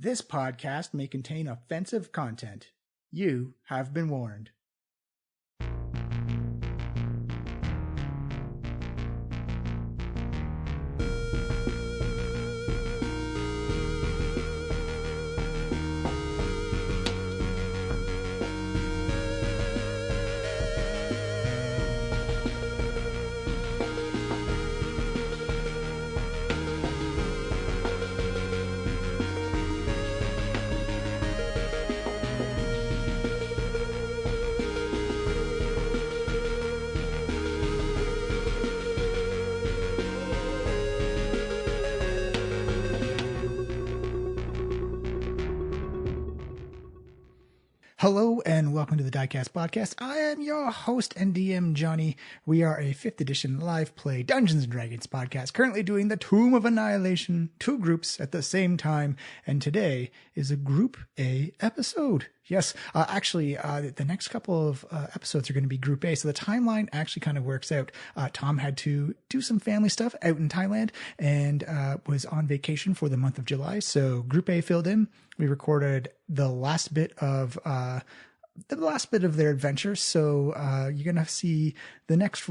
This podcast may contain offensive content. You have been warned. Hello and welcome to the Diecast podcast. I am your host and DM, Johnny. We are a 5th edition live play Dungeons & Dragons podcast, currently doing the Tomb of Annihilation, 2 groups at the same time, and today is a Group A episode. Yes, the next couple of episodes are going to be Group A, so the timeline actually kind of works out. Tom had to do some family stuff out in Thailand and was on vacation for the month of July, so Group A filled in. We recorded the last bit of their adventure, so you're gonna see the next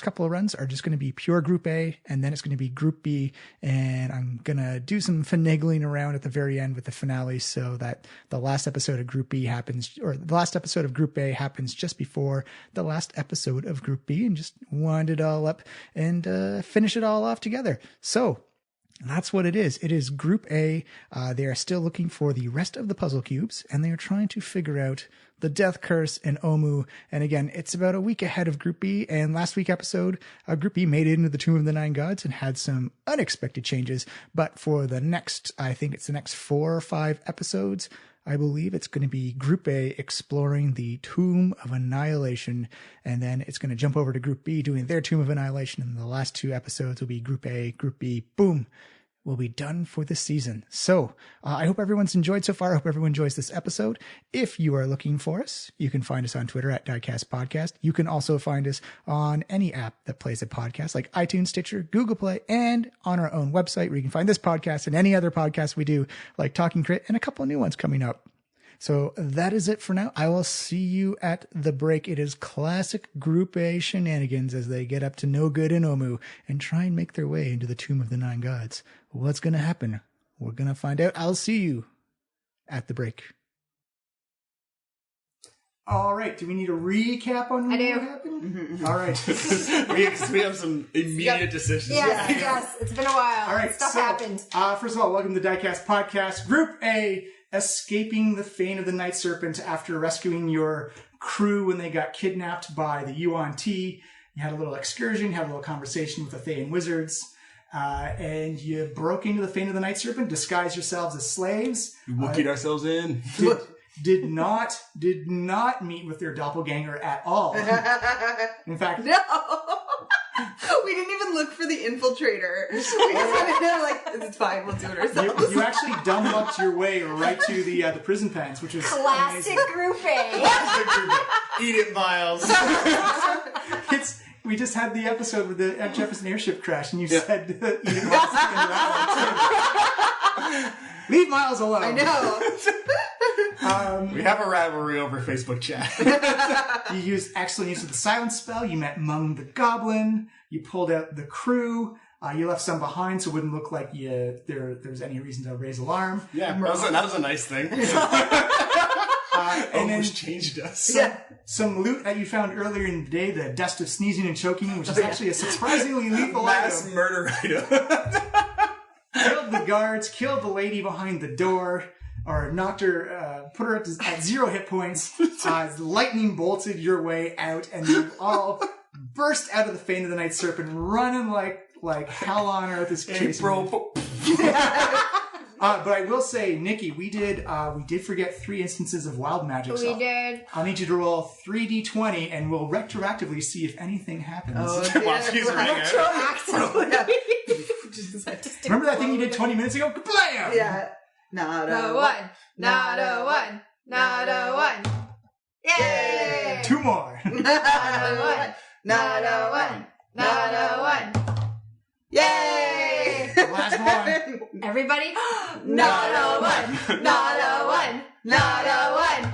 couple of runs are just going to be pure Group A, and then it's going to be Group B, and I'm gonna do some finagling around at the very end with the finale, so that the last episode of Group B happens, or the last episode of Group A happens just before the last episode of Group B, and just wind it all up and finish it all off together. So that's what it is. It is Group A. They are still looking for the rest of the puzzle cubes, and they are trying to figure out the Death Curse and Omu. And again, it's about a week ahead of Group B. And last week's episode, Group B made it into the Tomb of the Nine Gods and had some unexpected changes. But for the next, I think it's the next 4 or 5 episodes, I believe it's going to be Group A exploring the Tomb of Annihilation, and then it's going to jump over to Group B doing their Tomb of Annihilation, and the last 2 episodes will be Group A, Group B, boom, we'll be done for this season. So I hope everyone's enjoyed so far. I hope everyone enjoys this episode. If you are looking for us, you can find us on Twitter at Diecast Podcast. You can also find us on any app that plays a podcast like iTunes, Stitcher, Google Play, and on our own website where you can find this podcast and any other podcast we do, like Talking Crit, and a couple of new ones coming up. So that is it for now. I will see you at the break. It is classic Group A shenanigans as they get up to no good in Omu and try and make their way into the Tomb of the Nine Gods. What's going to happen? We're going to find out. I'll see you at the break. All right. Do we need a recap on what happened? Mm-hmm. All right. we have some immediate decisions. Yes. It's been a while. All right. Stuff happened. First of all, welcome to the Diecast Podcast. Group A, escaping the Fane of the Night Serpent after rescuing your crew when they got kidnapped by the Yuan-ti. You had a little excursion, you had a little conversation with the Fane and wizards, and you broke into the Fane of the Night Serpent, disguised yourselves as slaves. We Wookie'd ourselves in. Did not meet with their doppelganger at all. In fact, no. We didn't even look for the infiltrator. We just went in there like, it's fine, we'll do it ourselves. You actually dumb-lucked your way right to the prison pens, which was classic amazing. Group A. Classic Group A. Eat it, Miles. We just had the episode with the Jefferson airship crash, and you said, eat it, Miles. Leave Miles alone. I know. We have a rivalry over Facebook chat. You used excellent use of the silence spell. You met Mung the Goblin. You pulled out the crew. You left some behind so it wouldn't look like there was any reason to raise alarm. Yeah, that was a nice thing. And then changed us. Some loot that you found earlier in the day, the dust of sneezing and choking, which is actually a surprisingly lethal mass item. murder item. Killed the guards, killed the lady behind the door, or knocked her, put her at 0 hit points, lightning bolted your way out, and you all burst out of the Fane of the Night Serpent, running like hell on earth is chasing you. But I will say, Nikki, we did forget 3 instances of wild magic. We did. I'll need you to roll 3d20, and we'll retroactively see if anything happens. Retroactively. Remember that thing you did 20 minutes ago? Kablam! Yeah. Not a one. Yay! 2 more. Not a one. Yay! The last Last one. Everybody? Not a one. Not a one. Not a one.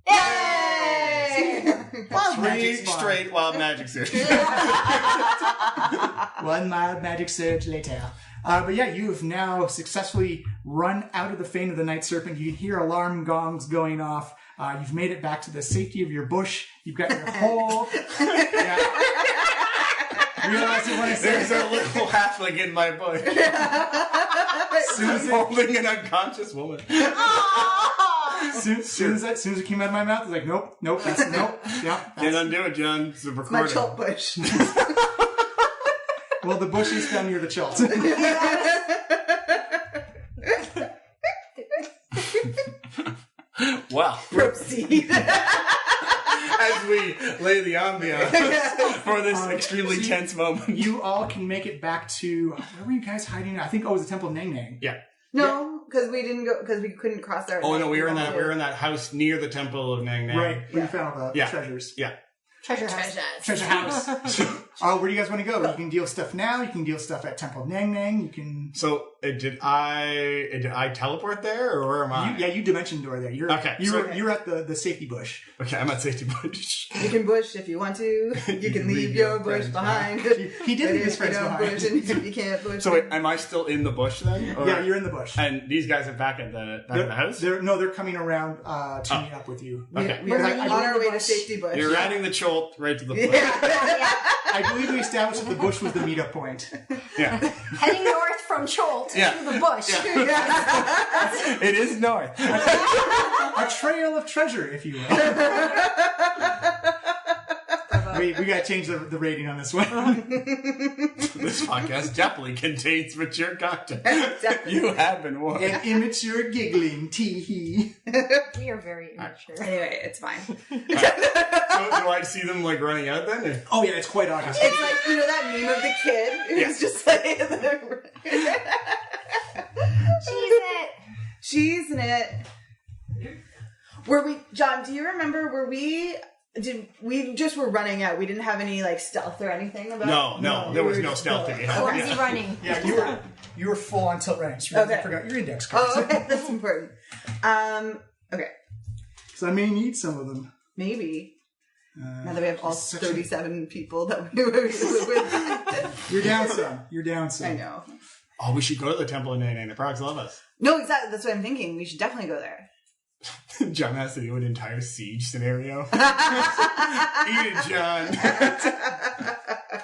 Yay! Wild magic 3 spawn. straight wild magic surge. One mild magic surge later. But yeah, you have now successfully run out of the Fane of the Night Serpent. You can hear alarm gongs going off. You've made it back to the safety of your bush. You've got your hole. Realizing what I said. There's a little halfling in my bush. Susan, Holding an unconscious woman. soon as it came out of my mouth, I was like, nope, nope, yeah. Can't undo it, John. It's a My recording. chult bush. Well, the bush is down near the chult. Wow. Proceed. As we lay the ambiance for this extremely tense moment. You all can make it back to, where were you guys hiding? I think, it was the Temple of Nang Nang. Yeah. No, because we didn't go, because we couldn't cross our. Oh no, we were in that house near the Temple of Nang Nang. Right, where you found all the Yeah. treasures. Yeah. Treasure house. Treasure house. Where do you guys want to go? You can deal stuff now. You can deal stuff at Temple of Nang Nang. You can. So did I teleport there, or where am I? You dimension door there. You're Okay, You're at the safety bush. Okay, I'm at safety bush. You can bush if you want to. You can leave your bush behind. He did leave his But if friends you don't behind. bush and you can't bush. So wait, am I still in the bush then? Or- Yeah, you're in the bush. And these guys are back at the house. They're coming around to meet up with you. Okay. We're I- on our way to safety bush. You're riding the cholt right to the bush. I believe we established that the bush was the meetup point. Yeah. Heading north from Cholt Yeah. to the bush. It is north. A trail of treasure, if you will. We gotta change the rating on this one. This podcast definitely contains mature content. You have been warned. An immature giggling, tee-hee. We are very immature. Anyway, it's fine. So do I see them like running out then? Or- Oh yeah, it's quite obvious. It's like, you know that meme of the kid who's just like, Cheese it. cheese in it. Were we, John, do you remember, we just were running out. We didn't have any like stealth or anything about No, there was no stealth to get out. Clumsy running. Yeah, you were full on tilt right. I Okay. forgot your index cards. Oh, okay, that's important. Okay, So I may need some of them. maybe. Now that we have all such a- 37 people that we were with. You're down some. You're down some. I know. Oh, we should go to the Temple of Nang Nang. The Progs love us. No, exactly. That's what I'm thinking. We should definitely go there. John has to do an entire siege scenario. Eat it, John.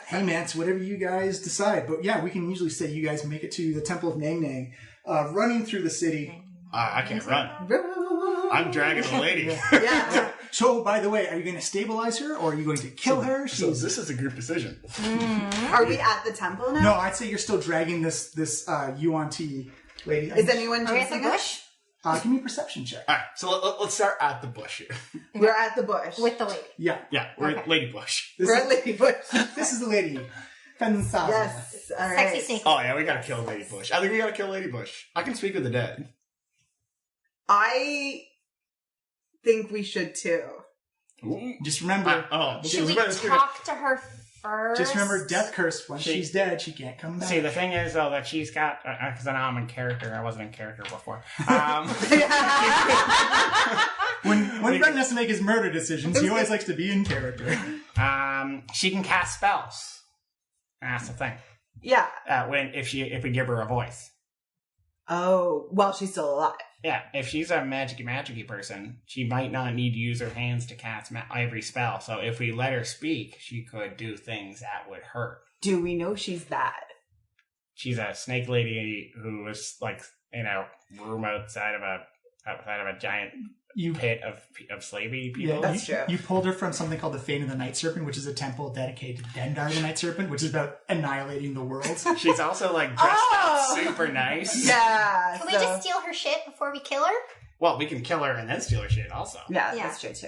Hey man, it's whatever you guys decide. But yeah, we can usually say you guys make it to the Temple of Nang Nang. Running through the city. I can't run. I'm dragging a lady. Yeah. So, by the way, are you going to stabilize her or are you going to kill her? So this is a group decision. Are we at the temple now? No, I'd say you're still dragging this Yuan-ti lady. Is anyone Are we at the chasing us? bush? Give me a perception check. All right, so let's start at the bush here. We're at the bush. With the lady. Yeah. Yeah, we're Okay. at Lady Bush. This We're is, at Lady Bush. this is the lady. Fensaza. Yes. All right. Sexy snake. Oh yeah, we gotta kill Lady Bush. I think we gotta kill Lady Bush. I can speak with the dead. I think we should too. Ooh. Just remember, Should we talk to her first? just remember, death curse. Once she's dead, she can't come back. See, the thing is, though, that she's got... Because now I'm in character. I wasn't in character before. When Brendan has to make his murder decisions, he always likes to be in character. She can cast spells. That's the thing. Yeah. If we give her a voice. Oh, well, she's still alive. Yeah, if she's a magic-y person, she might not need to use her hands to cast every spell. So if we let her speak, she could do things that would hurt. Do we know she's bad? She's a snake lady who was like in a room outside of a giant pit of slavey people. Yeah, That's true. You pulled her from something called the Fane of the Night Serpent, which is a temple dedicated to Dendar the Night Serpent, which is about annihilating the world. She's also like dressed up super nice. Yeah. Can we just steal her shit before we kill her? Well, we can kill her and then steal her shit also. Yeah, Yeah. that's true too.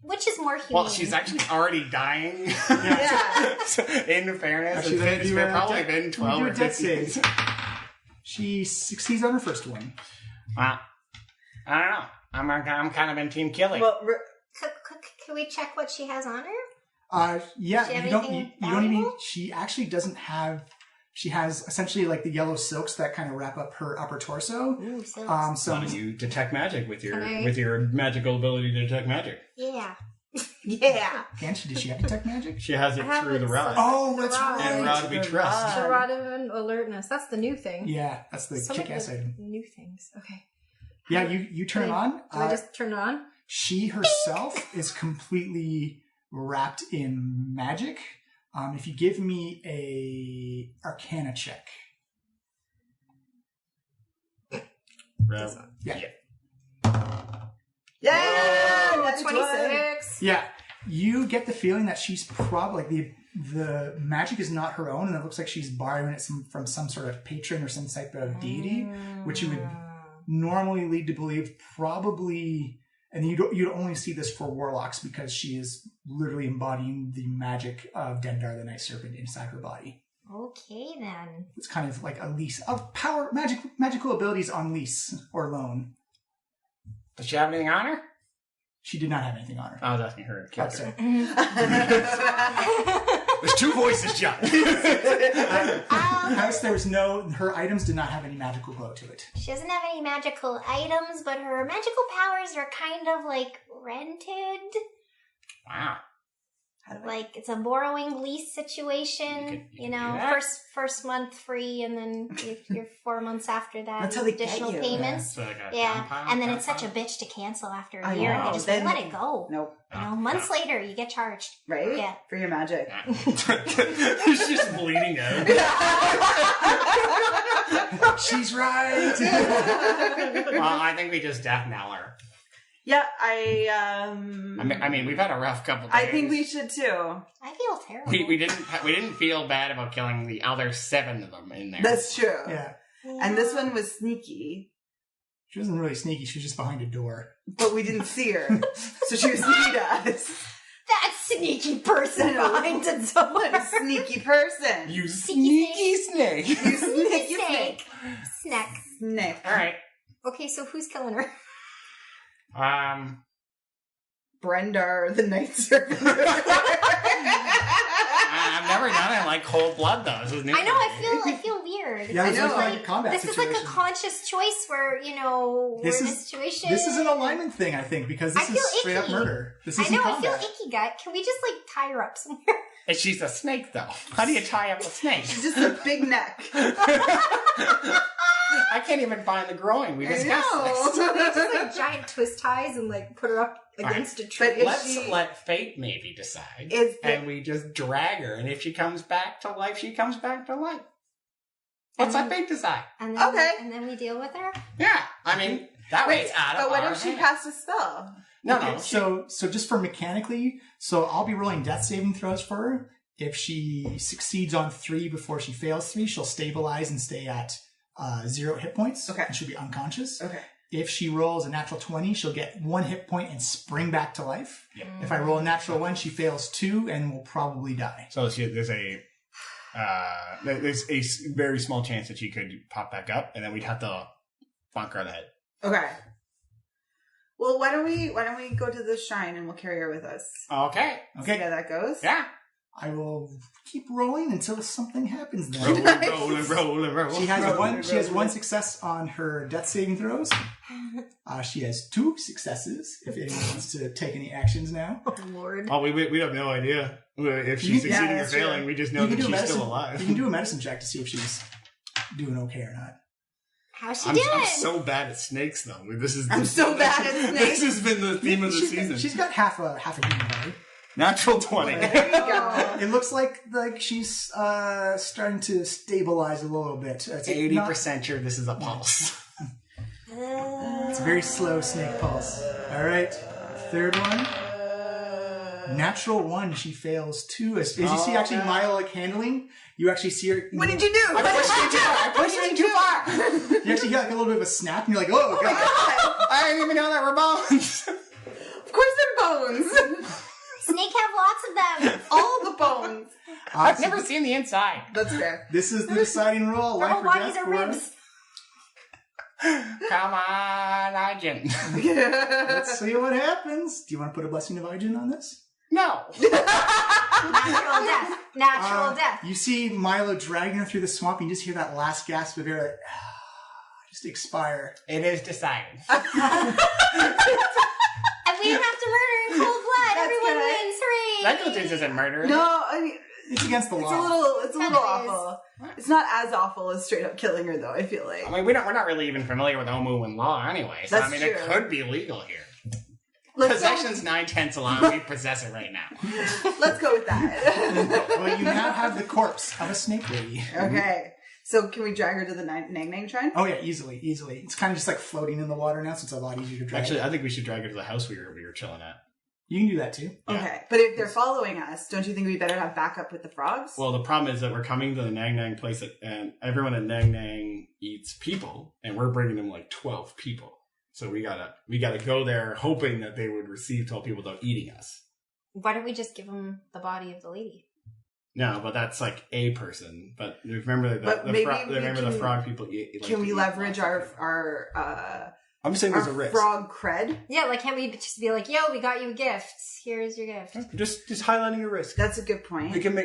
Which is more humane? Well, she's actually already dying. Yeah. In fairness, Actually, let me it's do a probably death- been 12 do or a death 15. save. She succeeds on her first one. Well, I don't know. I'm kind of in Team Killing. Well, Can we check what she has on her? Yeah, Does she have you don't anything even. valuable? She actually doesn't have She has essentially like the yellow silks that kind of wrap up her upper torso. Ooh, silks. Why don't you detect magic with your magical ability to detect magic? Yeah. Yeah. Can she? Does she have detect magic? She has it I have through it the rod. Oh, that's rod. right. And rod to be trust. The rod of alertness. That's the new thing. Yeah, that's the Some of kick-ass the item. new things. Okay. Yeah, you turn it on. Do I just turn it on? She herself is completely wrapped in magic. If you give me a Arcana check. Yeah. Yeah! That's 26. Yeah, you get the feeling that she's probably the magic is not her own, and it looks like she's borrowing it from some sort of patron or some type of deity, which you would normally lead to believe probably. And you'd only see this for warlocks because she is literally embodying the magic of Dendar, the Night Serpent, inside her body. Okay, then. It's kind of like a lease of power, magical abilities on lease or loan. Does she have anything on her? She did not have anything on her. I was asking her. Oh, sorry. There's two voices, John. House, there was her items did not have any magical glow to it. She doesn't have any magical items, but her magical powers are kind of like rented. Wow. Like it's a borrowing lease situation. You can do that. first month free, and then your 4 months after that, That's how they additional get you. payments. So like a Yeah, compound, and then it's such a compound? bitch to cancel after I a year, and know. they just Then- let it go. Nope. You know, months later, you get charged. Right? Yeah. For your magic. She's just bleeding out. She's right. Well, I think we just death knell her. Yeah, I mean, we've had a rough couple days. I think we should too. I feel terrible. We didn't feel bad about killing the other 7 of them in there. That's true. Yeah, And this one was sneaky, she wasn't really sneaky. She was just behind a door. but we didn't see her. So she was sneaky to us. That sneaky person behind the door. Sneaky person. You Sneaky snake. You sneaky snake. snake. Snack. Snake. All right. Okay, so who's killing her? Brendar, the Night Serpent. I've never done it in like cold blood though. This is new. I know. I feel weird. Yeah, It's it's like, like a combat this is like a situation. conscious choice where we're in a situation. This is an alignment thing, I think, because this I is feel straight up icky. murder. This I isn't know. I combat. feel icky, guy. Can we just like tie her up somewhere? And she's a snake though. How do you tie up a snake? Just a big neck. I can't even find the groin. We discussed this. Just like giant twist ties and like put her up against a tree. But if Let's she- let fate maybe decide. Is the- And we just drag her. And if she comes back to life, she comes back to life. Let's let fate decide. And then, Okay. And then we deal with her. Yeah. I mean, that way Wait, it's out of but what our if she hands. cast a spell? No, Okay, no. so just for mechanically, so I'll be rolling death saving throws for her. If she succeeds on 3 before she fails 3, she'll stabilize and stay at 0 hit points. Okay. And she'll be unconscious. Okay. If she rolls a natural 20, she'll get 1 hit point and spring back to life. Yep. If I roll a natural 1, she fails 2 and will probably die. So there's a very small chance that she could pop back up, and then we'd have to bonk her on the head. Okay. Well, why don't we go to the shrine and we'll carry her with us? Okay. See how that goes? Yeah. I will keep rolling until something happens then. Roll. She has one success on her death saving throws. She has 2 successes. If anyone wants to take any actions now, Lord. Oh, we have no idea if You she's can- succeeding or that's failing. true. We just know that she's still alive. You can do a medicine check to see if she's doing okay or not. How's she I'm doing? so bad at snakes, though. I'm so bad at snakes. This has been the theme of the season. She's got half a human body. Natural 20. There you go. It looks like she's starting to stabilize a little bit. It's 80% sure this is a pulse. It's a very slow snake pulse. All right, third one. Natural 1. She fails 2. As you see, actually, Maya handling. You actually see her. What did you do? I pushed it too far. You actually hear like a little bit of a snap, and you're like, "Oh god!" I didn't even know there were bones. Of course they're bones. Snake have lots of them. All the bones. I've never seen the inside. That's fair. This is the deciding roll. Their Life whole or bodies death are for ribs. Come on, Arjun. Let's see what happens. Do you want to put a blessing of Arjun on this? No. Natural death. Natural death. You see Milo dragging her through the swamp, and you just hear that last gasp of air, like, just expire. It is decided. And we have to murder in cold blood. That's Everyone good. wins. Hooray! Negligence isn't murder. No, I mean, It's against the it's law. a little Kind of awful. It's not as awful as straight up killing her, though. I feel like. I mean, we're not really even familiar with Omuan law anyway. So, That's I mean, true. it could be legal here. Let's Possession's 9/10 allowed. We possess it right now. Let's go with that. Well, you now have the corpse of a snake lady. Okay. So can we drag her to the Nang Nang Shrine? Oh yeah, easily. It's kind of just like floating in the water now, so it's a lot easier to drag. Actually, I think we should drag her to the house we were chilling at. You can do that too. Yeah. Okay. But if they're following us, don't you think we better have backup with the frogs? Well, the problem is that we're coming to the Nang Nang place, and everyone at Nang Nang eats people, and we're bringing them like 12 people. So we gotta go there hoping that they would receive 12 people without eating us. Why don't we just give him the body of the lady? No, but that's like a person. But remember But the maybe the we frog people eat. Can we leverage our I'm just saying there's a risk. frog cred? Yeah, like can't we just be like, yo, we got you gifts. Here's your gift. Just highlighting your risk. That's a good point. We can do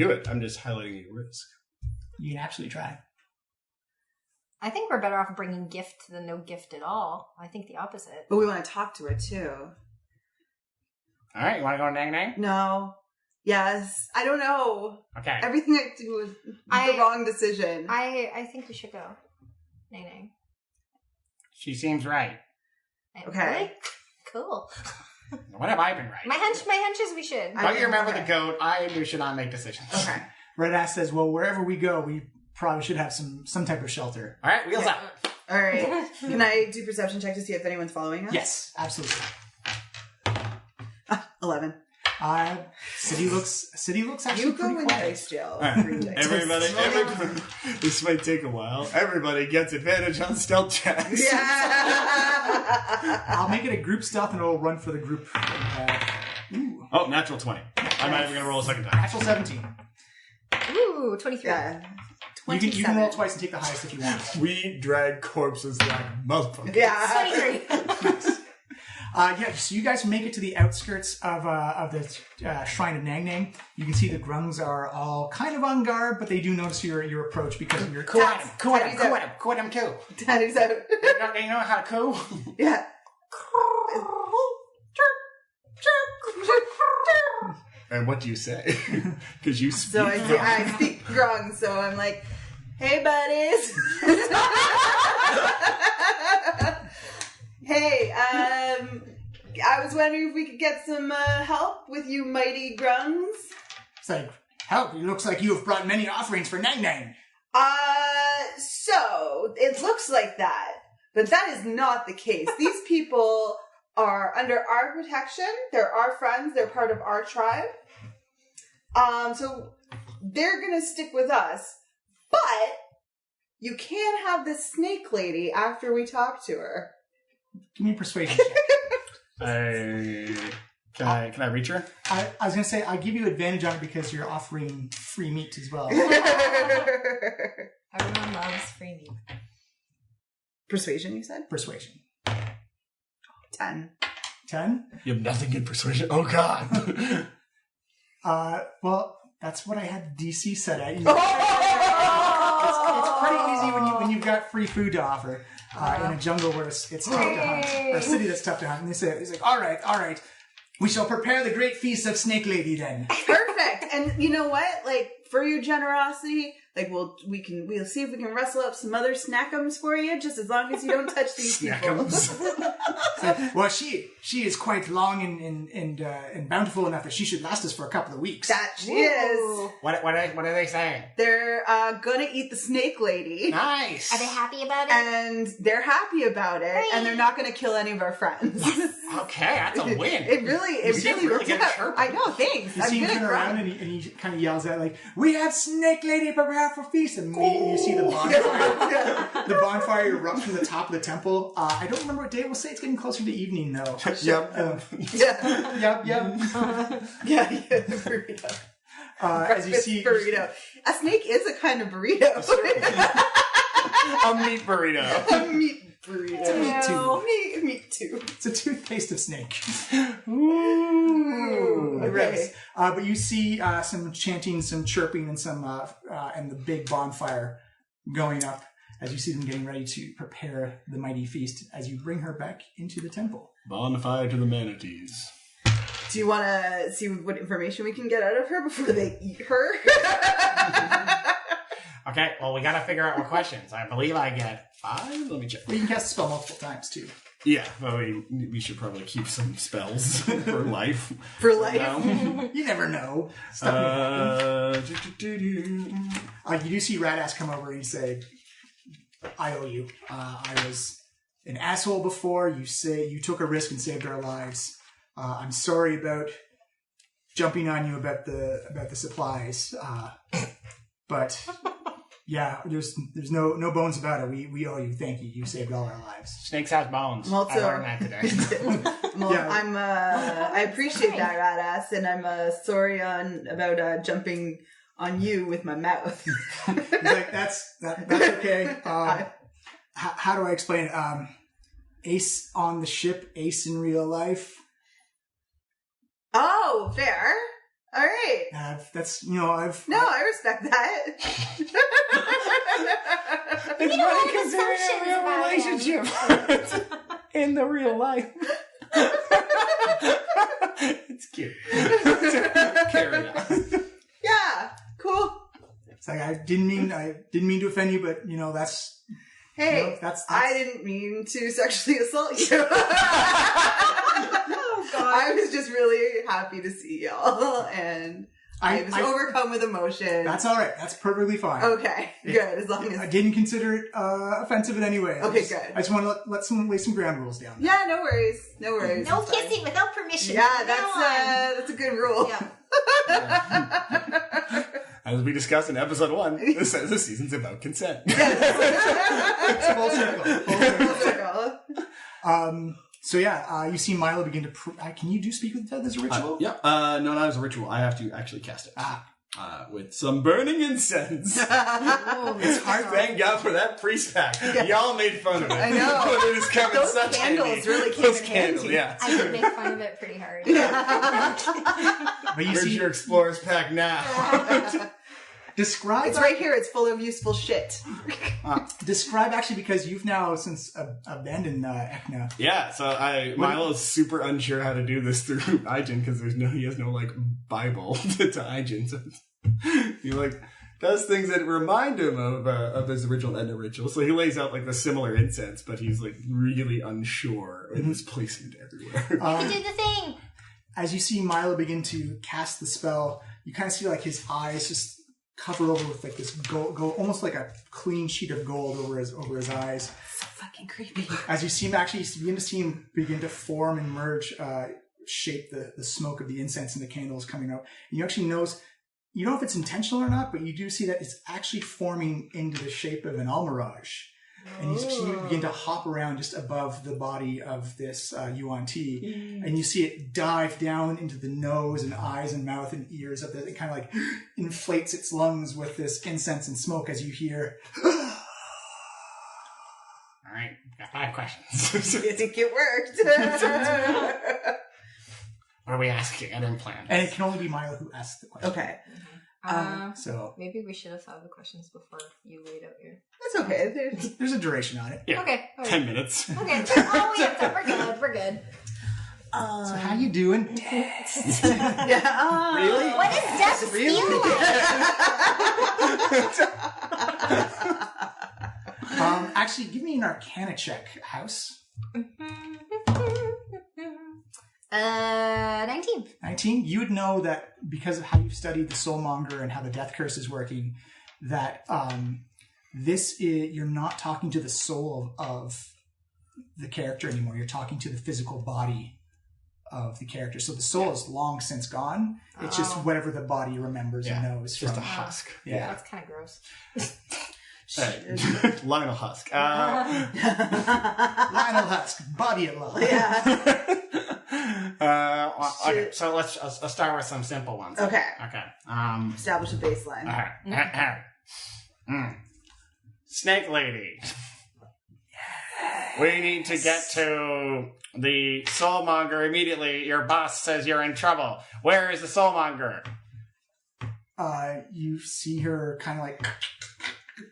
it. I'm just highlighting your risk. You can absolutely try. I think we're better off bringing gift than no gift at all. I think the opposite. But we want to talk to her too. All right, you want to go to Nang Nang? No. Yes. I don't know. Okay. Everything I do is the wrong decision. I think we should go. Nang Nang. She seems right. Okay. Really? Cool. What have I been right? My hunch is we should. Don't you remember okay. the goat? We should not make decisions. Okay. Red Ass says, "Well, wherever we go, we probably should have some type of shelter." All right, wheels up. All right. Can I do perception check to see if anyone's following us? Yes, absolutely. 11. City looks actually You go pretty in quiet. dice jail. All right. Green dice. Everybody, this might take a while. Everybody gets advantage on stealth checks. Yeah. I'll make it a group stealth, and it'll run for the group. Ooh, Oh, natural 20. I'm not even going to roll a second time. natural 17. Ooh, 23. Yeah. You can roll 27. twice and take the highest if you want. We drag corpses like motherfuckers. Yeah. 23. Yeah, so you guys make it to the outskirts of the Shrine of Nang Nang. You can see the grungs are all kind of on guard, but they do notice your approach because of your Coo at him too. Daddy's out. You know how to coo? Yeah. And what do you say? Because you speak. So I speak grung, so I'm like, hey, buddies. Hey, I was wondering if we could get some help with you mighty grungs. It's like, help, it looks like you have brought many offerings for Nang Nang. So, it looks like that, but that is not the case. These people are under our protection. They're our friends. They're part of our tribe. So they're gonna stick with us, but you can have this snake lady after we talk to her. Give me a persuasion check. Can I reach her? I was going to say, I'll give you advantage on it because you're offering free meat as well. Everyone loves free meat. Persuasion, you said? Persuasion. 10. 10? You have nothing in persuasion. Oh, God. Well, that's what I had DC set at. It's pretty easy when you've got free food to offer in a jungle where it's tough to hunt, or a city that's tough to hunt. And he's like, all right, we shall prepare the great feast of Snake Lady then. Perfect. And you know what? Like, for your generosity, like we'll see if we can rustle up some other snackums for you, just as long as you don't touch these people. Well, she is quite long and bountiful enough that she should last us for a couple of weeks. That she is. What are they saying? They're gonna eat the snake lady. Nice. Are they happy about it? And they're happy about it, and they're not gonna kill any of our friends. Okay, that's a win. It really really works good out. chirping. I know, thanks. You I'm see him good turn at around grunt. and he kind of yells out like, "We have Snake Lady prepared for feast!" And you see the bonfire. The bonfire erupts from the top of the temple. I don't remember what day. We'll say it's getting closer to evening though. Yep. Yeah. Yep. Yeah, the burrito. As you see, burrito. A snake is a kind of burrito. A meat burrito. A meat burrito. It's a meat too. Meat too. It's a toothpaste of snake. Ooh. Ooh, okay. Yes. But you see some chanting, some chirping, and some and the big bonfire going up as you see them getting ready to prepare the mighty feast as you bring her back into the temple. Bonfire to the manatees. Do you want to see what information we can get out of her before they eat her? Okay, well, we gotta figure out what questions. I believe I get 5. Let me check. Well, you can cast the spell multiple times too. Yeah, but we should probably keep some spells for life. For life? No. You never know. You do see Radass come over and you say, I owe you. I was an asshole before. You say you took a risk and saved our lives. I'm sorry about jumping on you about the supplies. But yeah, there's no bones about it. We owe you. Thank you. You saved all our lives. Snakes have bones. Well, I learned that today. Well, Yeah. I appreciate that, Radass, and I'm sorry about jumping on you with my mouth. He's like, that's okay. How do I explain it? Ace on the ship, ace in real life. Oh, fair. All right. That's No, I respect that. It's don't funny have because they're in a real assumptions about relationship in the real life. It's cute. Carry on. Yeah, cool. It's like I didn't mean to offend you, but that's Hey, that's I didn't mean to sexually assault you. Oh, God. I was just really happy to see y'all, and I was overcome with emotion. That's all right. That's perfectly fine. Okay, good. As long I as didn't consider it offensive in any way. Okay, good. I just want to let someone lay some ground rules down. yeah, no worries. No It's fine. kissing without permission. Yeah, From now on. that's a good rule. Yeah. As we discussed in episode 1, this season's about consent. It's full circle. Full circle. So yeah, you see Milo begin to. Can you do speak with death as a ritual? Yeah. No, not as a ritual. I have to actually cast it. With some burning incense. Oh, It's hard. Thank God for that priest pack. Yeah. Y'all made fun of it. I know. But it is coming Those such candles handy. really came Those in candles, handy. yeah. I did make fun of it pretty hard. But you Where's see, your explorer's pack now? describe It's right here. It's full of useful shit. describe actually because you've now since abandoned Ekna. Yeah, so Milo's super unsure how to do this through Ijin because he has no Bible to Ijin. So he does things that remind him of his original Edna ritual. So he lays out the similar incense, but he's really unsure and is placing it everywhere. You can do the thing. As you see Milo begin to cast the spell, you kind of see his eyes just covered over with this gold, almost like a clean sheet of gold over his eyes. So fucking creepy. As you see him begin to form and merge, shape the smoke of the incense and the candles coming out. And you actually notice, you don't know if it's intentional or not, but you do see that it's actually forming into the shape of an almirage. And you see it begin to hop around just above the body of this Yuan-ti. And you see it dive down into the nose and eyes and mouth and ears of it. It kind of inflates its lungs with this incense and smoke as you hear. All right, got 5 questions. You think it worked? What are we asking? I didn't plan. And it can only be Milo who asks the question. Okay. So Maybe we should have thought of the questions before you laid out your... That's okay. there's a duration on it. Yeah. Okay. All right. 10 minutes. Okay. Oh, we have to. We're good. So how you doing? Yeah. Really? What does death feel like? Actually, give me an Arcana check, House. 19. 19. You would know that because of how you've studied the Soulmonger and how the Death Curse is working, that you're not talking to the soul of the character anymore. You're talking to the physical body of the character. So the soul is long since gone. It's just whatever the body remembers and knows. Just from a husk. Yeah. That's kind of gross. Lionel Husk. Lionel Husk, body of love. Yeah. Okay, so let's start with some simple ones. Okay. Okay. Establish a baseline. All right. Snake lady. We need to get to the soulmonger immediately. Your boss says you're in trouble. Where is the soulmonger? You see her kind of like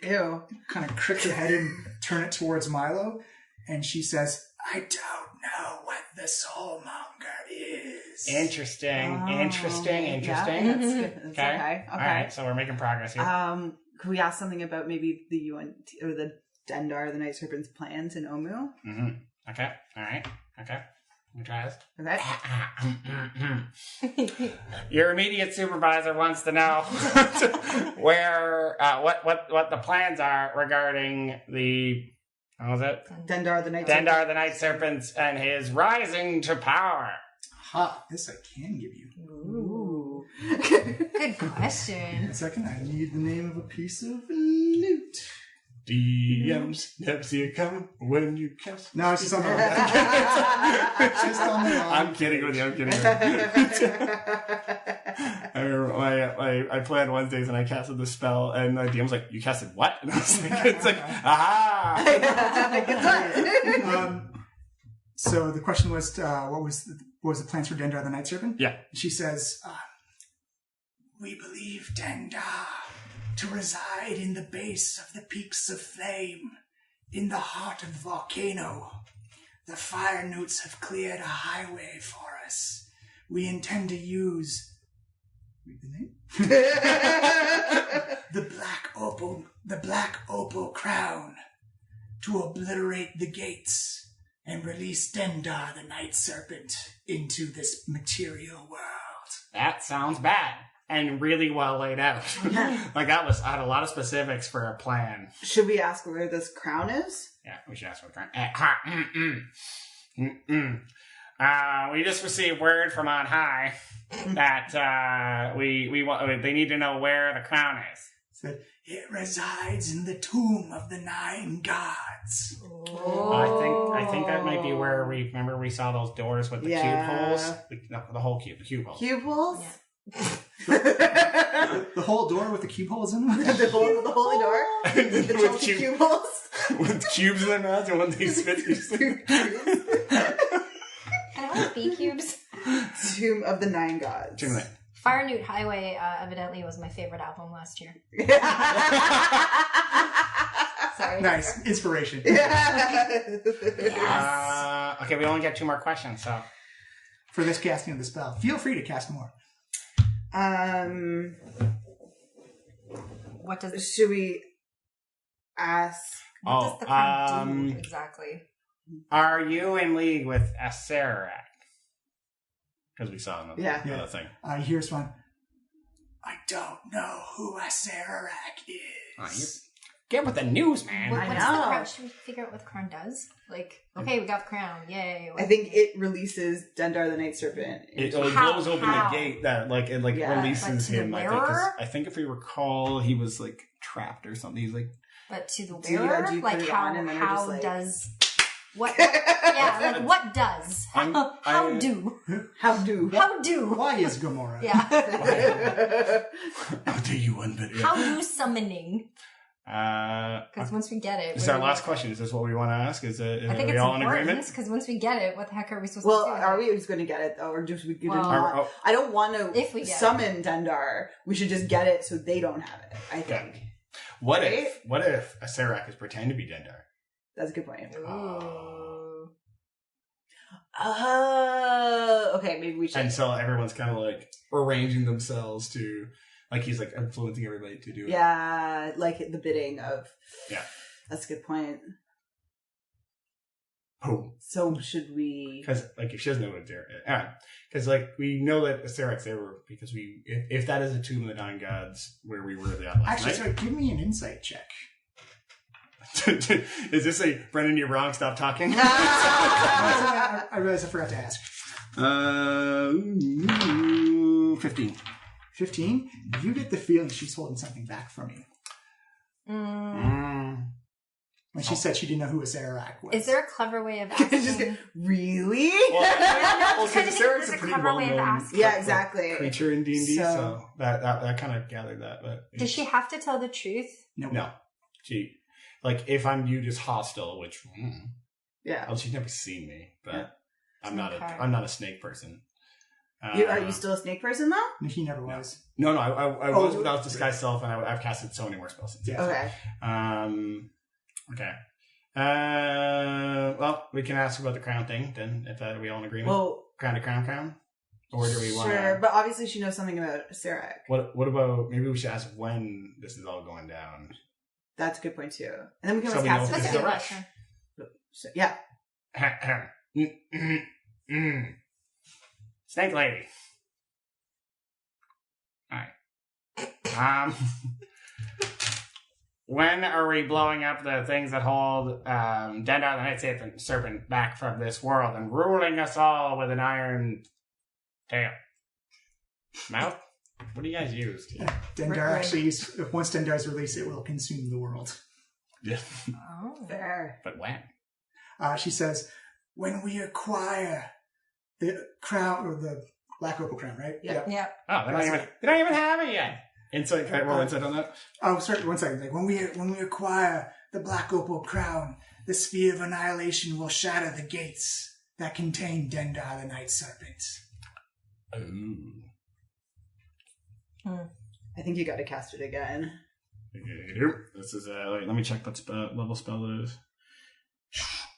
Ew. kind of crick her head and turn it towards Milo, and she says, "I don't know what the soulmonger is." Interesting. Oh, interesting. Yeah, Interesting. that's good. That's Okay. okay. All right, so we're making progress here. Could we ask something about maybe the Yuan-ti or the Dendar, the Night Serpent's plans in Omu? Mm-hmm. Okay. All right. Okay. Let me try this. Okay. Your immediate supervisor wants to know where, what the plans are regarding the, what was it? Dendar, the Night Dendar the Night Serpent and his rising to power. Ha! This I can give you. Ooh. Serpent. Good question. A second, I need the name of a piece of loot. DMs never see it coming when you cast. No, it's just on the wrong. It's just on the wrong. I'm kidding with you. I'm kidding with you. I remember I played Wednesdays and I casted the spell, and the DM was like, "You casted what?" And I was like, "It's like, aha!" So the question was, what was the plans for Dendar the Night Serpent? Yeah. She says, "We believe Dendar to reside in the base of the peaks of flame, in the heart of the volcano. The fire newts have cleared a highway for us. We intend to use..." Read the name? The black opal crown to obliterate the gates and release Dendar the Night Serpent into this material world. That sounds bad. And really well laid out. Like I had a lot of specifics for a plan. Should we ask where this crown is? Yeah, we should ask for the crown. We just received word from on high that they need to know where the crown is. Said, "It resides in the tomb of the 9 gods." I think that might be where we saw those doors with the cube holes. The whole cube, the cube holes. Cube holes? Yeah. The whole door with the cube holes in them? the holy door? The With cube holes? with cubes in their mouths, and when they spit, Can I have B cubes? Tomb of the 9 gods. Fire Newt Highway evidently was my favorite album last year. Sorry. Nice. Inspiration. Okay, we only got 2 more questions, so. For this casting of the spell. Feel free to cast more. What does Should we ask? what does the crown do exactly? Are you in league with Acerak? because we saw another Yeah. thing. I hear one. "I don't know who Acerak is." Get with the news, man. What, I what's know. the crown? Should we figure out what the crown does? Like, okay, we got the crown. Yay. I think it releases Dendar the Night Serpent. It How- blows open how? the gate that Yeah. releases Like to the him. I think. 'Cause wearer? I think if we recall, he was like trapped or something. He's like But to the Do you- wearer, do you like put it how on and then you're how just like- does what? Yeah, like what does? How do? How do? How do? Why is Gamora? Yeah. I'll do you one bit. How do summoning? Because Is once we get it, this our last question? Is this what we want to ask? Is I think are we it's all in important agreement? because once we get it, what the heck are we supposed Well, to do? are we just going to get it though, or do we? Well- Are- I don't want If we to get it. summon Dendar. We should just get it so they don't have it. I think What Right? if Acerak is pretend to be Dendar? that's a good point. Ooh. Okay, maybe we should. And so everyone's kind of like arranging themselves to, like he's like influencing everybody to do it. Yeah, like the bidding of. Yeah. That's a good point. Boom. So should we? Because like if she doesn't know what Dare, because like we know that Acerak's there because we if that is a tomb of the 9 gods where we were at last Actually, night. sorry, give me an insight check. Is this a Brendan, you're wrong, stop talking? I realized I forgot to ask. 15. 15? You get the feeling she's holding something back from you. When she said she didn't know who Acerak was. Is there a clever way of Just asking? get- really? Well, just kinda because think Acerak's there's a a pretty clever way of well-known asking. Yeah, exactly. creature in D&D, So- so that kind of gathered that. But Does she have to tell the truth? No. No. She, like, if I'm viewed as hostile, which Yeah. Well, she's never seen me, but Yeah. I'm not Okay. I'm not a snake person. Are you still a snake person though? He never was. No, I Oh, was without disguise self, and I've casted so many more spells since. Yeah. Okay. Okay. Well, we can ask about the crown thing then, if are we all in agreement. Well, Crown to crown, or do we want? sure, but obviously she knows something about Sarek. What about maybe we should ask when this is all going down? That's a good point too. And then we can So always we know cast if That's this a is good a rush. question. Yeah. Snake lady. Alright. When are we blowing up the things that hold Dendar the Night Serpent back from this world and ruling us all with an iron tail? Mouth? What do you guys use? Dendar Right. actually, once Dendar is released, it will consume the world. Yeah. Oh. Fair. But when? She says, when we acquire the crown, or the Black Opal crown, right? Yeah. Yeah. Oh, they don't even have it yet. Insight. Can I roll insight on that? Oh, sorry, 1 second. Like when we acquire the Black Opal crown, the sphere of annihilation will shatter the gates that contain Dendar the Night Serpent. Ooh. I think you got to cast it again. This is let me check what level spell it is.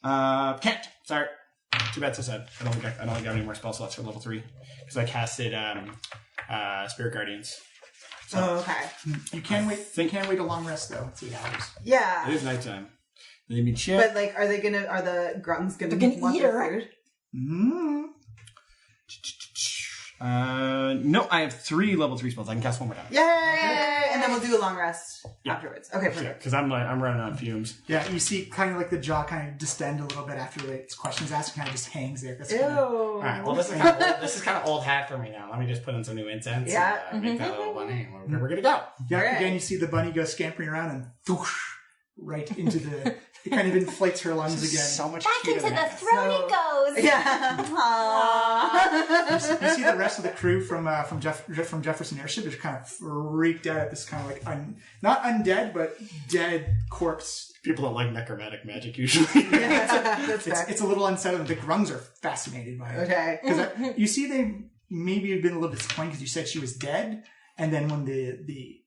Can't. Sorry. Too bad. So sad. I don't think I have any more spell slots for level 3 because I casted Spirit Guardians. So Oh, okay. You can wait. You can wait a long rest though. It's 8 hours. Yeah. it is nighttime. Let me check. But like, are the grunts gonna They're gonna want eat their her. food? Mm. No, I have 3 level 3 spells. I can cast one more time. Yay! And then we'll do a long rest Yeah. afterwards. Okay, Yeah, perfect. because I'm running on fumes. Yeah, you see kind of like the jaw kind of distend a little bit after the questions asked, kind of just hangs there. That's Ew. kind of, All right. Well, this is kind of old hat for me now. Let me just put in some new incense. Yeah. And, make that little bunny. We're gonna go. yeah, Alright. again, you see the bunny go scampering around and thoosh, right into the. It kind of inflates her lungs again. So much Back cuter into than the that. throne So- it goes. Yeah. Aww. You see the rest of the crew from Jefferson Airship is kind of freaked out at this kind of like not undead but dead corpse. People don't like necromantic magic usually. Yeah, that's fair. It's a little unsettling. The grungs are fascinated by it. Okay. Because you see, they maybe have been a little disappointed because you said she was dead, and then when the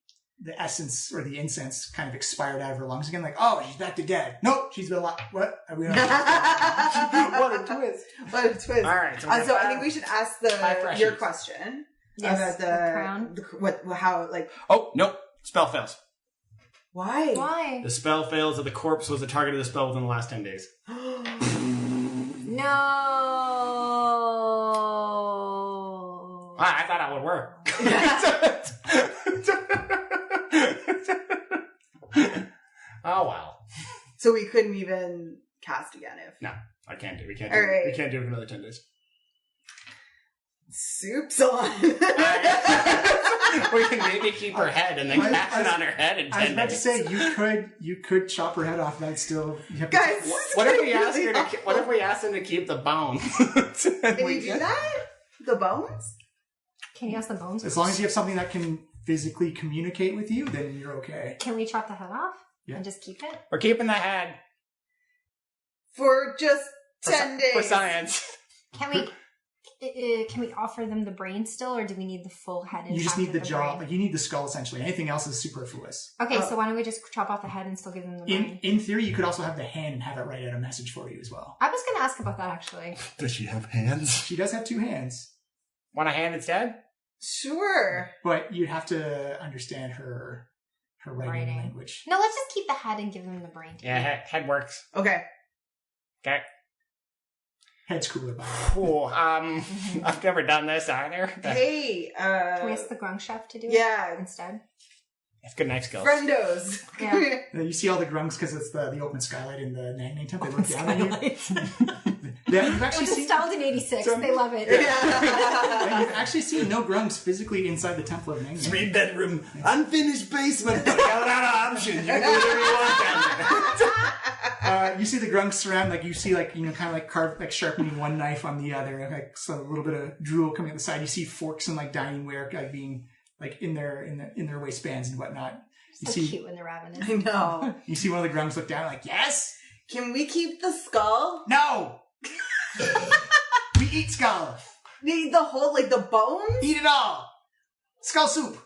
essence or the incense kind of expired out of her lungs again, like, oh, she's back to dead. Nope, she's been alive. What? We don't know. What a twist! What a twist. All right. So, So I think we should ask Five fresh your sheets. question Yes, about the crown. how like Oh nope! Spell fails. why? Why? The spell fails if the corpse was the target of the spell within the last 10 days. No. I thought that would work. Oh well. So we couldn't even cast again if No, I can't do. We can't. All Do, right. We can't do it for another 10 days. soup's on. We can maybe keep her head and then cast it on her head in 10 I was about to days. say you could chop her head off. That still you have to- Guys, What if we ask her to? What if we ask them to keep the bones? Can you do that? The bones? Can you ask the bones? As long as you have something that can physically communicate with you, then you're okay. Can we chop the head off Yeah. and just keep it? We're keeping the head For just 10 days. for science. Can we? Can we offer them the brain still, or do we need the full head? You just intact need the with jaw. brain? Like you need the skull essentially. Anything else is superfluous. Okay, so why don't we just chop off the head and still give them the brain? In theory, you could also have the hand and have it write out a message for you as well. I was going to ask about that actually. Does she have hands? She does have 2 hands, Want a hand instead? Sure. but you'd have to understand her writing language. No, let's just keep the head and give them the brain. Yeah, head works. Okay. Okay. Head's cooler by Cool. I've never done this either. Hey, Can we ask the grung chef to do yeah. it instead? It's good knife skills. Friendos. Yeah. You see all the grungs because it's the open skylight in the Nang Nang temple. They look down at you. Yeah, you've It actually was seen. installed in '86. So- They love it. Yeah, you've actually seen no grungs physically inside the temple of Nang Nang. 3-bedroom, unfinished basement. Got a lot of options. You can do whatever you want down there. You see the grungs surround, like you see, like kind of like carved, like sharpening one knife on the other, like so a little bit of drool coming out the side. You see forks and like dining ware, like being like in their waistbands and whatnot. You So see, cute when they're ravenous. I know. you see one of the grungs look down, like yes, Can we keep the skull? No! We eat skull. The whole, like, the bones? Eat it all. Skull soup.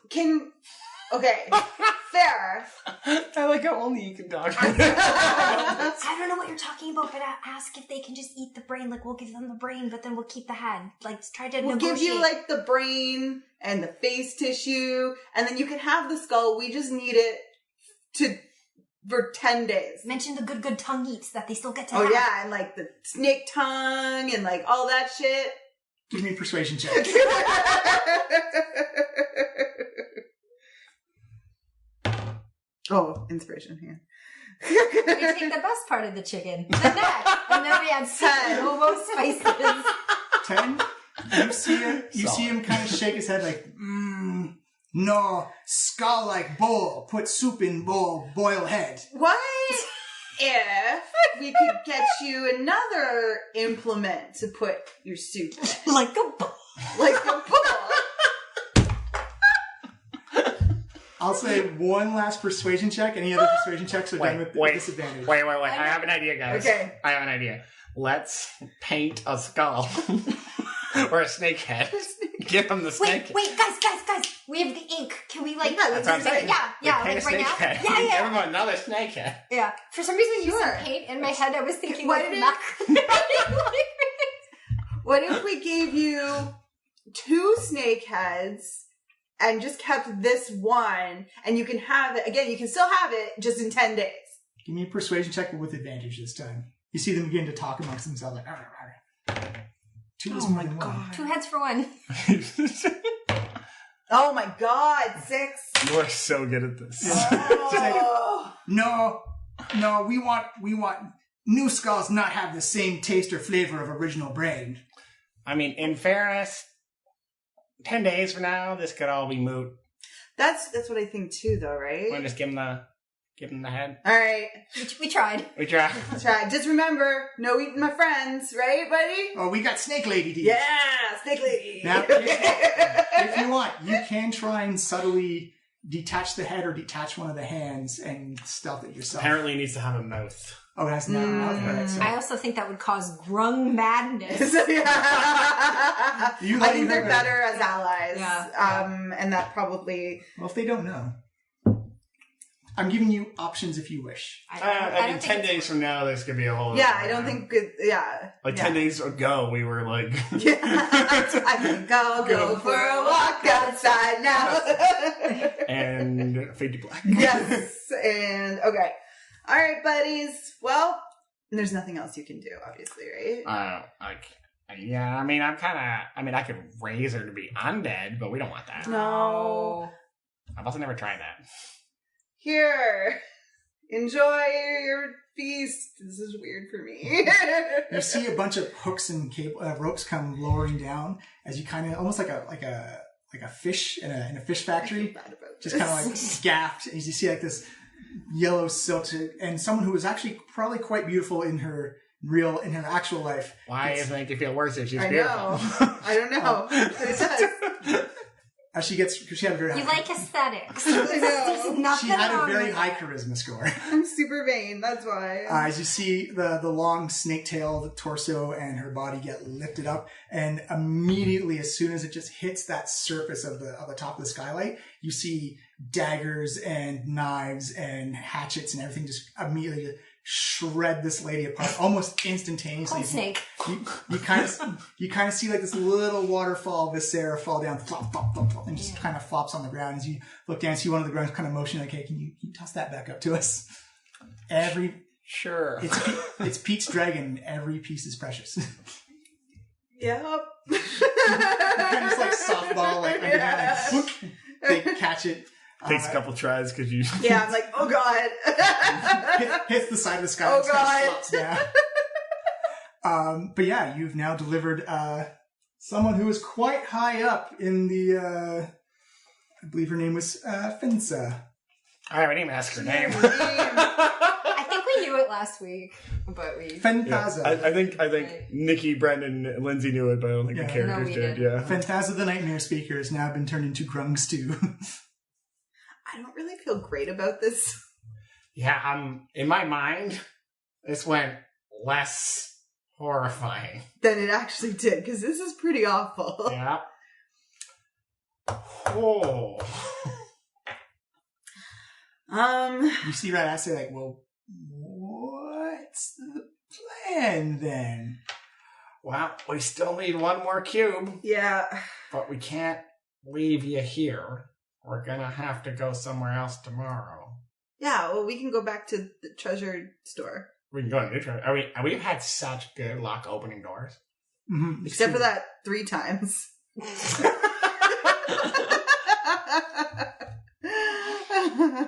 Okay, fair. I like how only you can talk. I don't know what you're talking about, but ask if they can just eat the brain. Like, we'll give them the brain, but then we'll keep the head. Like, try to We'll negotiate. give you, like, the brain and the face tissue, and then you can have the skull. We just need it for 10 days. Mention the good tongue eats that they still get to Oh, have. yeah, and, like, the snake tongue and, like, all that shit. Give me a persuasion check. Oh, inspiration here. We take the best part of the chicken, the neck, and then we add 10 homo spices. 10. You see him kind of shake his head like, no, skull like bowl. Put soup in bowl, boil head. What if we could get you another implement to put your soup in? Like a bull. Like a bull? I'll say one last persuasion check. Any other persuasion checks are done with disadvantage. Wait. I have an idea, guys. Okay. I have an idea. Let's paint a skull. Or a snake head. Give him the snake head. Wait, guys. We have the ink. Can we, like... Yeah, That's what I'm saying. Yeah, Paint like a right snake now? head. Yeah. Give him another snake head. Yeah. For some reason, you Sure. said paint. In my head, I was thinking, What like, if- macrame. What if we gave you 2 snake heads and just kept this one, and you can have it, again, you can still have it just in 10 days. Give me a persuasion check, but with advantage this time. You see them begin to talk amongst themselves like, "Arr, arr." 2 is more than 1. 2 heads for 1. Oh my god, 6. You are so good at this. Oh. No, we want new skulls not have the same taste or flavor of original brain. I mean, in fairness, 10 days from now, this could all be moot. That's what I think too, though, right? We'll just give him the head. All right, We tried. We try. let's try. Just remember, no eating my friends, right, buddy? Oh, we got Snake Lady to eat. Yeah, snake lady. Now, if you want, you can try and subtly detach the head or detach one of the hands and stealth it yourself. Apparently, it needs to have a mouth. Oh, it has not. Right, so. I also think that would cause grung madness. You I let think they're either- better as allies. Yeah. And that probably. Well, if they don't know, I'm giving you options if you wish. I mean, 10 days from now, there's going to be a whole... Yeah, I don't think. Yeah. Like, 10 days ago, we were like... Yeah. I think I'll go for a walk outside now. and fade to black. Yes. And okay. All right, buddies. Well, there's nothing else you can do, obviously, right? I could raise her to be undead, but we don't want that. No. I've also never tried that. Here. Enjoy your feast. This is weird for me. You see a bunch of hooks and ropes come lowering down as you kind of almost like a fish in a fish factory, just kind of like gapped. As you see like this yellow silk and someone who was actually probably quite beautiful in her actual life. Why does it make you feel worse if she's I beautiful? know. I don't know. But it does. As she had a very You high, like aesthetics. I know. There's nothing she had a wrong very with high that. charisma score. I'm super vain. That's why. As you see the long snake-tailed torso and her body get lifted up, and immediately, as soon as it just hits that surface of the top of the skylight, you see daggers and knives and hatchets and everything just immediately shred this lady apart almost instantaneously. Cold snake. You kind of see like this little waterfall of Viscera fall down, flop, flop, flop, flop, and just kind of flops on the ground. As you look down, see one of the grounds kind of motioning like, "Hey, can you toss that back up to us?" Sure. It's Pete's dragon. Every piece is precious. Yep. Kind of just like softball, like underhand, like, whoop, they catch it. Takes a couple tries because you... Yeah, I'm like, oh god. Hits the side of the sky. Oh, and just kind God. of slops down. But yeah, you've now delivered someone who was quite high up in the. I believe her name was Finsa. I haven't even asked her name. I think we knew it last week, but we... Fenthaza. I think Nikki, Brendan, and Lindsay knew it, but I don't think the Yeah. characters No, we did. didn't. Yeah. Fenthaza the Nightmare Speaker has now been turned into Grung Stew. I don't really feel great about this. Yeah, in my mind, this went less horrifying. Then it actually did, because this is pretty awful. Yeah. Oh. You see Red Ass say, like, well, what's the plan then? Well, we still need one more cube, Yeah. but we can't leave you here. We're gonna have to go somewhere else tomorrow. Yeah, well, we can go back to the treasure store. We can go to neutral. We've had such good luck opening doors. Mm-hmm, Except for that 3 times.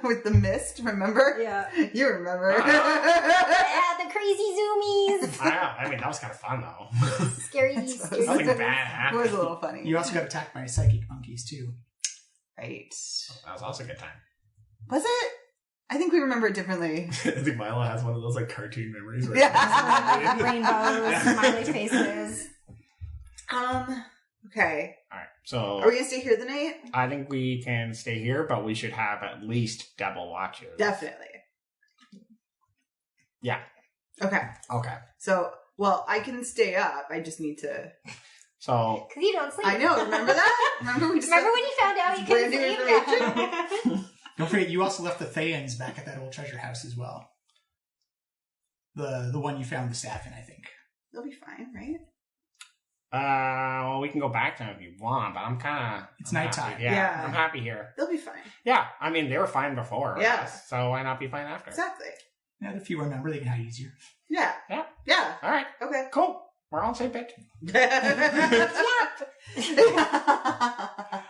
With the mist, remember? Yeah. You remember. Yeah, the crazy zoomies. I mean, that was kind of fun, though. Scary, That's scary. Nothing It bad was a happened. little funny. You also got attacked by psychic monkeys, too. Right. That was also a good time. Was it? I think we remember it differently. I think Milo has one of those like cartoon memories. Where Yeah. Rainbows, smiley faces. Okay. All right, so Are we gonna stay here the night? I think we can stay here, but we should have at least double watches. Definitely. Yeah. Okay. Okay. So, well, I can stay up. I just need to. So Because you don't sleep. I know. Remember that? Remember we just. Remember when you found out you couldn't Brand new sleep? Don't forget, you also left the Thaans back at that old treasure house as well. The one you found the staff in, I think. They'll be fine, right? well, we can go back to them if you want, but I'm kind of. It's nighttime. Yeah, Yeah. I'm happy here. They'll be fine. Yeah, I mean they were fine before. I Yeah. guess, so why not be fine after? Exactly. Now, if you remember, they can hide easier. Yeah. Yeah. Yeah. All right. Okay. Cool. We're on the same page.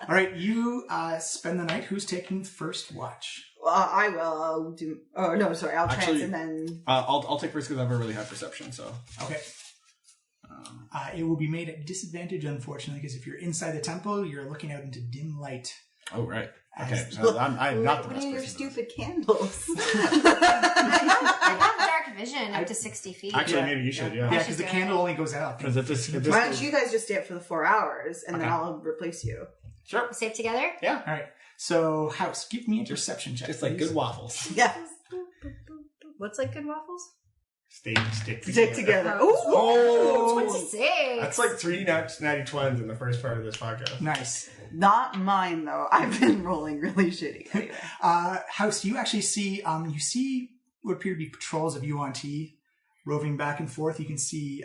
All right, you spend the night. Who's taking first watch? Well, I will. I'll do. Oh no, sorry. I'll trance Actually- and then. I'll take first because I have a really high perception. So Okay. It will be made at disadvantage, unfortunately, because if you're inside the temple, you're looking out into dim light. oh right, As- okay. So I'm not the What best are your person. to do stupid candles? I have dark vision up to 60 feet. this. Actually, Yeah. maybe you should. Yeah, Yeah. because the candle only goes out. Because if this Why don't you guys just stay up for the 4 hours and then Okay. I'll replace you? Sure. Safe together? All right, so House, give me a perception check. just like please. good waffles. Yeah. What's like good waffles? Stick Stick together. Oh, 26. That's like 3 natty twins in the first part of this podcast. Nice. Not mine though. I've been rolling really shitty. Anyway. House, you actually see what appear to be patrols of Yuan-ti roving back and forth. You can see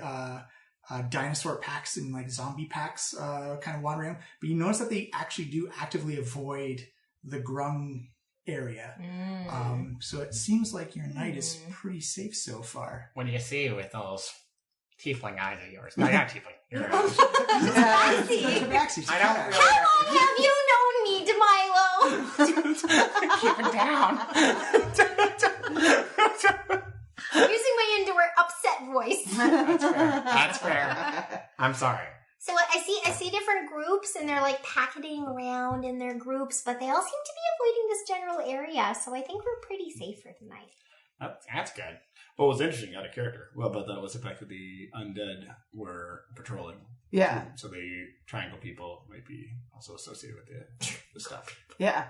dinosaur packs and like zombie packs kind of wandering around. But you notice that they actually do actively avoid the Grung area. So it seems like your night is pretty safe so far. What do you see with those tiefling eyes of yours? No, not tiefling. Your eyes. Tabaxi, I don't How long have you known me, Demilo? keep it down. I'm using my enduring upset voice. That's fair. I'm sorry. So I see different groups, and they're like packeting around in their groups, but they all seem to be avoiding this general area. So I think we're pretty safe for tonight. That's good. What was interesting out of character, well, but that was the fact that the undead were patrolling. Yeah. So the triangle people might be also associated with the stuff. Yeah.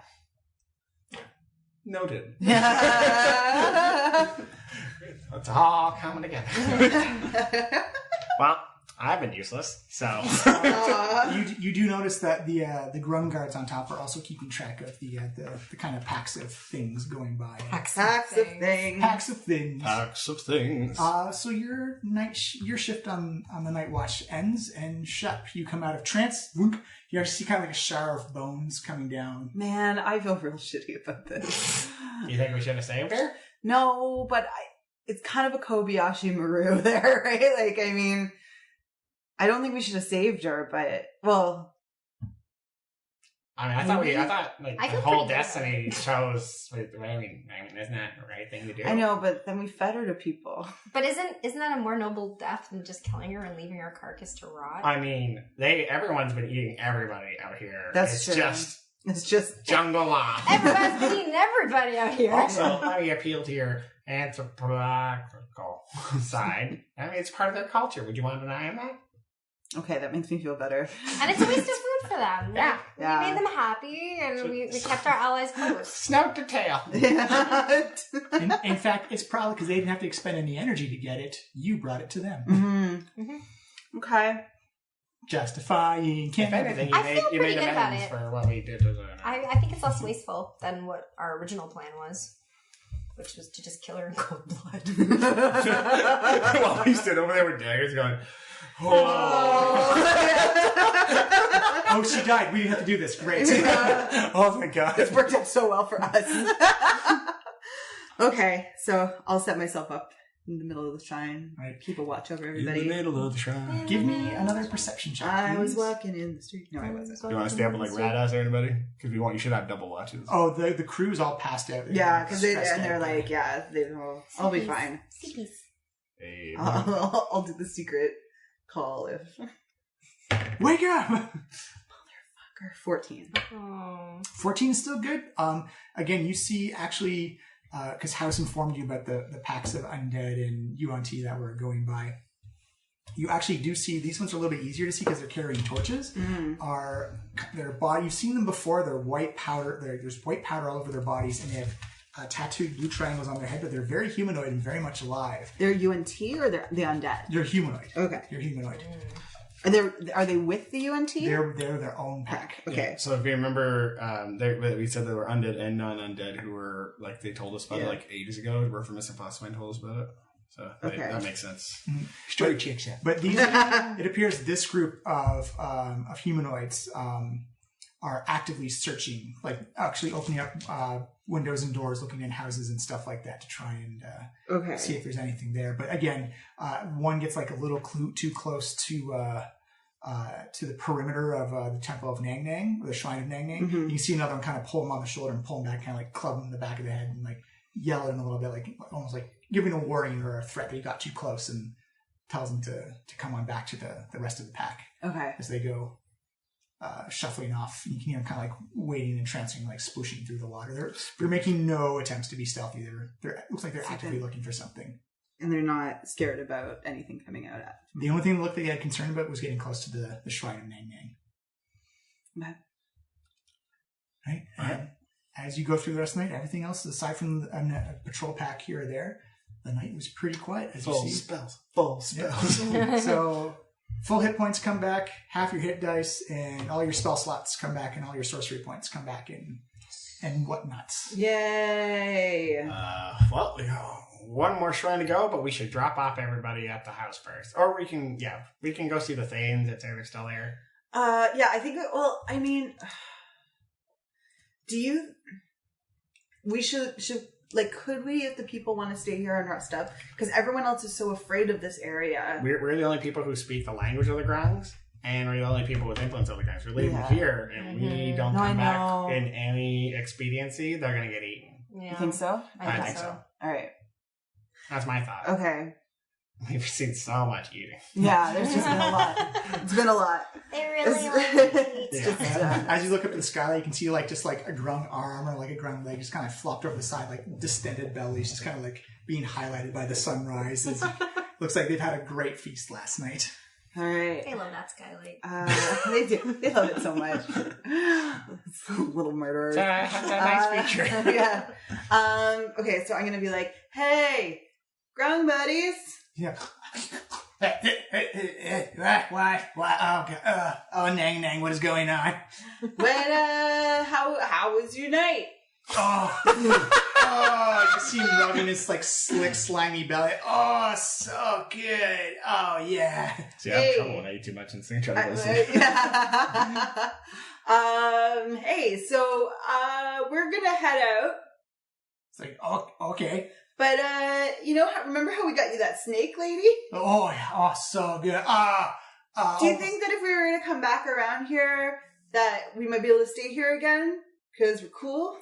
Noted. It's all coming together. Well, I've been useless, so You do notice that the Grung guards on top are also keeping track of the kind of packs of things going by. Packs of things. Packs of things. Packs of things. So your your shift on the night watch ends, and Shep, you come out of trance. Whoop, you actually see kind of like a shower of bones coming down. Man, I feel real shitty about this. you think we should have saved her? No, but it's kind of a Kobayashi Maru there, right? Like, I mean, I don't think we should have saved her, but, well... I mean, I thought like I the feel whole pretty good destiny chose. I mean, isn't that the right thing to do? I know, but then we fed her to people. But isn't that a more noble death than just killing her and leaving her carcass to rot? I mean, everyone's been eating everybody out here. That's it's true. Just It's just... jungle law. Everybody's been eating everybody out here. Also, let me appeal to your anthropological side. I mean, it's part of their culture. Would you want to deny that? Okay, that makes me feel better. And it's a waste of food for them. Yeah. Yeah. We made them happy, and we kept our allies close. Snout to tail. Yeah. In fact, it's probably because they didn't have to expend any energy to get it. You brought it to them. Okay. Justifying. If anything, I feel you pretty made good about amends it. for what we did to the... I think it's less wasteful than what our original plan was, which was to just kill her in cold blood. While we stood over there with daggers going, Oh, she died. We didn't have to do this. Great. Oh, my God. This worked out so well for us. Okay, so I'll set myself up in the middle of the shrine. Right. Keep a watch over in everybody. the middle of the shrine. Give me another perception check, I was please. walking in the street. No, I wasn't. Do you want to stay up and like rat ass anybody? Because you should have double watches. Oh, the crew's all passed out. Yeah, because Stressed they're out. like, I'll be fine. Sleepies. Hey, I'll do the secret call if Wake up! 14. Oh. 14 is still good. Again, you see actually, because House informed you about the packs of undead and Yuan-ti that were going by. You actually do see, these ones are a little bit easier to see because they're carrying torches. Are their body, you've seen them before, they're white powder, there's white powder all over their bodies, and they have tattooed blue triangles on their head, but they're very humanoid and very much alive. They're Yuan-ti or they're the undead? They're humanoid. Okay. You're humanoid. Are they with the Yuan-ti? They're their own pack. Okay. Yeah. So if you remember, we said there were undead and non-undead who were, like, they told us about it like ages ago. We're from Mr. Fossman told us about it. So that makes sense. Story chicks, yeah. But these, it appears this group of humanoids are actively searching, like actually opening up windows and doors, looking in houses and stuff like that to try and see if there's anything there. But again, one gets like a little too close to the perimeter of the Temple of Nang Nang, or the Shrine of Nang Nang. You can see another one kind of pull him on the shoulder and pull him back, kind of like club him in the back of the head and like yell at him a little bit, like almost like giving a warning or a threat that he got too close, and tells him to come on back to the rest of the pack. Okay. As they go shuffling off. You can hear them kind of like wading and trancing, like splooshing through the water. They're making no attempts to be stealthy. It looks like they're actively looking for something. And they're not scared about anything coming out at The only thing they had concern about was getting close to the Shrine of Nang Nang. Okay. Right? And as you go through the rest of the night, everything else, aside from a patrol pack here or there, the night was pretty quiet, as you see. Full spells. Yeah. So full hit points come back, half your hit dice, and all your spell slots come back, and all your sorcery points come back and whatnots. Yay! Well, we got one more shrine to go, but we should drop off everybody at the house first. Or we can go see the Thanes if they're still there. Yeah, I think, we should, like, could we, if the people want to stay here and rest up? Because everyone else is so afraid of this area. We're the only people who speak the language of the Grongs, and we're the only people with influence of the Grongs. We're leaving here, and we don't come back in any expediency, they're going to get eaten. Yeah. You think so? I think so. All right. That's my thought. Okay. We've seen so much eating. Yeah, there's just been a lot. It's been a lot. They really like to eat. It's just, As you look up at the sky, you can see like just like a grung arm or like a grung leg just kind of flopped over the side, like distended bellies, just kind of like being highlighted by the sunrise. Looks like they've had a great feast last night. all right. They love that skylight. They do. They love it so much. Little murderers. It's a nice feature. Yeah. Okay, so I'm going to be like, hey, grung buddies. Yeah. Why? Oh, Nang Nang, what is going on? How was your night? Oh, you see him rubbing his like slick, slimy belly. Oh, so good. Oh, yeah. See, I have trouble when I eat too much and try to go sleep. Hey, so we're gonna head out. It's like, oh, okay. But remember how we got you that snake lady? Oh, yeah. Oh, so good. Do you think that if we were gonna come back around here, that we might be able to stay here again? Because we're cool.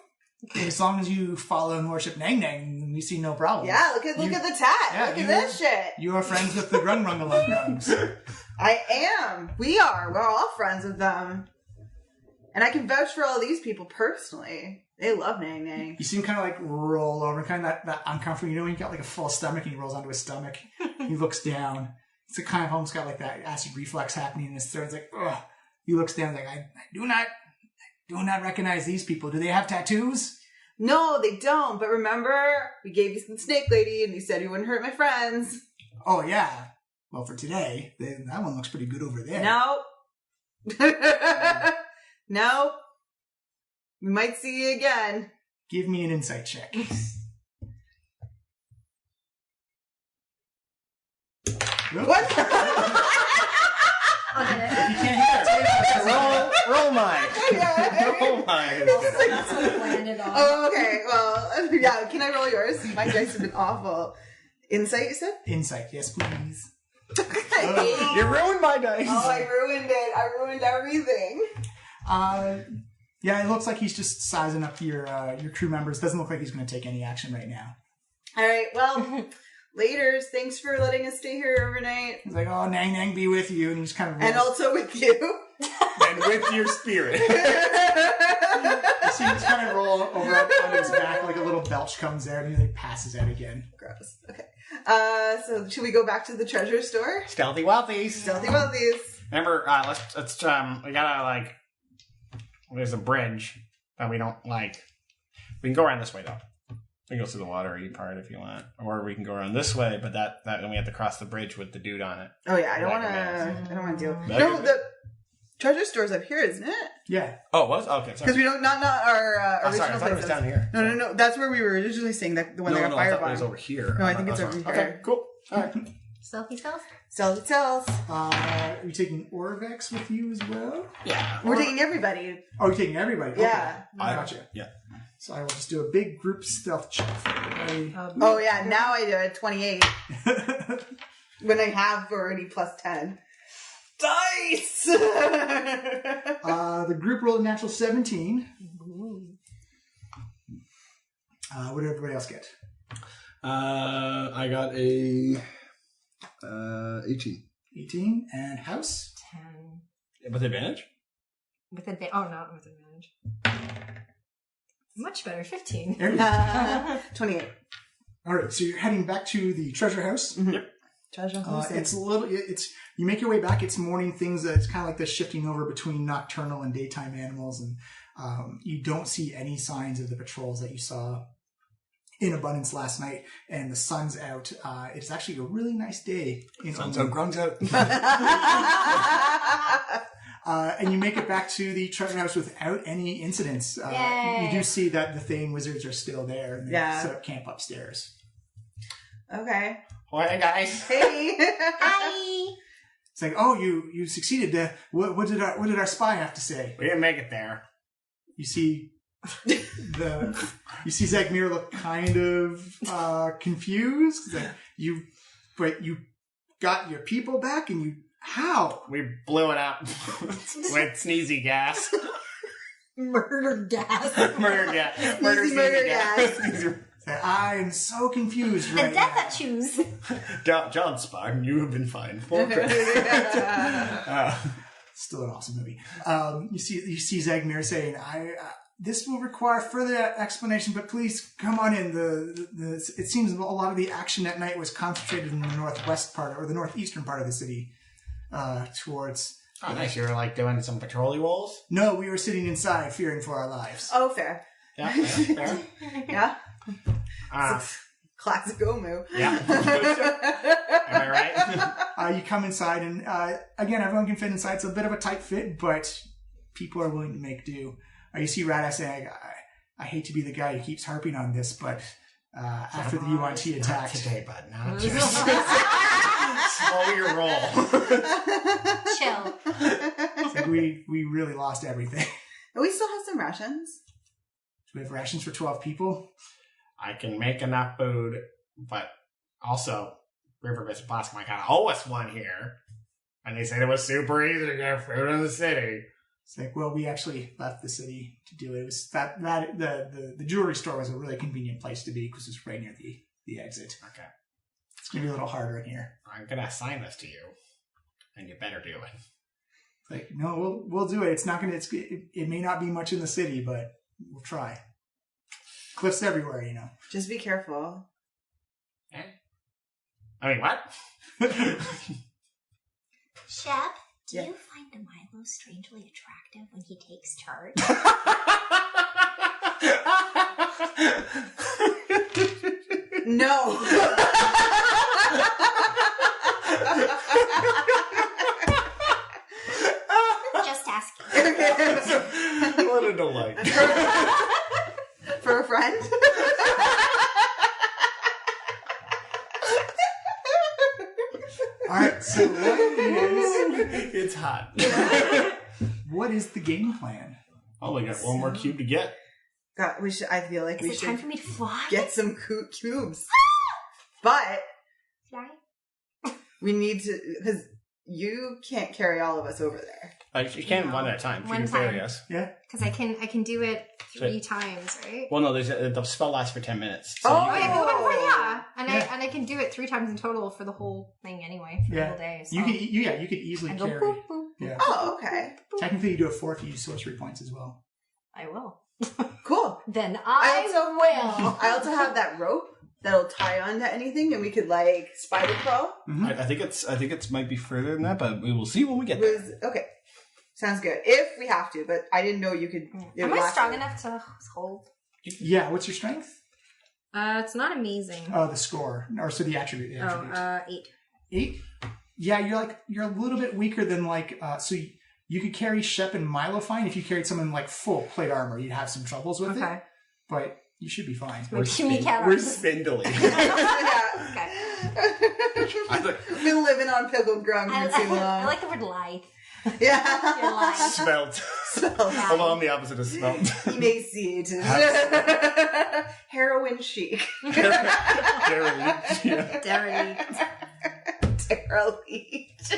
As long as you follow and worship Nang Nang, we see no problem. Yeah, look at the tat. Yeah, look at this shit. You are friends with the Grung Rungalung Grungs. I am. We are. We're all friends with them. And I can vouch for all these people personally. They love Nang Nang. You see him kind of like roll over, kind of that uncomfortable. You know when you got like a full stomach and he rolls onto his stomach? He looks down. It's a kind of almost got like that acid reflux happening in his throat. It's like, ugh. He looks down like, I do not recognize these people. Do they have tattoos? No, they don't. But remember, we gave you some snake lady, and you said you wouldn't hurt my friends. Oh, yeah. Well, for today, that one looks pretty good over there. No. No. We might see you again. Give me an insight check. What? I'll get You it. can't hit that. Roll mine. Roll mine. That's what it landed on. Oh, okay. Well, yeah. Can I roll yours? My dice have been awful. Insight, you said? Insight, yes, please. You ruined my dice. Oh, I ruined it. I ruined everything. Yeah, it looks like he's just sizing up your crew members. Doesn't look like he's going to take any action right now. All right. Well, laters. Thanks for letting us stay here overnight. He's like, oh, Nang Nang be with you. And he's kind of And also with you. And with your spirit. you see him kind of roll over on his back like a little belch comes there and he like passes out again. Gross. Okay. So should we go back to the treasure store? Stealthy wealthies. Stealthy wealthies. Remember, let's we gotta like. There's a bridge that we don't like. We can go around this way though. We can go through the watery part if you want, or we can go around this way. But that then we have to cross the bridge with the dude on it. Oh yeah, I don't want to deal. No, the treasure store's up here, isn't it? Yeah. Oh, it was? Okay, sorry. Because we don't not our Oh, original sorry, I thought it was places. down here. No. That's where we were originally saying that the one that got I thought it firebombed. was over here. No, I think it's over here. Okay, cool. All right. Stealthy stealth? Stealthy stealth. Are you taking Orvex with you as well? Yeah. We're taking everybody. Oh, you're taking everybody? Yeah. Okay. I gotcha. Yeah. So I will just do a big group stealth check for everybody. Oh yeah, now I do it 28 when I have already plus 10. Dice. The group rolled a natural 17. What did everybody else get? I got a 18. 18. And House? 10. With advantage? With advantage. Oh, not with advantage. Much better. 15. There you go. 28. All right, so you're heading back to the treasure house. Mm-hmm. Yep. Treasure house. It's a little. You make your way back. It's morning. Things. It's kind of like the shifting over between nocturnal and daytime animals, and you don't see any signs of the patrols that you saw in abundance last night. And the sun's out. It's actually a really nice day. Sun's out, grung's out. And you make it back to the treasure house without any incidents. You do see that the Thane wizards are still there, and they set up camp upstairs. Okay. Well, hey guys. Hey. Hi! It's like, oh, you succeeded. What did our spy have to say? We didn't make it there. You see Zagmir look kind of confused. Like, you got your people back, and how? We blew it up with sneezy gas. Murder gas. Murder gas. Murder gas. I am so confused The right death now. at choose. John Spartan, you have been fined for Still an awesome movie. You see Zagmir saying, this will require further explanation, but please come on in. It seems a lot of the action at night was concentrated in the northwest part or the northeastern part of the city, towards. Oh, nice. You were like doing some patrol rolls? No, we were sitting inside, fearing for our lives. Oh, fair. Yeah, fair. Yeah. Uh, Classic Omu. yeah. Am I right? You come inside, and again, everyone can fit inside. It's a bit of a tight fit, but people are willing to make do. You see Radass saying, I hate to be the guy who keeps harping on this, but after the Yuan-ti attack... Not today, bud. Not just. Slow your roll. Chill. It's like we really lost everything. We still have some rations. Do we have rations for 12 people? I can make enough food, but also, River Bits Plastic might kind of owe us one here. And they said it was super easy to get food in the city. It's like, well, we actually left the city to do it. It was the jewelry store was a really convenient place to be because it's right near the exit. Okay. It's going to be a little harder in here. I'm going to assign this to you, and you better do it. It's like, no, we'll do it. It's not going to, it may not be much in the city, but we'll try. Cliffs everywhere, you know. Just be careful. Eh? I mean, what? Shep, do Yeah. you find Milo strangely attractive when he takes charge? No. Just asking. What a delight. For a friend? All right, so what is, It's hot. what is the game plan? Oh, we got one more cube to get. God, I feel like Is we it time should for me to fly? get some cubes. But Fly? we need to, because you can't carry all of us over there. You can one at a time. One You can carry time. us. Yeah. Because I can do it 3 times, right? Well, no, the spell lasts for 10 minutes. So Oh, you Okay, can- well, yeah. And Yeah. I can do it 3 times in total for the whole thing anyway, for the whole day. So. You could you could easily I go carry. boop, boop, boop. Yeah. Oh, okay. Technically, you do it 4 if you use sorcery points as well. I will. Cool. Then I will. I also have that rope that'll tie onto anything, and we could like spider crawl. I think it's might be further than that, but we will see when we get there. Okay, sounds good. If we have to, but I didn't know you could. it Am would I last strong for- enough to hold? Yeah. What's your strength? It's not amazing. Oh, the score, or so the attribute. The attribute. 8. 8. Yeah, you're a little bit weaker than so. You could carry Shep and Milo fine. If you carried someone like full plate armor, you'd have some troubles with Okay. it. But you should be fine. Maybe me cat We're arms. spindly. Yeah. Okay. We've been living on pickled grub for too long. I like the word lithe. You're Yeah. lying. Smelt. Although I'm the opposite of smelt. Emaciated. Heroin chic. Derelict. Yeah. Derelict. Derelict.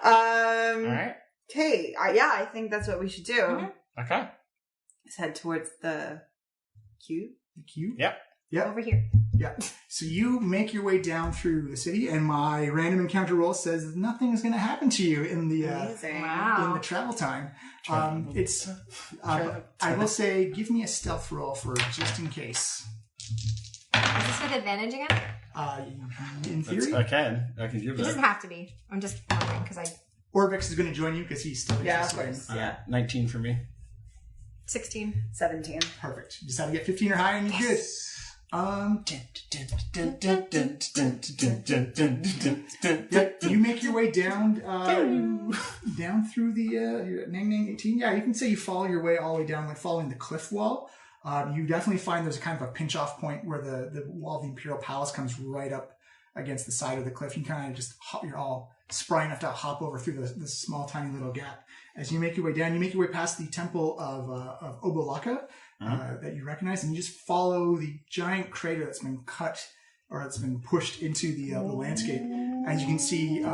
All right. Okay. Yeah, I think that's what we should do. Mhm. Okay. Let's head towards the cube. The cube. Yep. Yeah. Over here. Yeah. So you make your way down through the city, and my random encounter roll says nothing is going to happen to you in the Amazing. in Wow. the travel time. Travel. It's. I will say, give me a stealth roll for just in case. Is this with advantage again? In theory, I can give It that. doesn't have to be. I'm just wondering because I... Orvix is going to join you because he's still Yeah, of interested. course. Yeah. 19 for me. 16. 17. Perfect. You just have to get 15 or higher, and you're good. Yeah, you make your way down down through the you're at Nang Nang 18. Yeah, you can say you follow your way all the way down, like following the cliff wall. You definitely find there's kind of a pinch off point where the wall of the Imperial Palace comes right up against the side of the cliff. You kind of just you're all spry enough to hop over through the small, tiny little gap. As you make your way down, you make your way past the temple of Obolaka that you recognize, and you just follow the giant crater that's been cut or it's been pushed into the landscape. As you can see,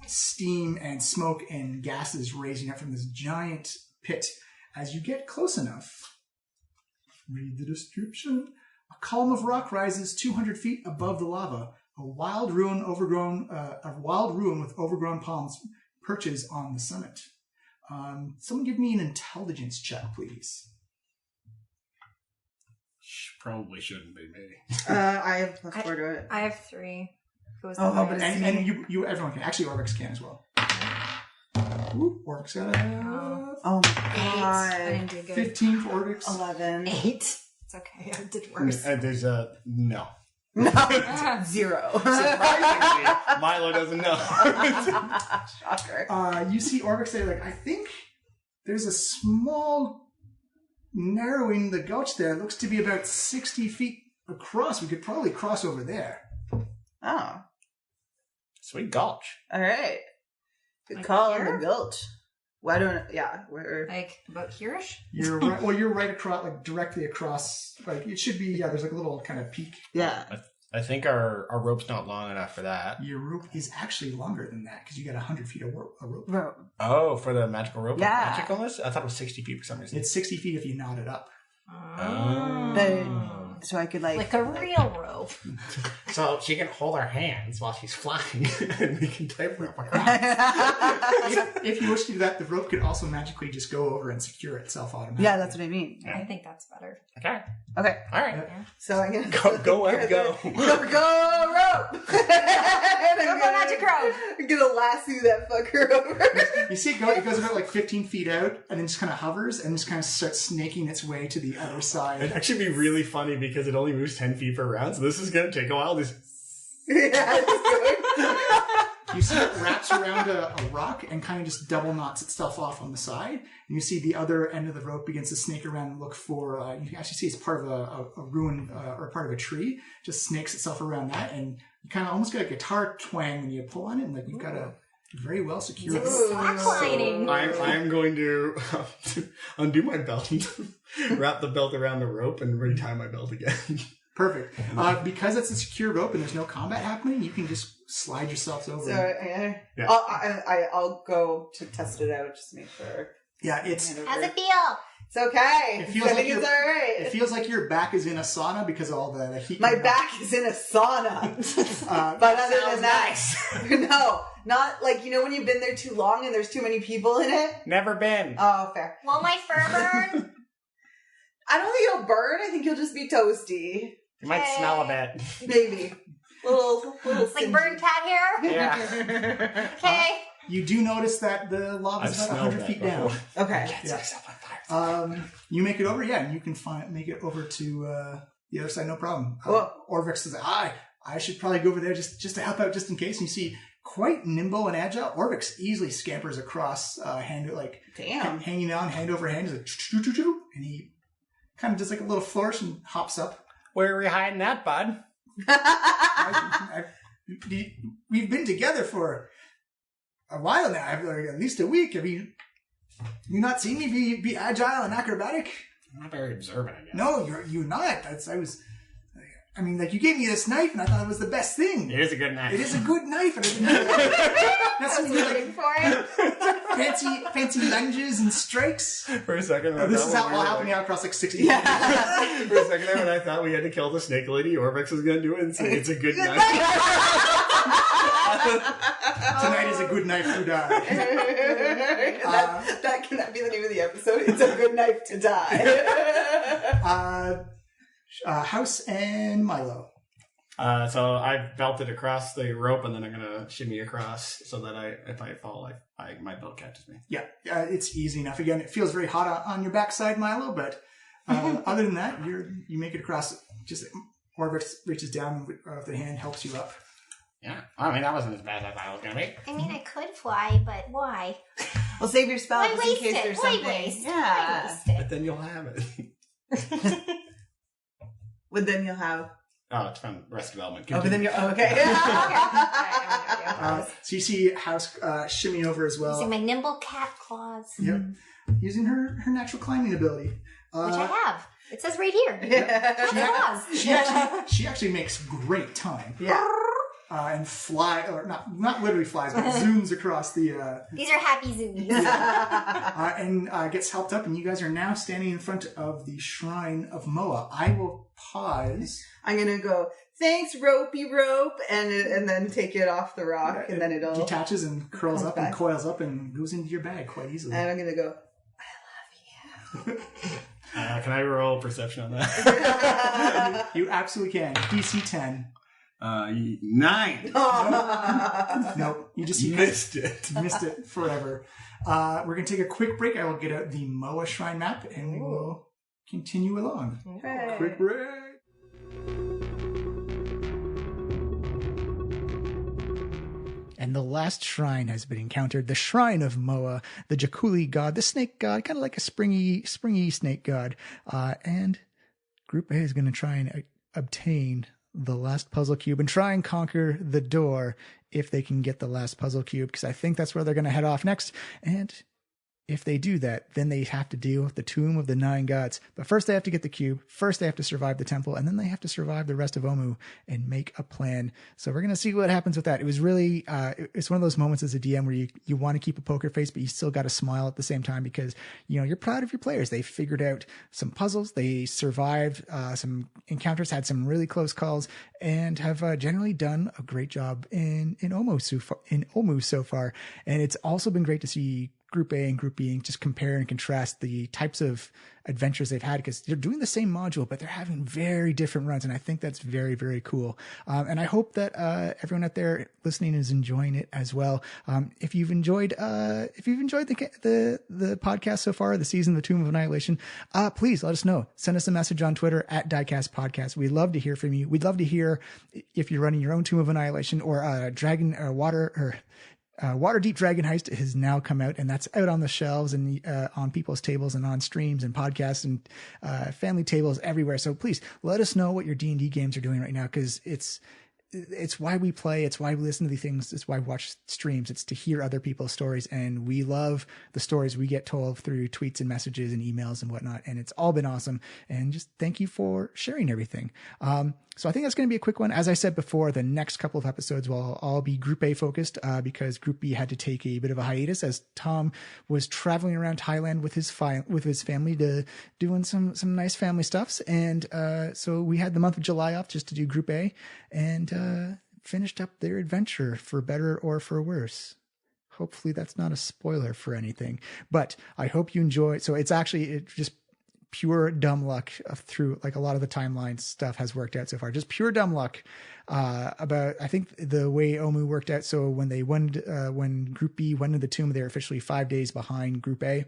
steam and smoke and gases raising up from this giant pit. As you get close enough, read the description. A column of rock rises 200 feet above the lava. A wild ruin with overgrown palms perches on the summit. Someone give me an intelligence check, please. Probably shouldn't be me. I have +4 to it. I have 3. Who was Oh, the but highest? And you everyone can. Actually, Orvix can as well. Ooh, Orvix got a Oh my 8. god. I didn't do good. 15 for Orvix. 11. 8. It's okay. I did worse. There's a no. No. 0. Surprisingly, Milo doesn't know. Shocker. You see Orvix say, like, I think there's a small narrowing the gulch there. It looks to be about 60 feet across. We could probably cross over there. Oh. Sweet gulch. All right. Good Like call on here? the gulch. Well, I don't. Yeah, we're. Like, about here-ish? You're right. Well, you're right across, like directly across. Like it should be. Yeah, there's like a little kind of peak. Yeah. I think our rope's not long enough for that. Your rope is actually longer than that because you got 100 feet of rope. Bro. Oh, for the magical rope? Yeah. Magicalness? I thought it was 60 feet for some reason. It's 60 feet if you knot it up. So I could Like a real rope. So she can hold our hands while she's flying, and we can type her up across. If you wish to do that, the rope could also magically just go over and secure itself automatically. Yeah, that's what I mean. I think that's better. Okay. Okay. All right. Yeah. So I'm gonna Go, Web, go. Go rope. Go magic rope! You're gonna lasso that fucker over. You see it goes about like 15 feet out and then just kind of hovers and just kind of starts snaking its way to the other side. It'd actually be really funny because it only moves 10 feet per round, so this is going to take a while. Yeah, it's good. You see it wraps around a rock and kind of just double knots itself off on the side. And you see the other end of the rope begins to snake around and look for, you can actually see it's part of a ruin or part of a tree. Just snakes itself around that. And you kind of almost get a guitar twang when you pull on it. And like you've got a very well secured rope. Slacklining. I'm going to undo my belt, wrap the belt around the rope, and retie my belt again. Perfect. Because it's a secure rope and there's no combat happening, you can just slide yourselves over. So, Yeah. I'll go to test it out just to make sure. Yeah, it's... How's it feel? It's okay. It feels I like think it's all right. It feels like your back is in a sauna because of all the heat. My back is in a sauna. But other than that, no, not like, when you've been there too long and there's too many people in it. Never been. Oh, fair. Will my fur burn? I don't think it'll burn. I think you'll just be toasty. You might smell a bit. Maybe. Little Like stingy. burn cat hair? Yeah. Okay. You do notice that the lava I've is about smelled 100 that feet before. down. Okay. Yeah. You make it over, and you can make it over to the other side, no problem. Cool. Orvix says, I should probably go over there just to help out just in case. And you see, quite nimble and agile, Orvix easily scampers across, Damn. hanging on, hand over hand, he's like, choo-choo-choo-choo, and he kind of does like a little flourish and hops up. Where are we hiding that, bud? We've been together for a while now, at least a week. Have you not seen me be agile and acrobatic? I'm not very observant, I guess. No, you're not. You gave me this knife, and I thought it was the best thing. It is a good knife. It is a good knife. And that's when you Waiting for it. fancy lunges and strikes. For a second, This is all happening out across like 60 feet. For a second there, when I thought we had to kill the snake lady, Orvix was going to do it and say it's a good night. Tonight is a good knife to die. That cannot be the name of the episode. It's a good knife to die. House and Milo. So I've belted across the rope, and then I'm going to shimmy across so that if I fall, my belt catches me. Yeah, it's easy enough. Again, it feels very hot on your backside, Milo, but other than that, you make it across. Just Orvix reaches down with the hand, helps you up. Yeah. That wasn't as bad as I thought it was going to be. I mean, I could fly, but why? Well, save your spell Why just in waste case it? there's Why something. waste? Yeah. Why waste it? But then you'll have it. But then you'll have. Oh, it's from Rest Development. Oh, but then you're okay. So you see House shimmy over as well. Using my nimble cat claws, Yep. Using her natural climbing ability. which I have. It says right here. Cat claws. She actually makes great time. Yeah. And fly, or not literally flies, but zooms across the... These are happy zoomies. and gets helped up, and you guys are now standing in front of the Shrine of Moa. I will pause. I'm gonna go, thanks, ropey rope, and then take it off the rock, and then it'll... detaches and curls comes up and back. coils up and goes into your bag quite easily. And I'm gonna go, Can I roll perception on that? You absolutely can. DC 10. 9. Nope. You just Missed it. missed it forever. We're going to take a quick break. I will get out the Moa Shrine map, and we will continue along. okay. Quick break. And the last shrine has been encountered. The Shrine of Moa, the Jakuli god, the snake god, kind of like a springy snake god. And Group A is going to try and obtain the last puzzle cube and try and conquer the door if they can get the last puzzle cube, because I think that's where they're going to head off next. And if they do that, then they have to deal with the Tomb of the Nine Gods. But first they have to get the cube, first they have to survive the temple, and then they have to survive the rest of Omu and make a plan. So we're going to see what happens with that. It was really, it's one of those moments as a DM where you want to keep a poker face, but you still got to smile at the same time because, you're proud of your players. They figured out some puzzles, they survived some encounters, had some really close calls, and have generally done a great job in Omu so far. And it's also been great to see Group A and Group B and just compare and contrast the types of adventures they've had, because they're doing the same module, but they're having very different runs. And I think that's very, very cool. And I hope that everyone out there listening is enjoying it as well. If you've enjoyed the podcast so far, the season, The Tomb of Annihilation, please let us know. Send us a message on Twitter at Diecast Podcast. We'd love to hear from you. We'd love to hear if you're running your own Tomb of Annihilation or Waterdeep Dragon Heist has now come out, and that's out on the shelves and on people's tables and on streams and podcasts and family tables everywhere. So please let us know what your D&D games are doing right now, because it's why we play. It's why we listen to these things. It's why we watch streams. It's to hear other people's stories. And we love the stories we get told through tweets and messages and emails and whatnot. And it's all been awesome. And just thank you for sharing everything. So I think that's going to be a quick one. As I said before, the next couple of episodes will all be Group A focused, because Group B had to take a bit of a hiatus as Tom was traveling around Thailand with his family to doing some nice family stuffs. And so we had the month of July off just to do Group A, and finished up their adventure for better or for worse. Hopefully that's not a spoiler for anything, but I hope you enjoy. So it's just pure dumb luck through, like, a lot of the timeline stuff has worked out so far. Just pure dumb luck about, I think, the way Omu worked out. So when they went, when Group B went into the tomb, they were officially 5 days behind Group A.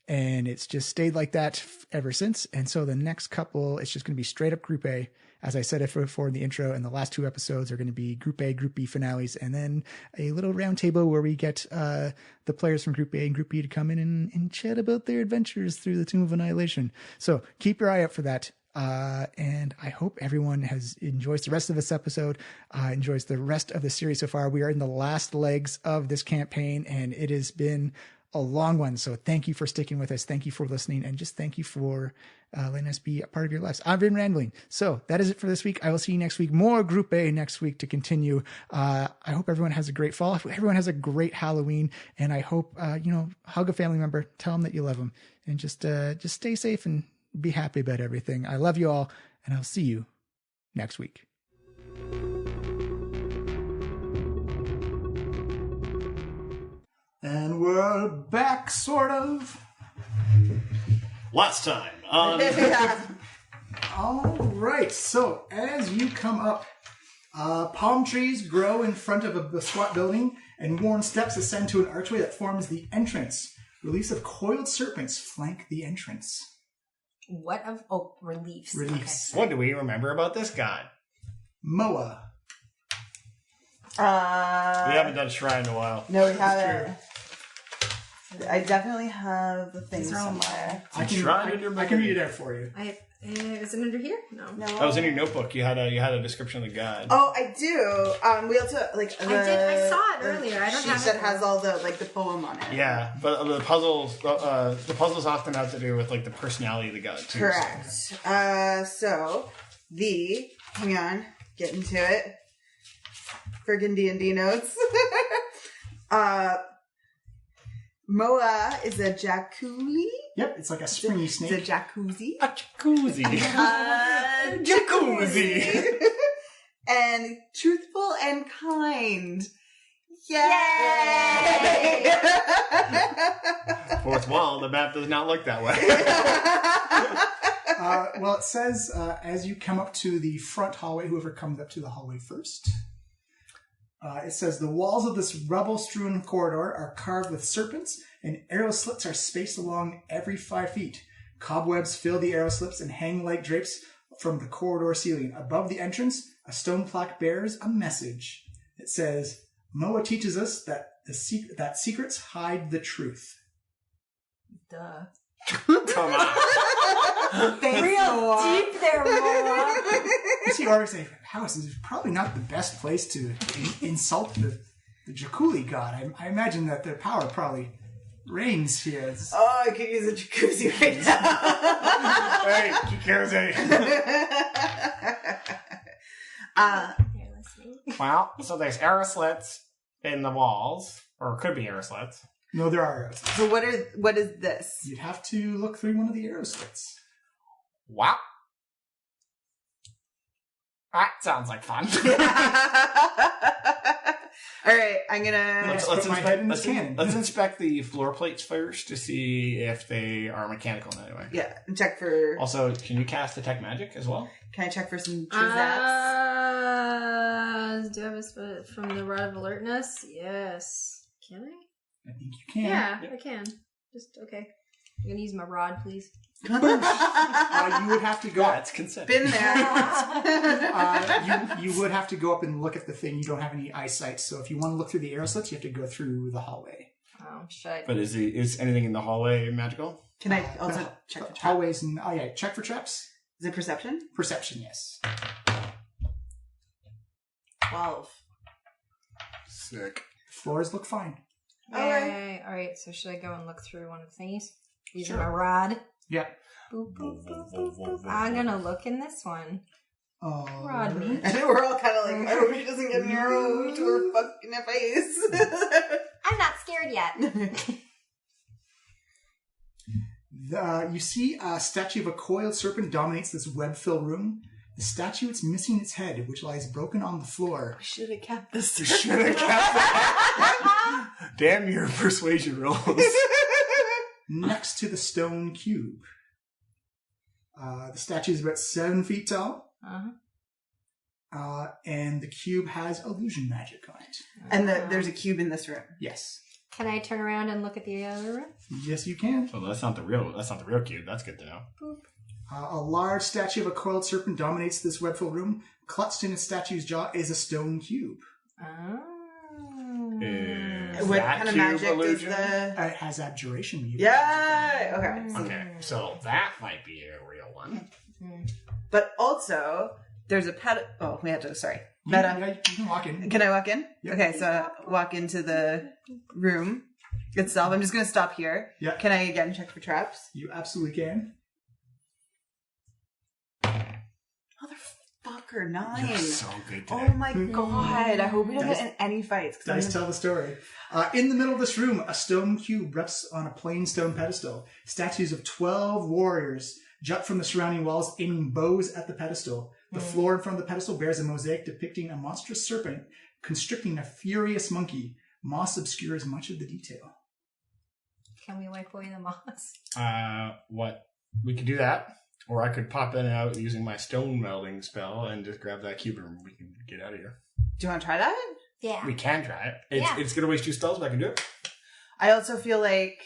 And it's just stayed like that ever since. And so the next couple, it's just going to be straight up Group A. As I said it before in the intro, and the last 2 episodes are going to be Group A, Group B finales, and then a little round table where we get the players from Group A and Group B to come in and chat about their adventures through the Tomb of Annihilation. So keep your eye out for that. And I hope everyone enjoys the rest of this episode, enjoys the rest of the series so far. We are in the last legs of this campaign, and it has been a long one. So thank you for sticking with us. Thank you for listening, and just thank you for letting us be a part of your lives. I've been rambling. So that is it for this week. I will see you next week. More Group A next week to continue. I hope everyone has a great fall. I hope everyone has a great Halloween, and I hope, hug a family member, tell them that you love them, and just stay safe and be happy about everything. I love you all, and I'll see you next week. And we're back, sort of. Last time. All right. So as you come up, palm trees grow in front of the squat building, and worn steps ascend to an archway that forms the entrance. Reliefs of coiled serpents flank the entrance. Reliefs. Reliefs. What do we remember about this god? Moa. We haven't done Shrine in a while. No, we haven't. I definitely have the thing These are all somewhere. I can read it out for you. Is it under here? No. That was in your notebook. You had a description of the god. Oh, I do. We also I saw it earlier. I don't have it. That has all the the poem on it. Yeah, but the puzzles often have to do with the personality of the god too. Correct. So hang on, get into it. Friggin' D&D notes. Moa is a jaculi. Yep, it's like a springy snake. It's a jacuzzi. A jacuzzi. Jacuzzi. And truthful and kind. Yay! Fourth wall, the map does not look that way. Well, it says as you come up to the front hallway, whoever comes up to the hallway first. It says the walls of this rubble-strewn corridor are carved with serpents, and arrow slits are spaced along every 5 feet. Cobwebs fill the arrow slips and hang like drapes from the corridor ceiling. Above the entrance, a stone plaque bears a message. It says, Moa teaches us that that secrets hide the truth. Duh. Come on. Real deep there, Moa. You see Orvik say, house is probably not the best place to insult the Jaculi god. I imagine that their power probably reigns here. Oh, I could use a jacuzzi right now. Hey, jacuzzi. They're listening. Well, so there's arrow slits in the walls, or it could be arrow slits. No, there are arrows. So what is this? You'd have to look through one of the arrow slits. Wow. That sounds like fun. All right, I'm gonna. Let's put my head in this cannon. Let's inspect the floor plates first to see if they are mechanical in any way. Yeah, and check for. Also, can you cast detect magic as well? Can I check for some traps? Do I have a from the Rod of Alertness? Yes. Can I? I think you can. Yeah, I can. Just, okay. I'm gonna use my rod, please. You would have to go. That's consent. Been there. You would have to go up and look at the thing. You don't have any eyesight, so if you want to look through the arrow slits, you have to go through the hallway. Oh, shit. But is anything in the hallway magical? Can I also check for traps? Hallways and check for traps. Is it perception? Perception, yes. 12. Sick. Floors look fine. Yay. Alright, so should I go and look through one of the thingies? Using my rod? Yeah. Boop, boop, boop, boop, boop. I'm gonna look in this one. Rod me. And we're all kind of like, I hope she doesn't get an arrow to her fucking face. I'm not scared yet. You see a statue of a coiled serpent dominates this web-filled room. The statue is missing its head, which lies broken on the floor. Should have kept this. Should have kept that. Damn your persuasion rolls. Next to the stone cube. The statue is about 7 feet tall. And the cube has illusion magic on it. And there's a cube in this room. Yes. Can I turn around and look at the other room? Yes, you can. So that's not the real cube. That's good to know. Boop. A large statue of a coiled serpent dominates this web-filled room. Clutched in a statue's jaw is a stone cube. What that kind of cube magic illusion? It has abjuration. Yeah. Okay. Okay, so that might be a real one. But also, there's a pet. Oh, we have to. Sorry. Meta. Yeah, you can walk in. Can I walk in? Yeah. Okay, so walk into the room itself. I'm just going to stop here. Yeah. Can I again check for traps? You absolutely can. Motherfucker, 9. You're so good today. Oh my god. I hope we don't get in any fights. Dice tell the story. In the middle of this room, a stone cube rests on a plain stone pedestal. Statues of 12 warriors jut from the surrounding walls, aiming bows at the pedestal. The floor in front of the pedestal bears a mosaic depicting a monstrous serpent constricting a furious monkey. Moss obscures much of the detail. Can we wipe away the moss? What? We could do that. Or I could pop in and out using my stone melding spell and just grab that cube and we can get out of here. Do you want to try that? Yeah. We can try it. Yeah. It's going to waste 2 spells, but I can do it. I also feel like...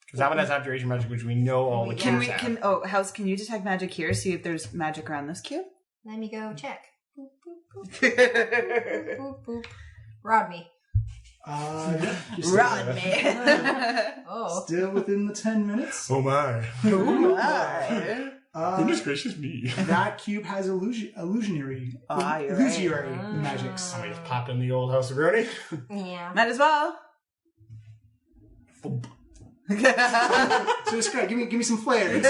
Because that one has abjuration magic, which we know all the cubes have. House, can you detect magic here? See if there's magic around this cube? Let me go check. Boop, boop, boop, Rod boop, boop. Rod me. Yeah, me. Oh. Still within the 10 minutes. Oh my. Oh, Goodness gracious me. That cube has illusionary you're right. magics. Somebody just pop in the old House of Brony. Yeah. Might as well. So describe, give me some flair. Isla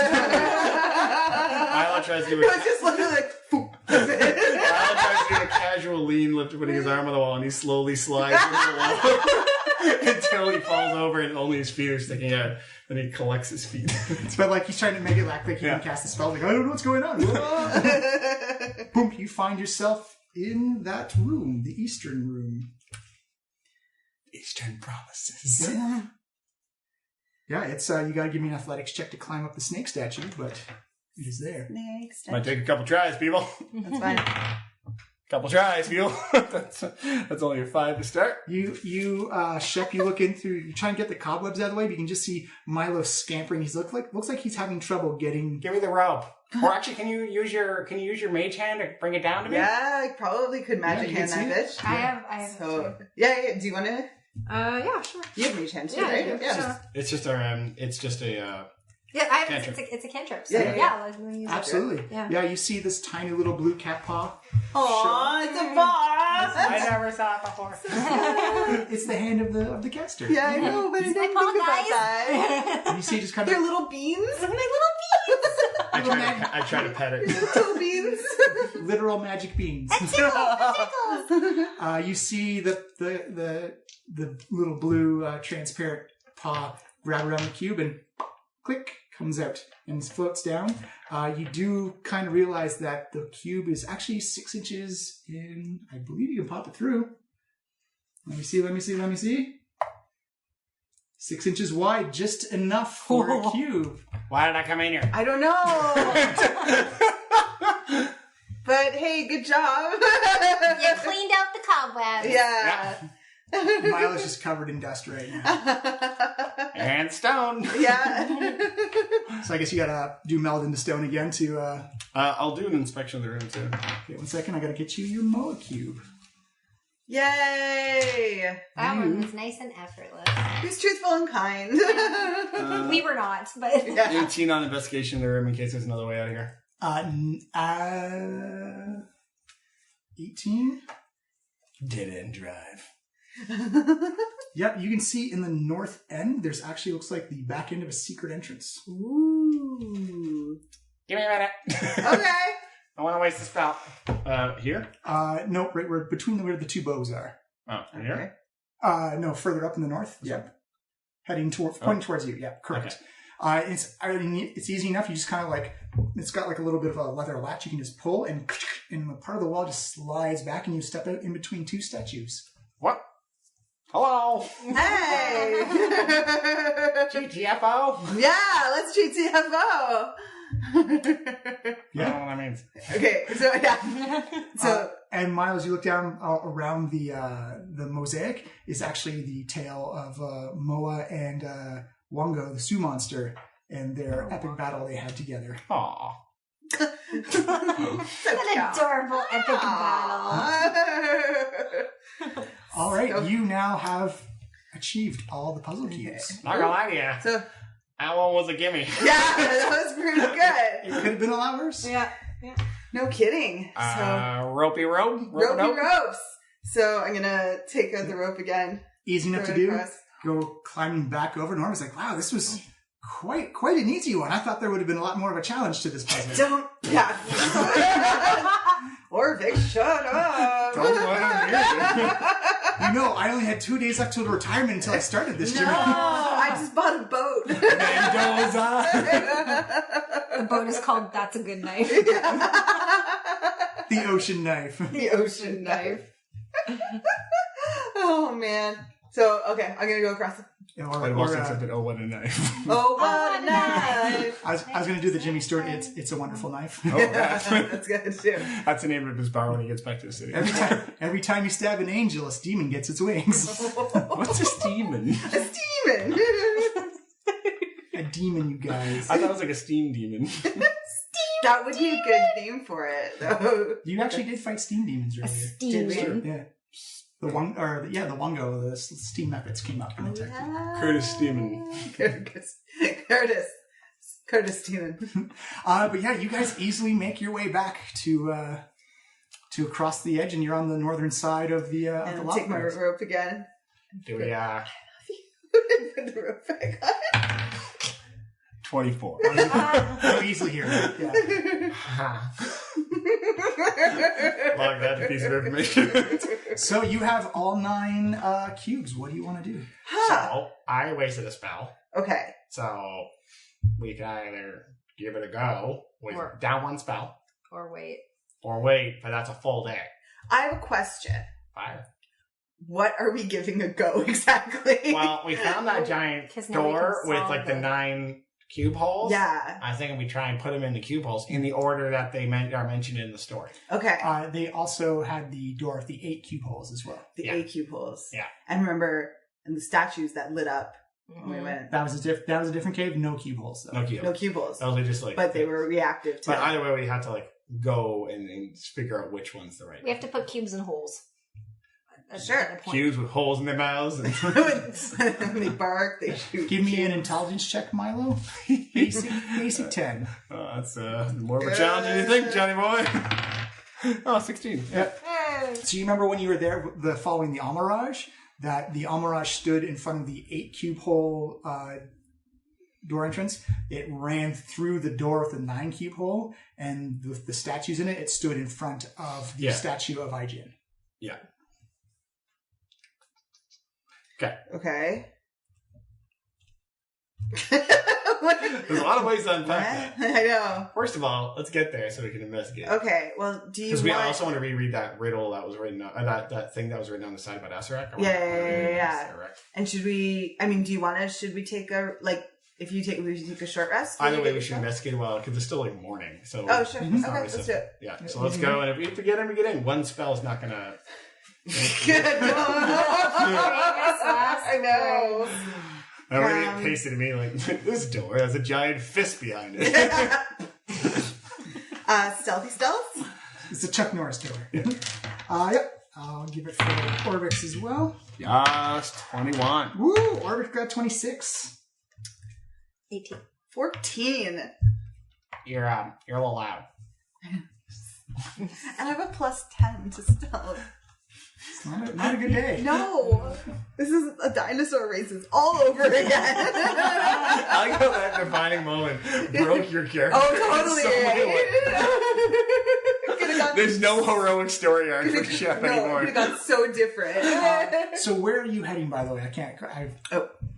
tries to do It was just literally like, Isla tries to do a casual lean lift, putting his arm on the wall, and he slowly slides into the wall until he falls over and only his feet are sticking out. Then he collects his feet. But like he's trying to make it act like he can cast the spell. Like, I don't know what's going on. Boom, you find yourself in that room, the eastern room. Eastern promises. Yeah, it's you gotta give me an athletics check to climb up the snake statue, but it is there. next. Might take a couple tries, people. That's fine. Couple tries, people. That's only a 5 to start. Shep, you look in through, you try and get the cobwebs out of the way, but you can just see Milo scampering. Looks like he's having trouble getting. Give me the rope. Or actually, can you use your mage hand to bring it down to me? Yeah, I probably could magic you hand can that see bitch. I have So, two. yeah. Do you want to? Yeah, sure. You have mage hand too, Yeah, I right? do. Yeah. It's just a Yeah, I have, Cantrip. it's a cantrip. So Yeah. yeah, let's use it. Absolutely. Yeah. You see this tiny little blue cat paw. Aw, it's a boss. I never saw it before. It's the hand of the caster. Yeah, I know, but I didn't think about that. And you see just kind They're of little beans. My little beans. I try to pet it. Little beans. literal magic beans. Tickles. You see the little blue transparent paw grab around the cube and click comes out and floats down. You do kind of realize that the cube is actually 6 inches in. I believe you can pop it through. Let me see. 6 inches wide, just enough for a cube. Why did I come in here? I don't know. But hey, good job. You cleaned out the cobwebs. Yeah. Milo's just covered in dust right now. And stone. Yeah. So I guess you gotta do meld into stone again to... I'll do an inspection of the room too. Okay, 1 second. I gotta get you your Moa cube. Yay. That one was nice and effortless. Who's truthful and kind? We were not, but Yeah. 18 on investigation in the room in case there's another way out of here. 18? Dead end drive. Yep, you can see in the north end, there's actually looks like the back end of a secret entrance. Ooh. Give me a minute. Okay. I want to waste the spell. Here? No, right where between where the two bows are. Oh, here? No, further up in the north. Yep. Pointing towards you. Yeah, correct. Okay. It's easy enough. You just kind of like, it's got like a little bit of a leather latch you can just pull, and the part of the wall just slides back, and you step out in between two statues. What? Hello. Hey. GTFO. Yeah, let's treat CFO. I don't know what that means. Okay, so yeah. So And Miles, you look down around the mosaic is actually the tale of Moa and Wongo, the Sioux monster, and their epic battle they had together. Aw. an adorable epic battle. All right, you now have achieved all the puzzle cubes. Not gonna lie to you. So That one was a gimme. yeah, that was pretty good. It could have been a lot worse. Yeah. No kidding. So Ropey rope? ropey ropes. So I'm gonna take out the rope again. Easy enough to Throw it do. across. Go climbing back over. Norm was like, wow, this was quite an easy one. I thought there would have been a lot more of a challenge to this puzzle. Don't yeah. Or Vic, shut up. Don't let him hear You know, I only had 2 days left till retirement until I started this No, journey. I just bought a boat. Mendoza. The boat is called That's a Good Knife. The ocean knife. The ocean knife. Oh man. So okay, I'm gonna go across. Or, I've also accepted, oh, what a knife. Oh, what a knife! I was going to do the Jimmy Stewart. It's a wonderful knife. Oh, that's, That's good too. that's the name of his bar when he gets back to the city. Every time you stab an angel, a demon gets its wings. What's a demon? A demon. A demon, you guys. I thought it was like a steam demon. That would be a good name for it, though. You actually did fight steam demons A earlier. steam. Yeah. The Wongo, the steam Muppets came up in the text. Curtis Steeman. Curtis Steeman. But yeah, you guys easily make your way back to across the edge, and you're on the northern side of the And lava I'll take my pits. rope again. Do we, Put the rope back on. 24. I'll easily hear it. Yeah. Log that piece of information. So you have all 9 cubes. What do you want to do? So, I wasted a spell. Okay. So, we can either give it a go with Or- down one spell, Or wait. or wait, but that's a full day. I have a question. Fire. What are we giving a go exactly? Well, we found that giant 'Cause now we door can with solve like the it. 9 cube holes. Yeah. I think we try and put them in the cube holes in the order that they are mentioned in the story. Okay. They also had the door with the 8 cube holes as well. The yeah. AQ holes. Yeah. And remember, and the statues that lit up when we went. That was a different cave. No cube holes though. No cube. No cube holes. Those are just like. But they were reactive to But it. either way, we had to like go and figure out which one's the right We have to put cubes in holes. Sure. At a point. Cubes with holes in their mouths. And When they bark, they shoot. Give me an intelligence check, Milo. Basic 10. That's more of a challenge than you think, Johnny boy. Oh, 16. Yep. So you remember when you were there, following the Amaraj, that the Amaraj stood in front of the 8 cube hole door entrance. It ran through the door with the 9 cube hole, and with the statues in it, it stood in front of the statue of Aijin. Yeah. Okay. There's a lot of ways to unpack that. I know. First of all, let's get there so we can investigate. Okay, well, do you Because we want... also want to reread that riddle that was written on, that thing that was written on the side about Asarak. Yeah. And should we take a, like, if you take a short rest? Either way, we should investigate well, because it's still like morning. So oh, sure. it's not Okay, really let's do it. Yeah, so let's go, and if we get in, we get in. One spell is not going to... I know. I already get pasted to me like, this door has a giant fist behind it. Stealthy stealth? It's a Chuck Norris door. Yep. I'll give it for Orvix as well. Yes, 21. Woo! Orvix got 26. 18. 14. You're a little loud. And I have a plus 10 to stealth. It's not a good day. No! This is a dinosaur races all over again. I like how that defining moment broke your character. Oh, totally. There's no heroic story arc for Chef anymore. It got so different. So where are you heading, by the way?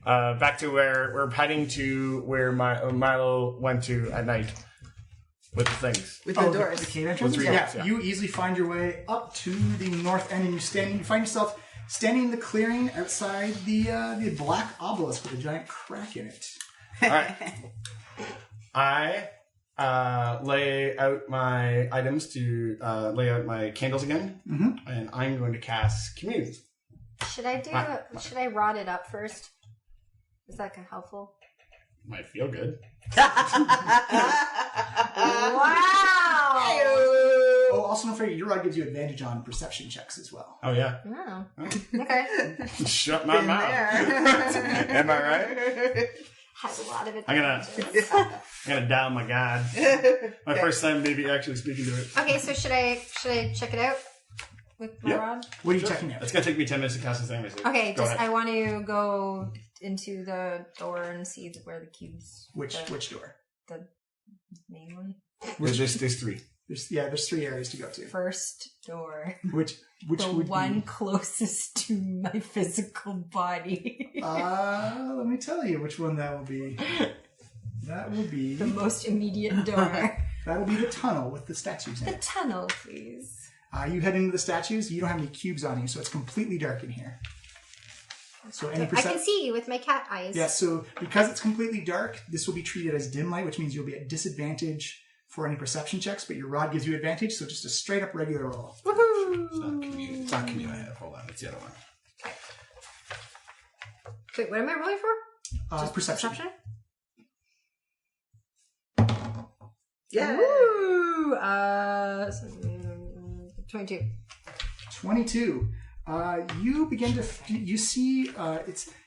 Back to where we're heading to where Milo went to at night with the things. With the doors. The cave entrance? With Yeah, doors, yeah. you easily find your way up to the north end, and you find yourself standing in the clearing outside the black obelisk with a giant crack in it. All right. I lay out my items to lay out my candles again, and I'm going to cast Commune. Should I rot it up first? Is that kind of helpful? Might feel good. Wow! Oh, also don't forget, your rod gives you advantage on perception checks as well. Oh, yeah. Oh. Okay. Shut my mouth. Am I right? Has a lot of it. I'm gonna dial my god. My first time maybe actually speaking to it. Okay, so should I check it out with my rod? What are you checking out? It's gonna take me 10 minutes to cast this thing. Okay, Go ahead. I want to go into the door and see where the cubes. Which door? The main one. There's three. There's 3 areas to go to. First door. Which The would one be? closest to my physical body. Let me tell you which one that will be. That will be The most immediate door. that will be the tunnel with the statues in The it. tunnel, please. You head into the statues. You don't have any cubes on you, so it's completely dark in here. So any I can see you with my cat eyes. Yeah, so because it's completely dark, this will be treated as dim light, which means you'll be at disadvantage for any perception checks, but your rod gives you advantage, so just a straight up regular roll. Woohoo! It's not Commune. It's not Commune I have. Hold on. It's the other one. Okay. Wait, what am I rolling for? Just Perception. Yeah. Woo! 22. 22. You begin to you see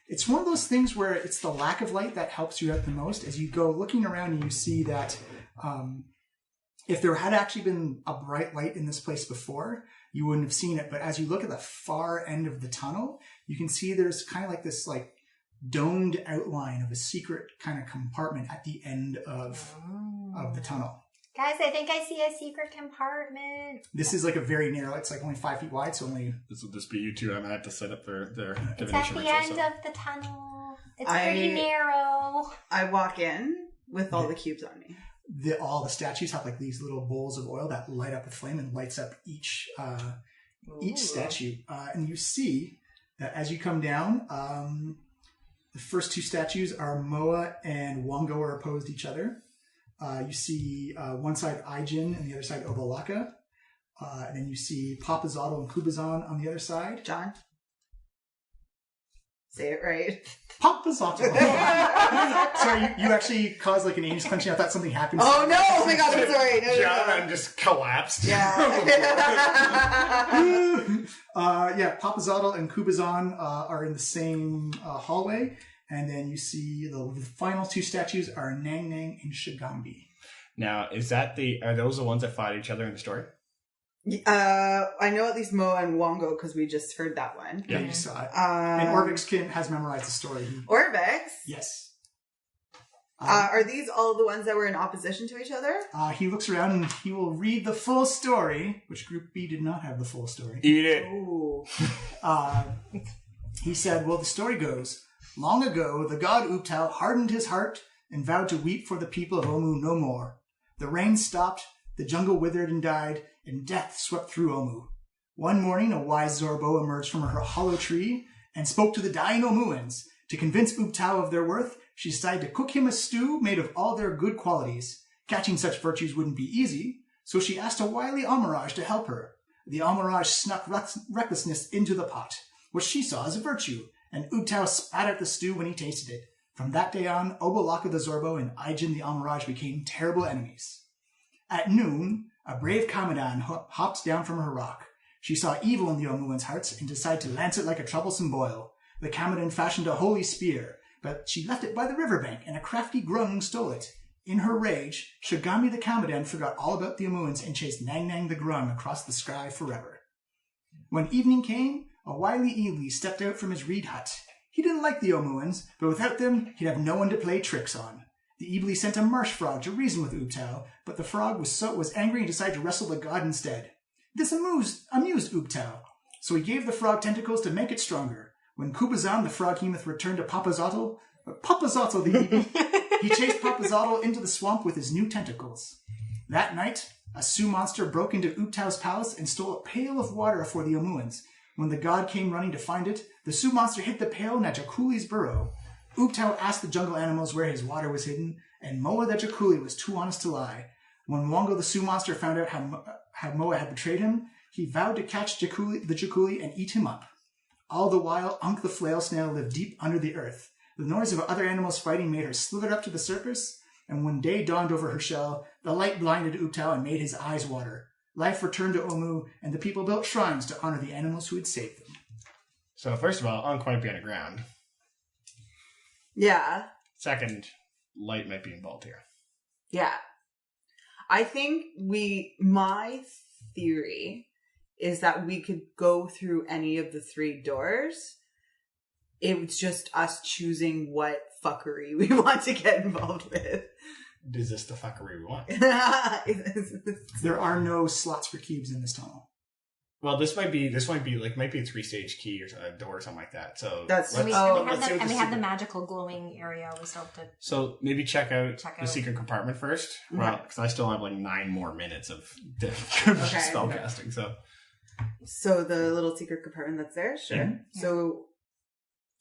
it's one of those things where it's the lack of light that helps you out the most. As you go looking around, and you see that if there had actually been a bright light in this place before, you wouldn't have seen it. But as you look at the far end of the tunnel, you can see there's kind of like this like domed outline of a secret kind of compartment at the end of the tunnel. Guys, I think I see a secret compartment. This is like a very narrow. It's like only 5 feet wide, so only. This will just be you two. I'm gonna have to set up their It's divination at the ritual, end of the tunnel. It's pretty narrow. I walk in with all the cubes on me. All the statues have like these little bowls of oil that light up with flame and lights up each statue. And you see that as you come down, the first 2 statues are Moa and Wongo are opposed to each other. You see one side Aijin and the other side Obalaka. And then you see Papazotl and Kubazan on the other side. John? Say it right. Papazotl. Sorry, you actually caused like an angel's clenching. I thought something happened. Oh no! Oh my god, I'm sorry. No. John just collapsed. Yeah. Papazotl and Kubazan are in the same hallway. And then you see the final 2 statues are Nang Nang and Shigambi. Now, are those the ones that fought each other in the story? I know at least Moa and Wongo because we just heard that one. Yeah, you saw it. And Orvix has memorized the story. Orvix? Yes. Are these all the ones that were in opposition to each other? He looks around and he will read the full story, which Group B did not have the full story. Eat it. Ooh. He said, well, the story goes, long ago, the god Uptal hardened his heart and vowed to weep for the people of Omu no more. The rain stopped, the jungle withered and died, and death swept through Omu. One morning, a wise Zorbo emerged from her hollow tree and spoke to the dying Omuans. To convince Ubtao of their worth, she decided to cook him a stew made of all their good qualities. Catching such virtues wouldn't be easy, so she asked a wily Amaraj to help her. The Amaraj snuck recklessness into the pot, which she saw as a virtue, and Ubtao spat out the stew when he tasted it. From that day on, Obolaka the Zorbo and Aijin the Amaraj became terrible enemies. At noon, a brave Kamadan hopped down from her rock. She saw evil in the Omuans' hearts and decided to lance it like a troublesome boil. The Kamadan fashioned a holy spear, but she left it by the riverbank, and a crafty Grung stole it. In her rage, Shigami the Kamadan forgot all about the Omuans and chased Nang Nang the Grung across the sky forever. When evening came, a wily Ely stepped out from his reed hut. He didn't like the Omuans, but without them, he'd have no one to play tricks on. The Ely sent a marsh frog to reason with Ubtao, but the frog was angry and decided to wrestle the god instead. This amused Ubtao, so he gave the frog tentacles to make it stronger. When Kubazan, the frog-hemoth, returned to Papazotl the Ely, he chased Papazotl into the swamp with his new tentacles. That night, a Sioux monster broke into Ubtao's palace and stole a pail of water for the Omuans. When the god came running to find it, the Sioux monster hid the pail in a Jakuli's burrow. Ubtao asked the jungle animals where his water was hidden, and Moa the Jakuli was too honest to lie. When Wongo the Sioux monster found out how Moa had betrayed him, he vowed to catch the Jakuli and eat him up. All the while, Unk the flail snail lived deep under the earth. The noise of other animals fighting made her slither up to the surface, and when day dawned over her shell, the light blinded Ubtao and made his eyes water. Life returned to Omu, and the people built shrines to honor the animals who had saved them. So first of all, Unk might be on the ground. Yeah. Second, light might be involved here. Yeah. I think my theory is that we could go through any of the 3 doors. It's just us choosing what fuckery we want to get involved with. Is this the fuckery we want? There are no slots for cubes in this tunnel. Well, this might be a 3-stage key or a door or something like that. So That's And we let's see what have the magical glowing area. We still have to. So maybe check out the secret compartment first. Okay. Well, because I still have 9 more minutes of spellcasting. So the little secret compartment that's there, sure. Yeah. So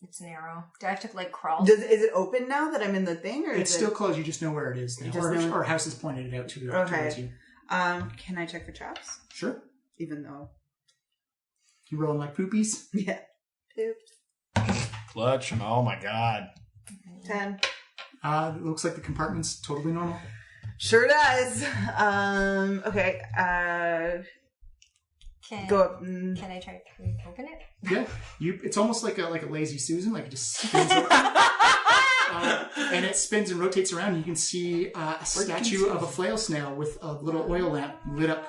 It's narrow. Do I have to crawl? is it open now that I'm in the thing, or It's is still closed. You just know where it is now. Or House has pointed it out to towards you. Can I check for traps? Sure. Even though, You rolling like poopies? yeah, pooped. Clutch. Oh my god. 10. It looks like the compartment's totally normal. Sure does. Okay. Go up. Can I try to open it? Yeah, it's almost like a lazy Susan, like it just spins around. And it spins and rotates around. And you can see a statue of a flail snail with a little oil lamp lit up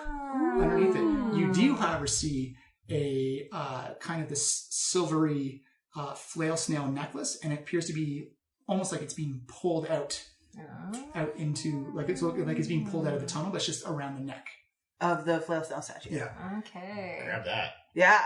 underneath it. You do, however, see a kind of this silvery flail snail necklace, and it appears to be almost like it's being pulled out into like it's being pulled out of the tunnel, but it's just around the neck Of the flail snail statue. Yeah. Okay. Grab that. Yeah.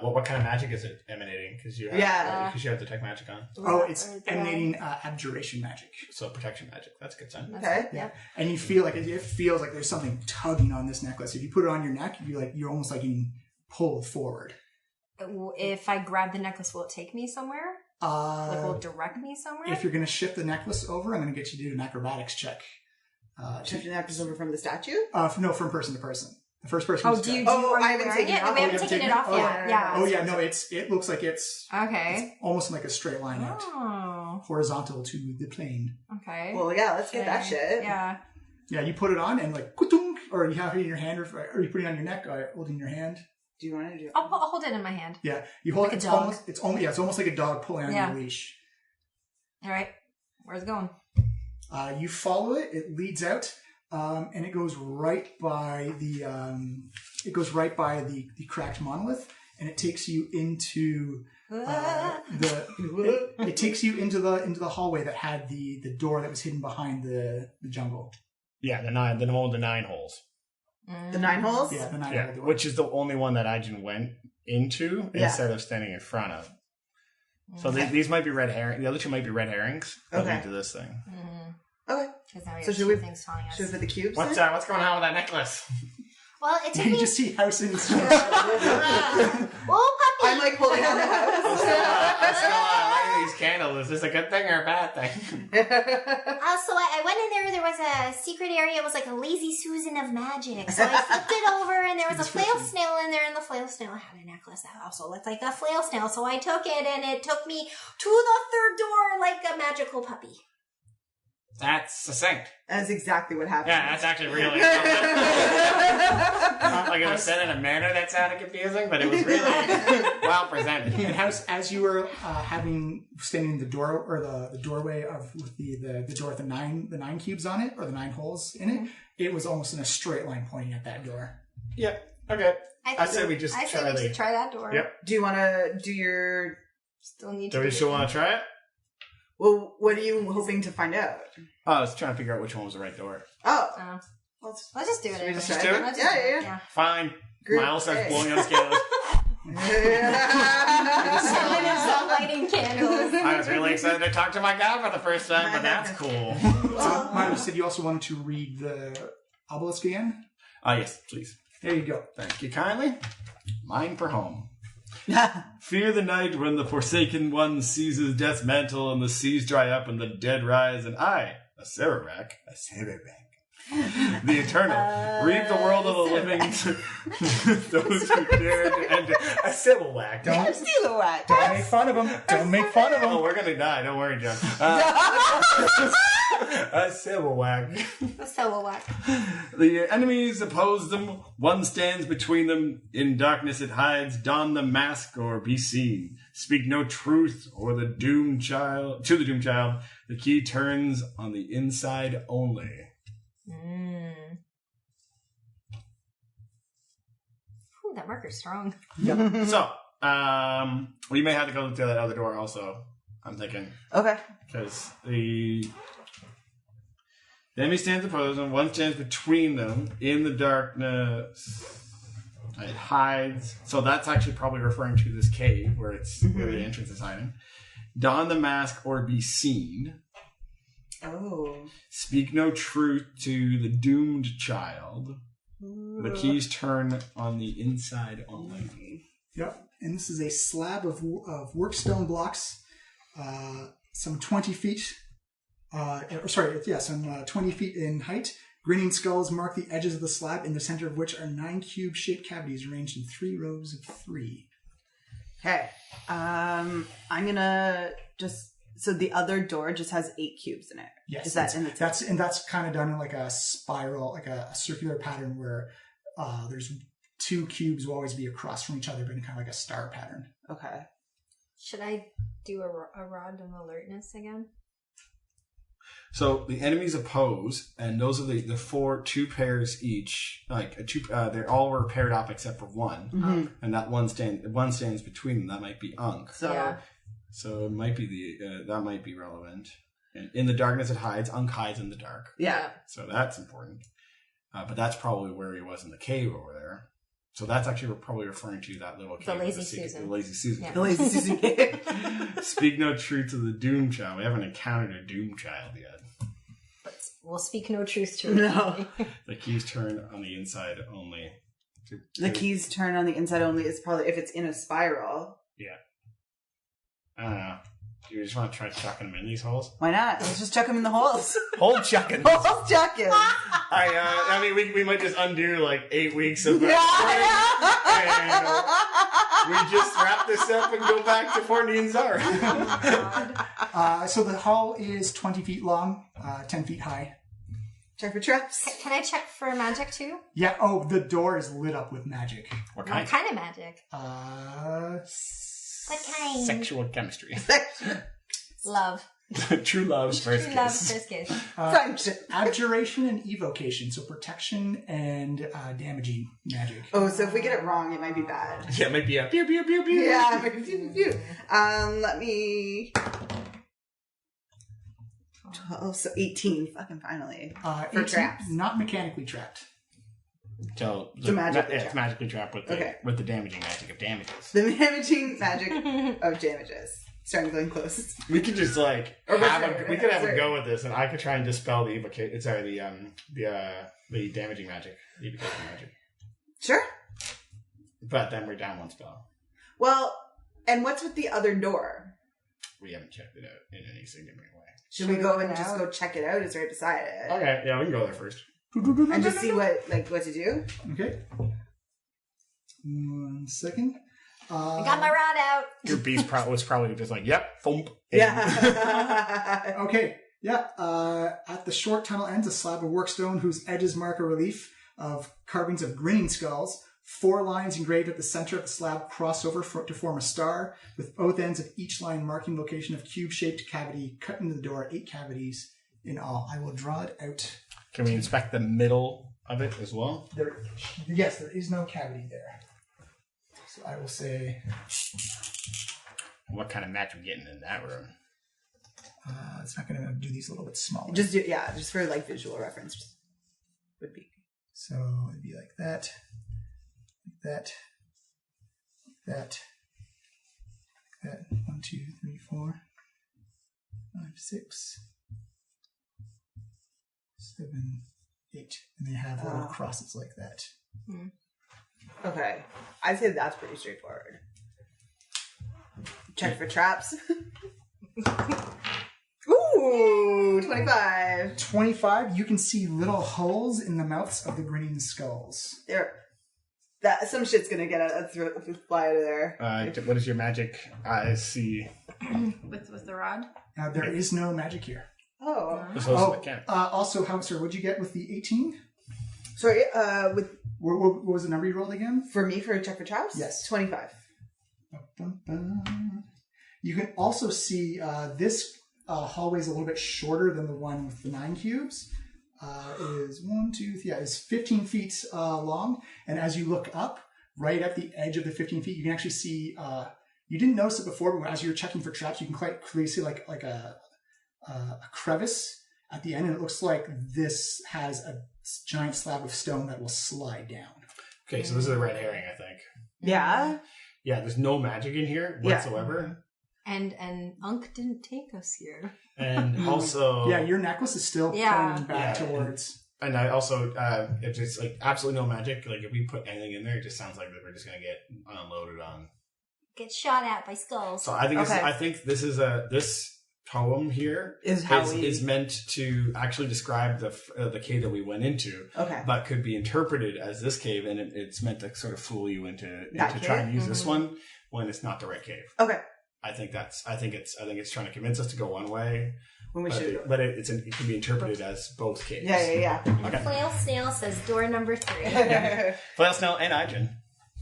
What kind of magic is it emanating? Because you have detect magic on. Oh, it's emanating abjuration magic. So protection magic. That's a good sign. Okay. Yeah, and you feel like it feels like there's something tugging on this necklace. If you put it on your neck, you're almost like getting pulled forward. If I grab the necklace, will it take me somewhere? Will it direct me somewhere? If you're going to shift the necklace over, I'm going to get you to do an acrobatics check. Shift the necklace over from the statue? No, from person to person. The first person. Oh, do you? I haven't taken taken it off. We haven't taken it off yet. Yeah. Oh yeah, no, it looks like it's Okay. It's almost like a straight line out, Oh. horizontal to the plane. Okay. Well, yeah, let's get that shit. Yeah. Yeah, you put it on and like, kutung, or you have it in your hand, or you put it on your neck, or hold it in your hand. Do you want to do it? I'll hold it in my hand. Yeah, you hold Like it. a dog. It's almost like a dog pulling on your leash. All right. Where's it going? You follow it. It leads out, and it goes right by the the cracked monolith, and it takes you into it takes you into the hallway that had the door that was hidden behind the jungle. Yeah, the one with the 9 holes. The 9 holes? Yeah, the 9 hole door. Which is the only one that Ajin went into instead of standing in front of. So these might be red herring. The other two might be red herrings. Okay. To this thing. Okay. Because now we So have should two we things following us. should we put the cubes? What's in? what's going on with that necklace? Well, it took You me. just see house in Oh, puppy. I'm like holding on the house. What's going on? Lighting these candles. Is this a good thing or a bad thing? So I went in there. There was a secret area. It was like a lazy Susan of magic. So I flipped it over, and there was a flail snail in there, and the flail snail had a necklace that also looked like a flail snail. So I took it, and it took me to the third door like a magical puppy. That's succinct. That's exactly what happened. Yeah, that's actually really like it was said in a manner that sounded confusing, but it was really well presented. And as you were standing in the door or the doorway with the door with the nine cubes on it or the 9 holes in it, it was almost in a straight line pointing at that door. Yeah. Okay. I say we just try the. try that door. Yep. Do you want to do your? Still need Do to we do still it. want to try it? Well, what are you hoping to find out? Oh, I was trying to figure out which one was the right door. Oh, Oh. let's Let's just do it. Should we just anyway. try do it? Let's Yeah. yeah. Fine. Group Miles starts A. blowing on scales. Stop lighting candles. I was really excited to talk to my guy for the first time, but that's cool. So, Milo, you said you also wanted to read the obelisk again? Yes, please. There you go. Thank you kindly. Mine for home. Fear the night when the Forsaken One seizes death's mantle and the seas dry up and the dead rise, and I, a Sararak, the Eternal, reap the world of the living to those who dare to enter. A Sibilwhack. Don't steal a whack. make fun of him. Don't make fun of Oh, him. we're gonna die. Don't worry, John. A Sibilwhack. So whack. The enemies oppose them. One stands between them. In darkness it hides. Don the mask or be seen. Speak no truth or the doomed child. To the doomed child, the key turns on the inside only. Ooh, that marker's strong. So, we may have to go to that other door also. I'm thinking Okay. because the enemy stands opposed them. One stands between them in the darkness. It hides. So that's actually probably referring to this cave where where the entrance is hiding. Don the mask or be seen. Oh. Speak no truth to the doomed child. The keys turn on the inside only. Yep. And this is a slab of work stone blocks, some 20 feet. Some 20 feet in height. Grinning skulls mark the edges of the slab, in the center of which are 9 cube-shaped cavities arranged in 3 rows of 3. Okay. I'm gonna just. So the other door just has 8 cubes in it. Yes, Is that in the that's kind of done in like a spiral, like a circular pattern where there's 2 cubes will always be across from each other, but in kind of like a star pattern. Okay. Should I do a rod of alertness again? So the enemies oppose, and those are the 2 pairs each. Like they all were paired up except for one, and that one stands between them. That might be Unk. So Yeah. So it might be that might be relevant. And in the darkness it hides. Unk hides in the dark. yeah. So that's important. But that's probably where he was in the cave over there. So that's actually probably referring to that little cave. Lazy with Susan. The Lazy Susan. Yeah. The lazy Susan. Speak no truth to the Doom Child. We haven't encountered a Doom Child yet. But we'll speak no truth to it. No. The keys turn on the inside only. The keys turn on the inside only is probably if it's in a spiral. I don't know. Do you just want to try chucking them in these holes? Why not? Let's just chuck them in the holes. Hole chucking. Holes chucking. I mean, we might just undo like 8 weeks of Yeah. and we just wrap this up and go back to Fort Nianzar. So the hall is 20 feet long, 10 feet high. Check for traps. Can I check for magic too? Yeah. Oh, the door is lit up with magic. What What kind of magic? What kind? Sexual chemistry. Love. True love's first True love, kiss. first kiss. Abjuration and evocation, so protection and damaging magic. Oh, so if we get it wrong, it might be bad. Yeah, it might be a pew pew pew pew. Yeah, it might be pew, pew, pew. Let me. 12, so 18. Fucking finally. For 18, traps. not mechanically trapped. So So magically it's trapped. magically trapped with the Okay. with the damaging magic of damages. The damaging magic of damages. strangling close. We could just like Or have wizard. we could have a Wizard. go with this, and I could try and dispel the evocation. Sorry, the damaging magic, the evocation magic. Sure. But then we're down one spell. Well, and what's with the other door? We haven't checked it out in any significant way. Should we go and just go check it out? It's right beside it. Okay, yeah, we can go there first. And just see what to do? Okay. 1 second. I got my rod out. Your beast was probably just like, yep, thump. Yeah. Okay. Yeah. At the short tunnel ends a slab of workstone whose edges mark a relief of carvings of grinning skulls. 4 lines engraved at the center of the slab cross over to form a star, with both ends of each line marking location of cube-shaped cavity cut into the door. 8 cavities in all. I will draw it out. Can we inspect the middle of it as well? Yes, there is no cavity there. So I will say... What kind of match are we getting in that room? It's not going to do these a little bit smaller. just for like visual reference would be. So it'd be like that, like that. 1, 2, 3, 4, 5, 6, 7, 8. And they have little crosses like that. Okay. I'd say that's pretty straightforward. Check for traps. Ooh, 25. 25, you can see little holes in the mouths of the grinning skulls. Some shit's gonna fly out of there. What does your magic eyes see? With the rod? Now, there is no magic here. Oh. Also, sorry, what'd you get with the 18? Sorry, What was the number you rolled again? for me, for check for traps? Yes. 25. You can also see this hallway is a little bit shorter than the one with the 9 cubes. Is 15 feet long. And as you look up, right at the edge of the 15 feet, you can actually see, you didn't notice it before, but as you're checking for traps, you can quite clearly see like a crevice at the end. And it looks like this has a giant slab of stone that will slide down. Okay, so this is a red herring, I think. Yeah? Yeah, there's no magic in here whatsoever. And Unk didn't take us here. And also... Yeah, your necklace is still pointing back towards... And I also, if it's like absolutely no magic, like if we put anything in there, it just sounds like that we're just going to get unloaded on. Get shot at by skulls. So I think this is this poem here is meant to actually describe the cave that we went into. Okay. But could be interpreted as this cave, and it's meant to sort of fool you into That trying cave? to use this one when it's not the right cave. Okay. I think it's trying to convince us to go one way, When we should. but it can be interpreted as both caves. Yeah. Okay. Flail Snail says door number 3. Flail Snail and Ijen.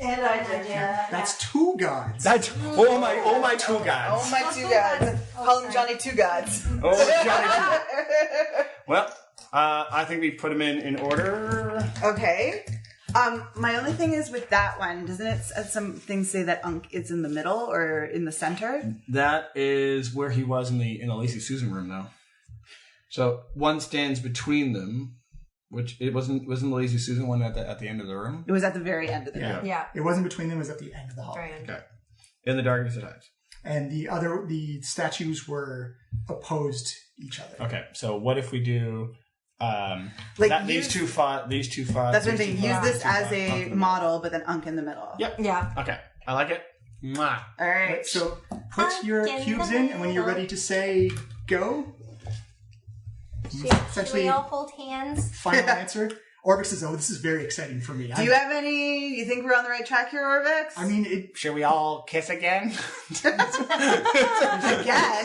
And I did. That's 2 gods. That's my 2 gods. Oh, my 2 gods. Call him Johnny 2 gods. Oh, Johnny. Well, I think we put them in order. Okay. My only thing is with that one, doesn't it some things say that Unk is in the middle or in the center? That is where he was in the Lazy Susan room, though. So one stands between them, which it wasn't the Lazy Susan one at the end of the room. It was at the very end of the room. Yeah. It wasn't between them, it was at the end of the hall. Right. Okay. In the darkest of times. And the statues were opposed each other. Okay, so what if we do these two fought? That's what I'm saying. Use this as a model, but then Unk in the middle. Yep. Yeah. Okay, I like it. Mwah. All right. So put your cubes in, and when you're ready to say go, Should we all hold hands? final answer. Orvix says, "Oh, this is very exciting for me." Do you have any? You think we're on the right track here, Orvix? I mean, Should we all kiss again? again.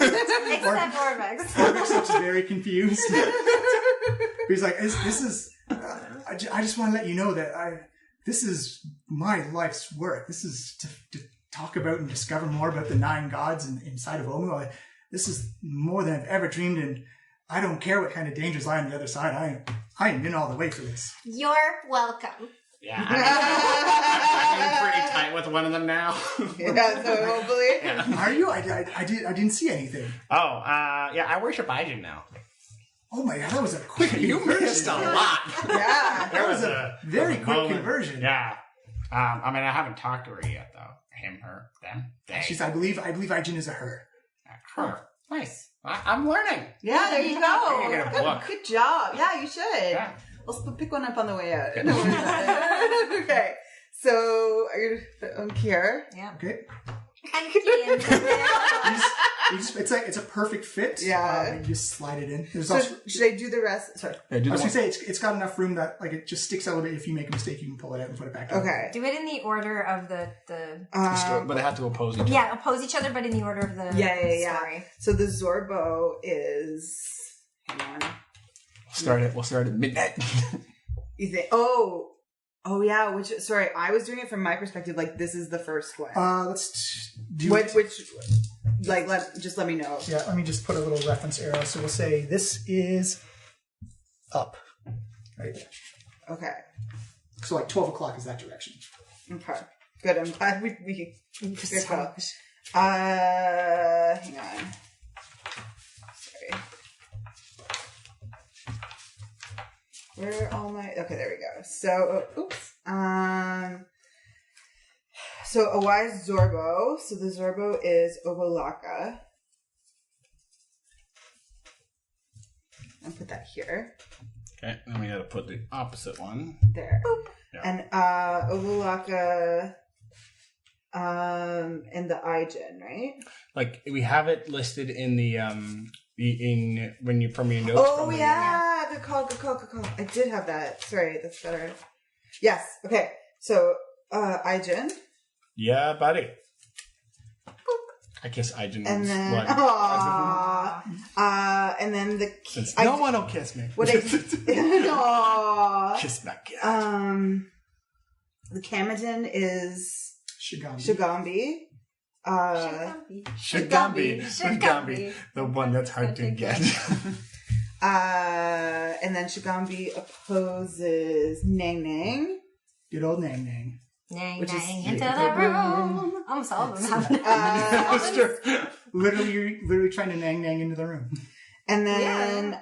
Except Orvex. Orvix looks very confused. He's like, "This is. I just want to let you know that this is my life's work. This is to talk about and discover more about the 9 gods inside of Omu. This is more than I've ever dreamed, and I don't care what kind of dangers lie on the other side. I am in all the way for this." You're welcome. Yeah, I'm pretty tight with one of them now. Yeah, so hopefully. Yeah. Are you? I didn't see anything. Oh, yeah, I worship Ijen now. Oh my god, that was a quick You missed a lot. Yeah. That was a very quick moment. conversion. Yeah. I mean, I haven't talked to her yet, though. Him, her, them, they. I believe Ijin is a her. Huh. Nice. I'm learning. Yeah, there you I'm gonna get a go. book. Good job. Yeah, you should. Yeah. We'll pick one up on the way out. Okay. No worries about it. Okay. So, are you on here? Yeah. Okay. And Ian's in there. It's a perfect fit. Yeah. You just slide it in. There's So, also, should I do the rest? Sorry. Yeah, I do was the gonna one. say it's got enough room that like it just sticks out a bit. If you make a mistake, you can pull it out and put it back. in. Okay. Do it in the order of the But they have to oppose each other. yeah, oppose each other, but in the order of the Yeah. story. So the Zorbo is. Hang on. We'll start at midnight. You think? Oh yeah. Sorry, I was doing it from my perspective. Like this is the first one. Let's do Which like let me know. Yeah, let me just put a little reference arrow. So we'll say this is up. Right. Okay. So like 12 o'clock is that direction. Okay. Good. I'm glad we good call. Hang on. Sorry. Where are all my? Okay, there we go. So, oops. So a wise Zorbo. So the Zorbo is Obolaka. I'll put that here. Okay, then we gotta put the opposite one. There. Yeah. And Obolaka and the Ijin, right? Like we have it listed in the when you from your notes. Oh from the- yeah, good call. I did have that. Sorry, that's better. Yes. Okay. So Ijin, Yeah, buddy. I guess I didn't. and then what? and then the Since no one will kiss me. what I Aww. Kiss that guy. The Kamadin is Shigambi. Shigambi. Shigambi. The one that's hard to get. And then Shigambi opposes Nang Nang. Good old Nang Nang. Nang, Which is- nang, into the room. Almost all of them have Literally, you're literally trying to Nang Nang into the room. And then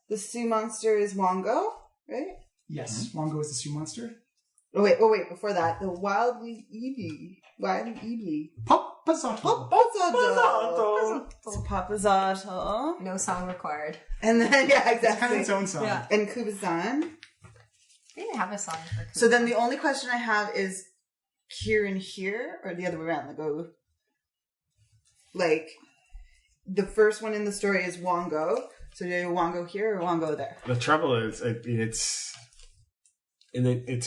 the Sioux monster is Wongo, right? Yes, Wongo is the Sioux monster. Oh wait, before that, the Wildly Eevee. Papazato. Papazato. It's Papazato. no song required. And then, yeah, It's kind of exactly. its own song. Yeah. And Kubazan. They didn't have a song for So then the only question I have is here and here, or the other way around. Like, the first one in the story is Wongo. So do you Wongo here or Wongo there? The trouble is, it's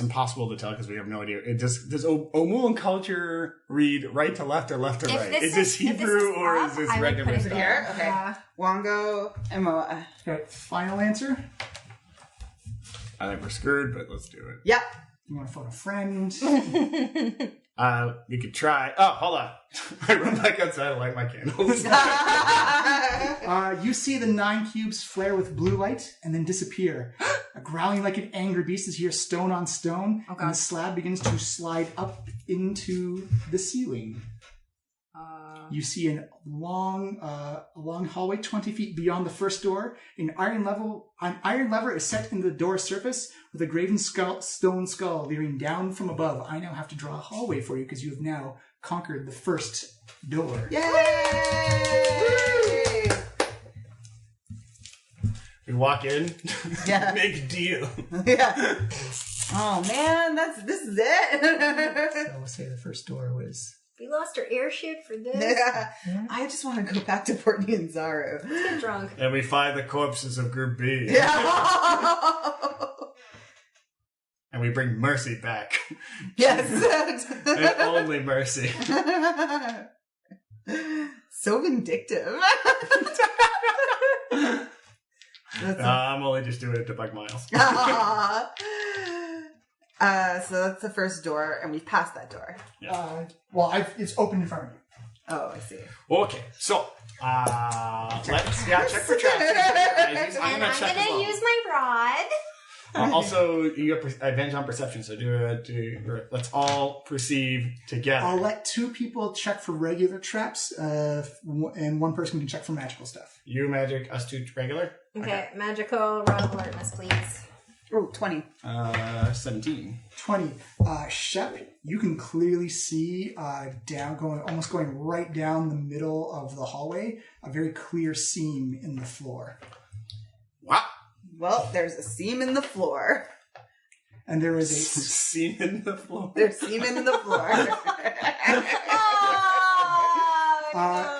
impossible to tell because we have no idea. Does Omulan culture read right to left or left to right? Is this Hebrew or is this regular it stuff? Here? Okay. Yeah. Wongo and Moa. Okay, final answer. I think we're screwed, but let's do it. Yep. You want to phone a friend? You could try. Oh, hold on. I run back outside and light my candles. You see the 9 cubes flare with blue light and then disappear. Growling like an angry beast is here, stone on stone, and the slab begins to slide up into the ceiling. You see a long hallway 20 feet beyond the first door. An iron lever is set in the door surface with a graven stone skull leering down from above. I now have to draw a hallway for you because you have now conquered the first door. Yay! We walk in, Yeah. make a deal. Yeah. Oh man, this is it. So we'll say the first door was... We lost our air shoot for this. Yeah. I just want to go back to Portney and Zaru. Get drunk. And we find the corpses of Group B. Yeah. And we bring Mercy back. Yes. And only Mercy. So vindictive. I'm only just doing it to bug Miles. So that's the first door, and we've passed that door. It's open in front of you. Oh, I see. Okay, so let's check for traps. I'm And gonna I'm check as gonna well. use my rod. Also, you have advantage on perception, so let's all perceive together. I'll let 2 people check for regular traps, and 1 person can check for magical stuff. You magic, us 2 regular. Okay, magical rod of alertness, please. Oh, 20. 17. 20. Shep, you can clearly see almost going right down the middle of the hallway, a very clear seam in the floor. Wow. Well, there's a seam in the floor. And there is a Seam in the floor. There's seam in the floor.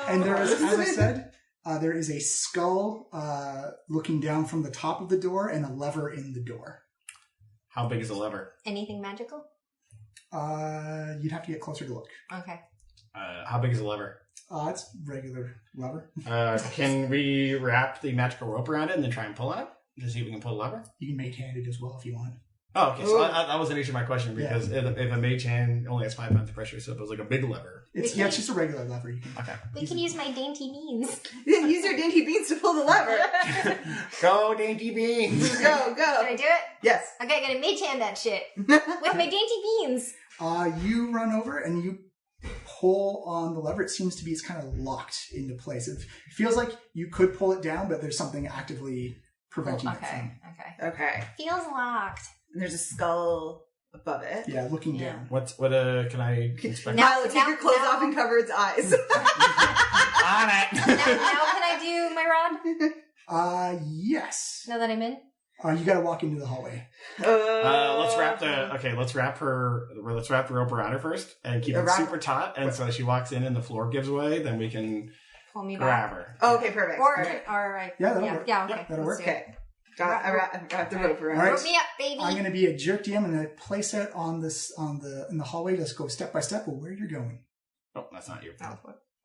and there is, as I said, there is a skull looking down from the top of the door and a lever in the door. How big is the lever? Anything magical? You'd have to get closer to look. Okay. How big is the lever? It's regular lever. Can we wrap the magical rope around it and then try and pull on it? To see if we can pull the lever? You can make-handed as well if you want. Oh, okay. So that wasn't actually my question because if a mage hand only has 5 pounds of pressure, so if it was like a big lever. It's just a regular lever. You can. Okay. We can use my dainty beans. Use your dainty beans to pull the lever. Go, dainty beans. Go. Can I do it? Yes. Okay, I'm gonna mage hand that shit. With my dainty beans. You run over and you pull on the lever. It seems to be, it's kind of locked into place. It feels like you could pull it down, but there's something actively preventing it from. Okay. Feels locked. And there's a skull above it. Yeah, looking down. What can I inspect? Milo, take your clothes off and cover its eyes. On it. Now can I do my rod? Yes. Now that I'm in? You gotta walk into the hallway. Let's wrap the rope around her first and keep it super taut. And so she walks in and the floor gives way, then we can Pull me grab back. her. Oh, okay, perfect. Alright. Yeah, that'll work. Yeah, okay. Yep, that'll work. Okay. Got the rope around. All right. Rope me up, baby. I'm gonna be a jerk DM and I place it in the hallway. Let's go step by step of where you're going. Oh, that's not you. Oh,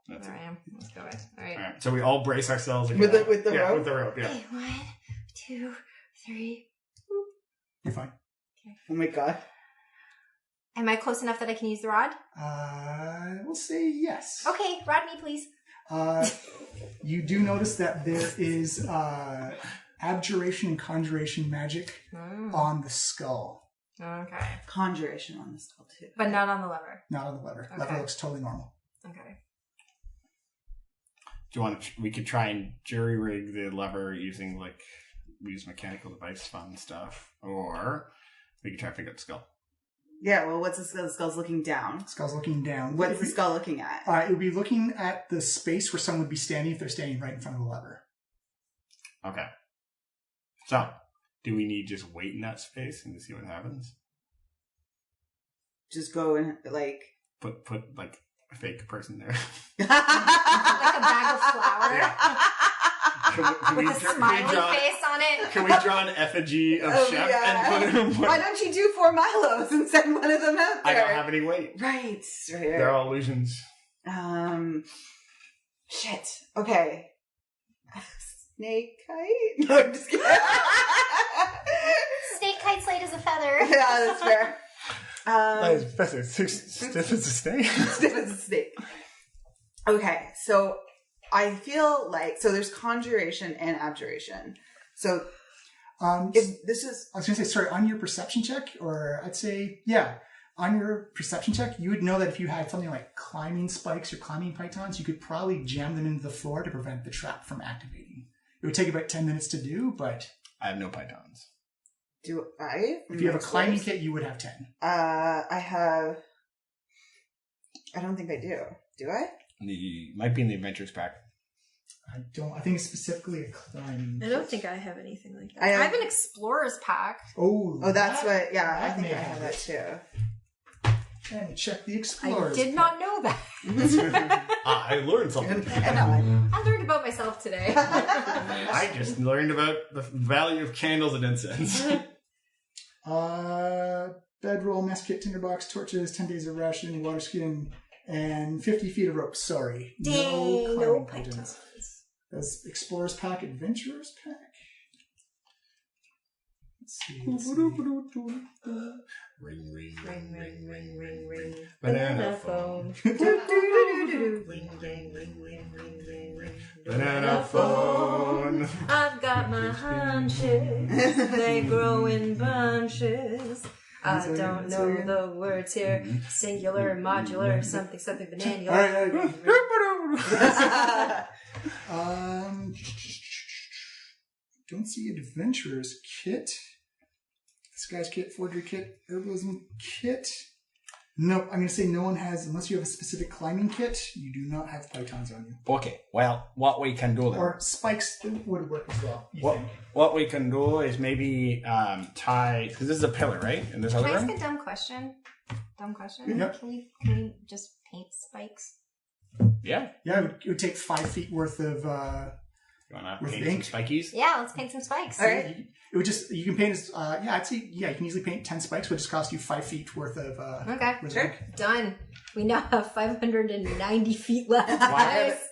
That's there it. I am. Let's go away. Alright. All right. So we all brace ourselves again. With the rope? With the rope, yeah. Okay, 1, 2, 3. You're fine. Oh my god. Am I close enough that I can use the rod? We'll say yes. Okay, rod me, please. You do notice that there is abjuration and conjuration magic on the skull. Okay. Conjuration on the skull too. But not on the lever. Not on the lever. Okay. Lever looks totally normal. Okay. Do you want to? We could try and jury rig the lever using we use mechanical device fun stuff, or we could try to pick up the skull. Yeah, well, what's the skull? The skull's looking down. Skull's looking down. What's the skull looking at? It would be looking at the space where someone would be standing if they're standing right in front of the lever. Okay. So, do we need just wait in that space and to see what happens? Just go and Put a fake person there. Like a bag of flour Can we with a smiley face on it. Can we draw an effigy of Chef yeah. and put him? Why don't you do 4 Milos and send one of them out there? I don't have any weight. Right. They're all illusions. Shit. Okay. Snake kite? No, I'm just kidding. Snake kite slate is a feather. Yeah, that's fair. Stiff as a snake. Stiff as a snake. Okay, so I feel there's conjuration and abjuration. So if this is... I was going to say, sorry, on your perception check, or I'd say, yeah, on your perception check, you would know that if you had something like climbing spikes or climbing pythons, you could probably jam them into the floor to prevent the trap from activating. It would take about 10 minutes to do, but... I have no pythons. Do I? If you have a climbing kit, you would have 10. I have... I don't think I do. Do I? Might be in the adventures pack. I think it's specifically a climbing I don't think I have anything like that. I I have an explorer's pack. Oh, that's what... Yeah, I that think may I have that too. And check the I explorers. did not know that. I learned something. I learned about myself today. I just learned about the value of candles and incense. Bedroll, mess kit, tinderbox, torches, 10 days of ration, water skiing, and 50 feet of rope. Sorry. Dang, no pythons. That's Explorer's Pack, Adventurer's Pack. Let's see. Ring, ring, Ring, ring, ring, ring, ring. Banana phone. Ring, ring, ring, ring, ring, ring, ring. Banana phone. I've got my hunches. They grow in bunches. I don't know the words here. Singular, modular, something, something, bananular. Don't see Adventurer's Kit. disguise kit, forgery kit, herbalism kit. No, I'm going to say no one has, unless you have a specific climbing kit, you do not have pythons on you. Okay, well, what we can do then. Or spikes would work as well, you think. What we can do is maybe tie, because this is a pillar, right? In this Can other I ask room? a dumb question? Yep. Can we just paint spikes? Yeah. Yeah, it would take 5 feet worth of... You want to With paint ink? some spikies? Yeah, let's paint some spikes. All right. It would just, you can paint, I'd say, you can easily paint 10 spikes, would just cost you 5 feet worth of, Okay, resin. Sure. done. We now have 590 feet left.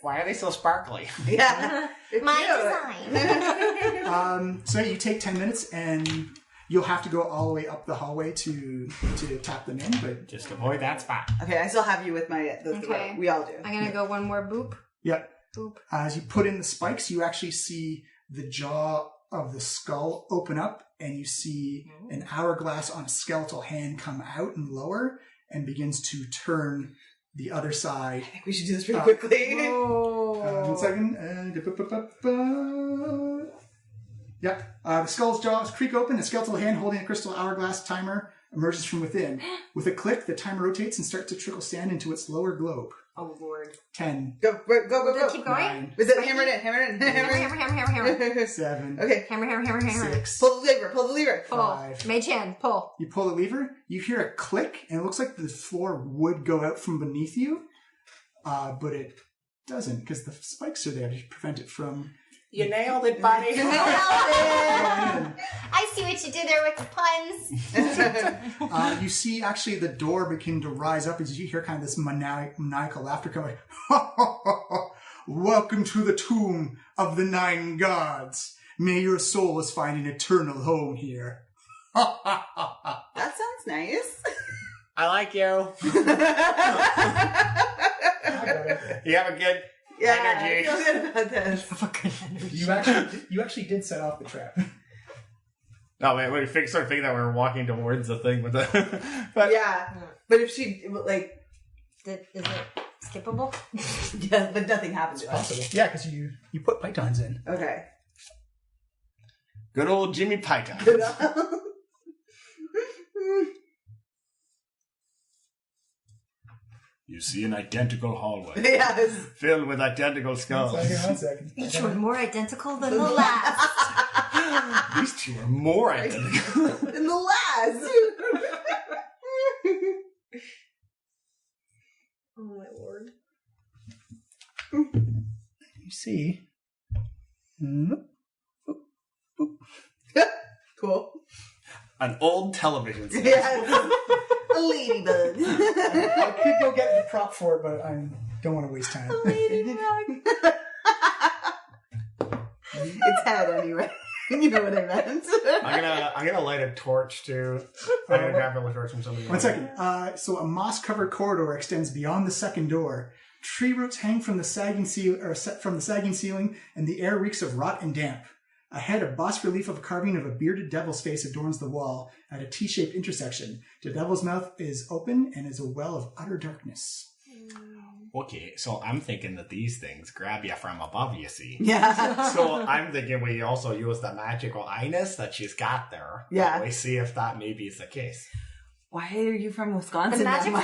Why are they so sparkly? Yeah. My design. So you take 10 minutes and you'll have to go all the way up the hallway to tap them in, but Just avoid that spot. Okay, I still have you with my. Okay. We all do. I'm gonna go one more boop. yeah. Boop. As you put in the spikes, you actually see the jaw of the skull open up, and you see an hourglass on a skeletal hand come out and lower, and begins to turn the other side. I think we should do this pretty quickly. 1 second. Yeah. The skull's jaws creak open. A skeletal hand holding a crystal hourglass timer emerges from within. With a click, the timer rotates and starts to trickle sand into its lower globe. Oh Lord. 10, Go. Keep going. 9, Was it hammer it in? Hammer. 7, Okay. Hammer. 6, Pull the lever. Pull. 5. Mage hand, pull. You pull the lever, you hear a click, and it looks like the floor would go out from beneath you, but it doesn't, because the spikes are there to prevent it from... You nailed it, buddy. I see what you did there with the puns. You see, actually, the door begin to rise up as you hear kind of this maniacal laughter coming. Welcome to the tomb of the 9 gods. May your souls find an eternal home here. That sounds nice. I like you. You have a good energy. I feel good about this. Fucking energy. You actually did set off the trap. No, wait, we sort of figured that we were walking towards the thing with the... but Yeah, but if she like, Is it skippable? yeah, but nothing happens. To us. Possible. Yeah, because you put pythons in. Okay. Good old Jimmy Python. You see an identical hallway Yes. filled with identical skulls. 1 second. Each one more identical than the last. These two are more identical. In the last. Oh my Lord. You see... Cool. An old television set. Yeah. A ladybug. I could go get the prop for it, but I don't want to waste time. It's head anyway. You know what I meant. I'm gonna light a torch too. I'm gonna grab a torch from somebody. 1 second. So a moss-covered corridor extends beyond the second door. Tree roots hang from the sagging ceiling, and the air reeks of rot and damp. Ahead, a bas-relief of a carving of a bearded devil's face adorns the wall at a T-shaped intersection. The devil's mouth is open and is a well of utter darkness. Okay, so I'm thinking that these things grab you from above, you see. Yeah. So I'm thinking we also use the magical eyes that she's got there. Yeah. We see if that maybe is the case. Why are you from Wisconsin? The magical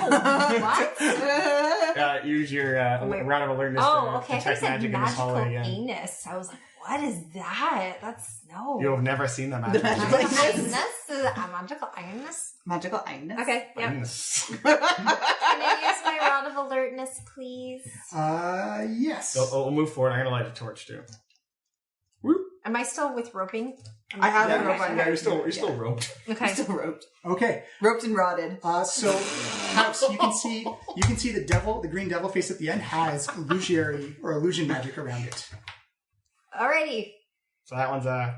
what? Use your round of alertness Oh, to okay. I detect said magic in this magical hallway again. anus. I was like, what is that? That's no. You have never seen the magical magical eyes. Anus? Is it a magical anus? Magical eyes. Okay, yep. Eyes. Can I use my rod of alertness, please? Yes. So we'll move forward. I'm gonna light a torch too. Am I still with roping? I have Yeah, a rope on yeah, her. you're still roped. Okay. Still roped. Okay. Roped and rotted. So, House, you can see the devil, the green devil face at the end has illusion magic around it. Alrighty. So that one's an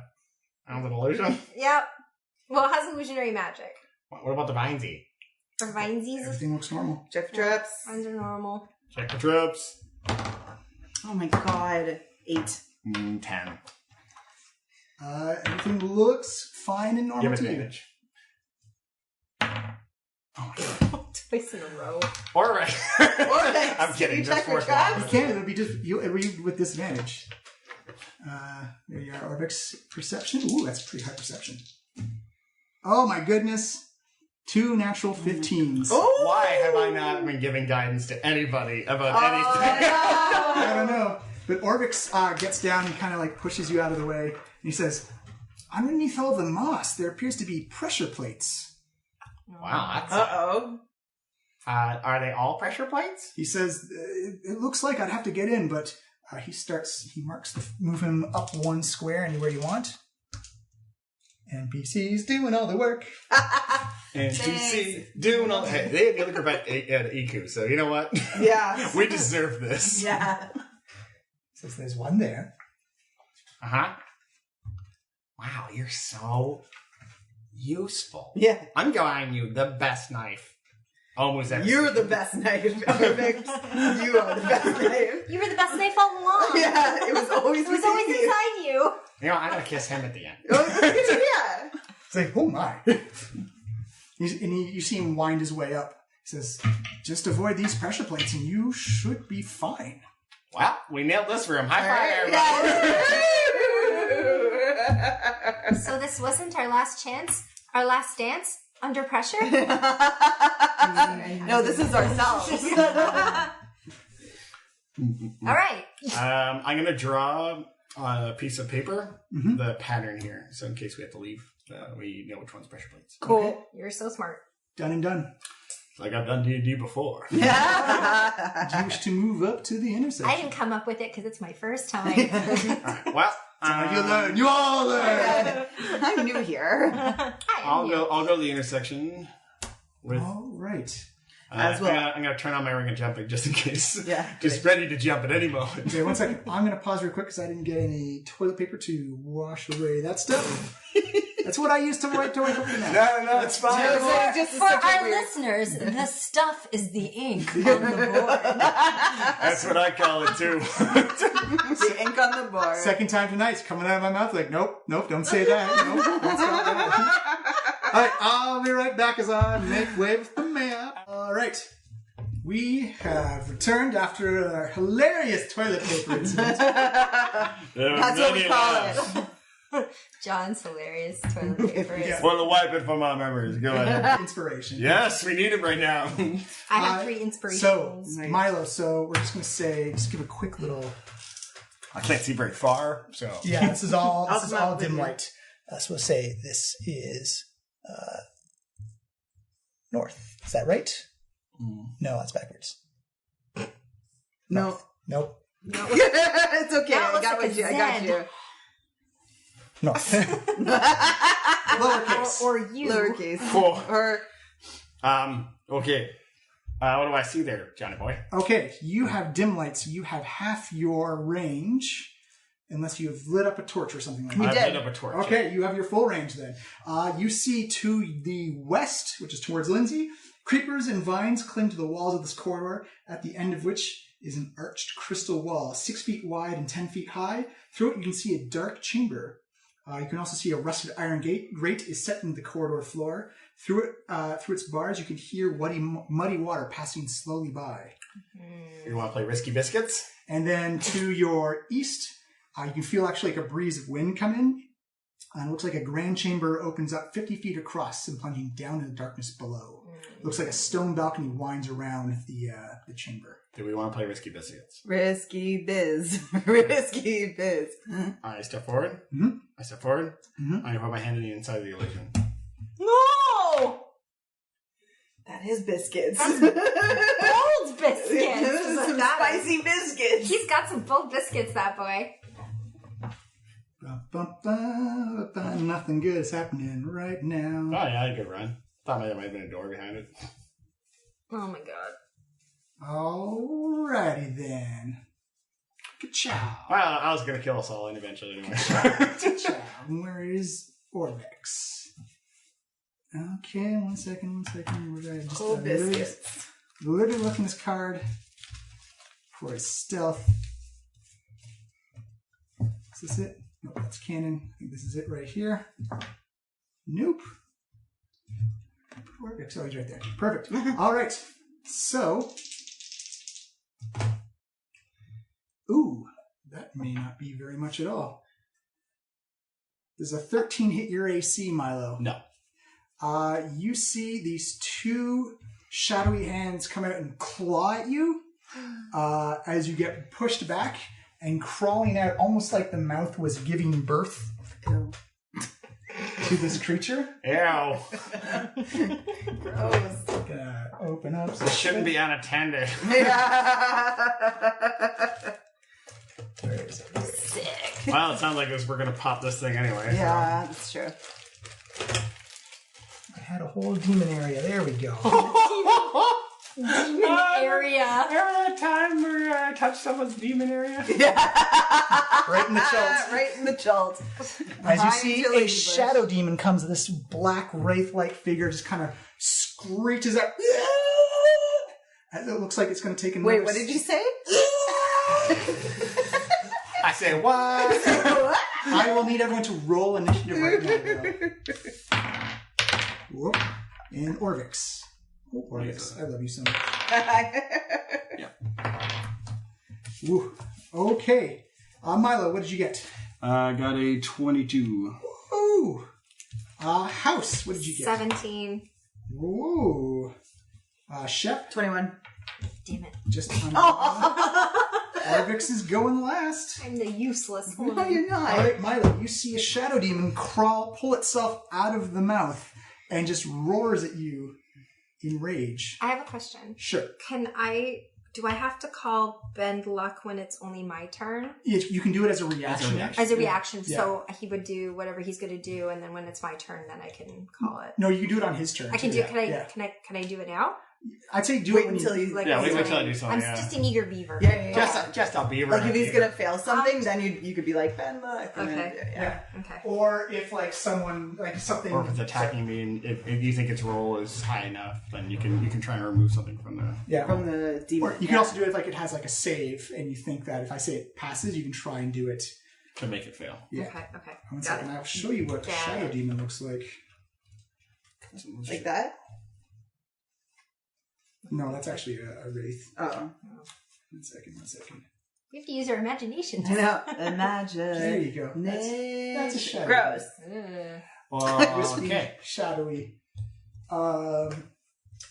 illusion. Yep. Well, it has illusionary magic. What about the Vinesy? For Vinesies, Everything looks normal. Check for traps. mines are normal. Check the trips. Oh my god. 8. 10. Everything looks fine and normal Give to you. advantage. Twice in a row. All right. Thanks. I'm kidding. You Just check your force traps? You can. It'll be with disadvantage. There you are. Orbix perception. Ooh, that's pretty high perception. Oh my goodness. 2 natural 15s. Oh! Why have I not been giving guidance to anybody about anything? I don't know. But Orbix gets down and kind of like pushes you out of the way. And he says, underneath all the moss, there appears to be pressure plates. Wow, that's... Uh-oh. Are they all pressure plates? He says, it looks like I'd have to get in, but he marks move him up 1 square anywhere you want. NPC's doing all the work. NPC doing all... Hey, they had the other group at Iku, so you know what? Yeah. We deserve this. Yeah. Says there's one there. Uh-huh. Wow, you're so useful. Yeah. I'm buying you the best knife. Almost ever. You're the best knife, Vic. You are the best knife. You were the best knife all along. Yeah, it was always It was always within you. inside you. You know, I gotta kiss him at the end. Yeah. It's like, oh my. You see him wind his way up. He says, just avoid these pressure plates and you should be fine. Well, we nailed this room. High five, everybody. So this wasn't our last chance? Our last dance? Under pressure? No, this is ourselves. All right. I'm going to draw on a piece of paper the pattern here, so in case we have to leave, we know which one's pressure plates. Cool. You're so smart. Done and done. Like I've done D&D before. Do you wish to move up to the intersection? I didn't come up with it because it's my first time. All right, well, You learn. You all learn. I'm new here. I'll go to the intersection with... All right. As well. I'm gonna turn on my ring of jumping just in case. Yeah. Just ready to jump at any moment. Okay, 1 second. I'm going to pause real quick because I didn't get any toilet paper to wash away that stuff. That's what I used to write up in that. No, it's fine. Just For such a our weird- listeners, the stuff is the ink on the board. That's what I call it too. The ink on the board. Second time tonight, it's coming out of my mouth like, nope, don't say that. Nope, don't stop that. All right, I'll be right back as I make way with the map. All right. We have returned after a hilarious toilet paper incident. That's what we call it. John's hilarious toilet paper. Yeah. For the wipe it from our memories. Go ahead. Inspiration. Yes, we need it right now. I have 3 inspirations. So, Nice. Milo, we're just going to just give a quick little... I can't see very far, so... Yeah, this is all I'll come up with dim you. light. So we'll say this is north. Is that right? No, that's backwards. No. Nope. It's okay. That I looks got like what a you. I got Z. you. North. Lowercase. Or you. Lowercase. Cool. Or Okay. What do I see there, Johnny boy? Okay, you have dim light, so you have half your range, unless you have lit up a torch or something like that. I did. lit up a torch. Okay, you have your full range then. You see to the west, which is towards Lindsay, creepers and vines cling to the walls of this corridor, at the end of which is an arched crystal wall, 6 feet wide and 10 feet high. Through it, you can see a dark chamber. You can also see a rusted iron grate is set in the corridor floor. Through its bars, you can hear muddy water passing slowly by. You want to play Risky Biscuits? And then to your east, you can feel actually like a breeze of wind come in. It looks like a grand chamber opens up 50 feet across and plunging down in the darkness below. It looks like a stone balcony winds around the chamber. Do we want to play Risky Biscuits? risky biz. Risky biz. I step forward. Mhm. I step forward. Mhm. I'm going to put my hand in the inside of the illusion. No! That is biscuits. Bold biscuits! Some spicy biscuits. He's got some bold biscuits, that boy. Ba-ba-ba-ba-ba. Nothing good is happening right Oh, now. yeah, I had a good run. Thought there might have been a door behind it. Oh my god. Alrighty then. Ka-chow. Well, I was going to kill us all eventually anyway. Ka-chow. Where is Orvex? Okay, one second. Where did I just Cold biscuits. literally looking this card for his stealth. Is this it? Nope, that's canon. I think this is it right here. Nope. Orvex, oh, he's right there. Perfect. All right. So, ooh, that may not be very much at all. Does a 13 hit your AC, Milo? No. you see these two shadowy hands come out and claw at you as you get pushed back and crawling out almost like the mouth was giving birth to this creature. Ew. Gross. Gonna open up. This shouldn't be unattended. Where is it? Sick. Well, it sounds like we're going to pop this thing anyway. Yeah, that's true. I had a whole demon area. There we go. Demon area. Remember that time where I touched someone's demon area? Right in the chest. Right in the jolt. As you see, Behind a Tilly shadow demon comes. This black wraith-like figure just kind of screeches out. As it looks like it's going to take another... Wait, what did you say? I say what? I will need everyone to roll initiative right now, though. Whoop. And Orvix. Oh, Orvix, I love you so much. Woo. Okay. Milo, what did you get? I got a 22. Ooh. House, what did you get? 17. Whoa. Shep, 21. Damn it. just Orvix is going last. I'm the useless one. No, you're All not. right, Milo, you see a shadow demon pull itself out of the mouth and just roars at you in rage. I have a question. Sure. Do I have to call Bend Luck when it's only my turn? You can do it as a reaction. As a reaction, Yeah. so he would do whatever he's going to do, and then when it's my turn, then I can call it. No, you can do it on his turn. I can too. do. Can I do it now? I'd say do Wait it when until you... you... Like, Yeah, wait sorry. till I do something, I'm yeah. just an eager beaver. Yeah. Just a beaver. Like if he's beaver. gonna fail something, then you could be like, Ben, look. and then- Okay. Yeah. Okay. Or if like someone something. Or if it's attacking me, and if you think its roll is high enough, then you can try and remove something from the. Yeah. From the demon. Or you can also do it if like it has like a save, and you think that if I say it passes, you can try and do it. To make it fail. Yeah. Okay. One Got second, it. I'll show you what Got shadow it. demon looks like. Like that? No, that's actually a wraith. Oh. One second. We have to use our imagination. I know. Imagine. There you go. That's a shadow. Gross. Well, Wispy, okay. shadowy.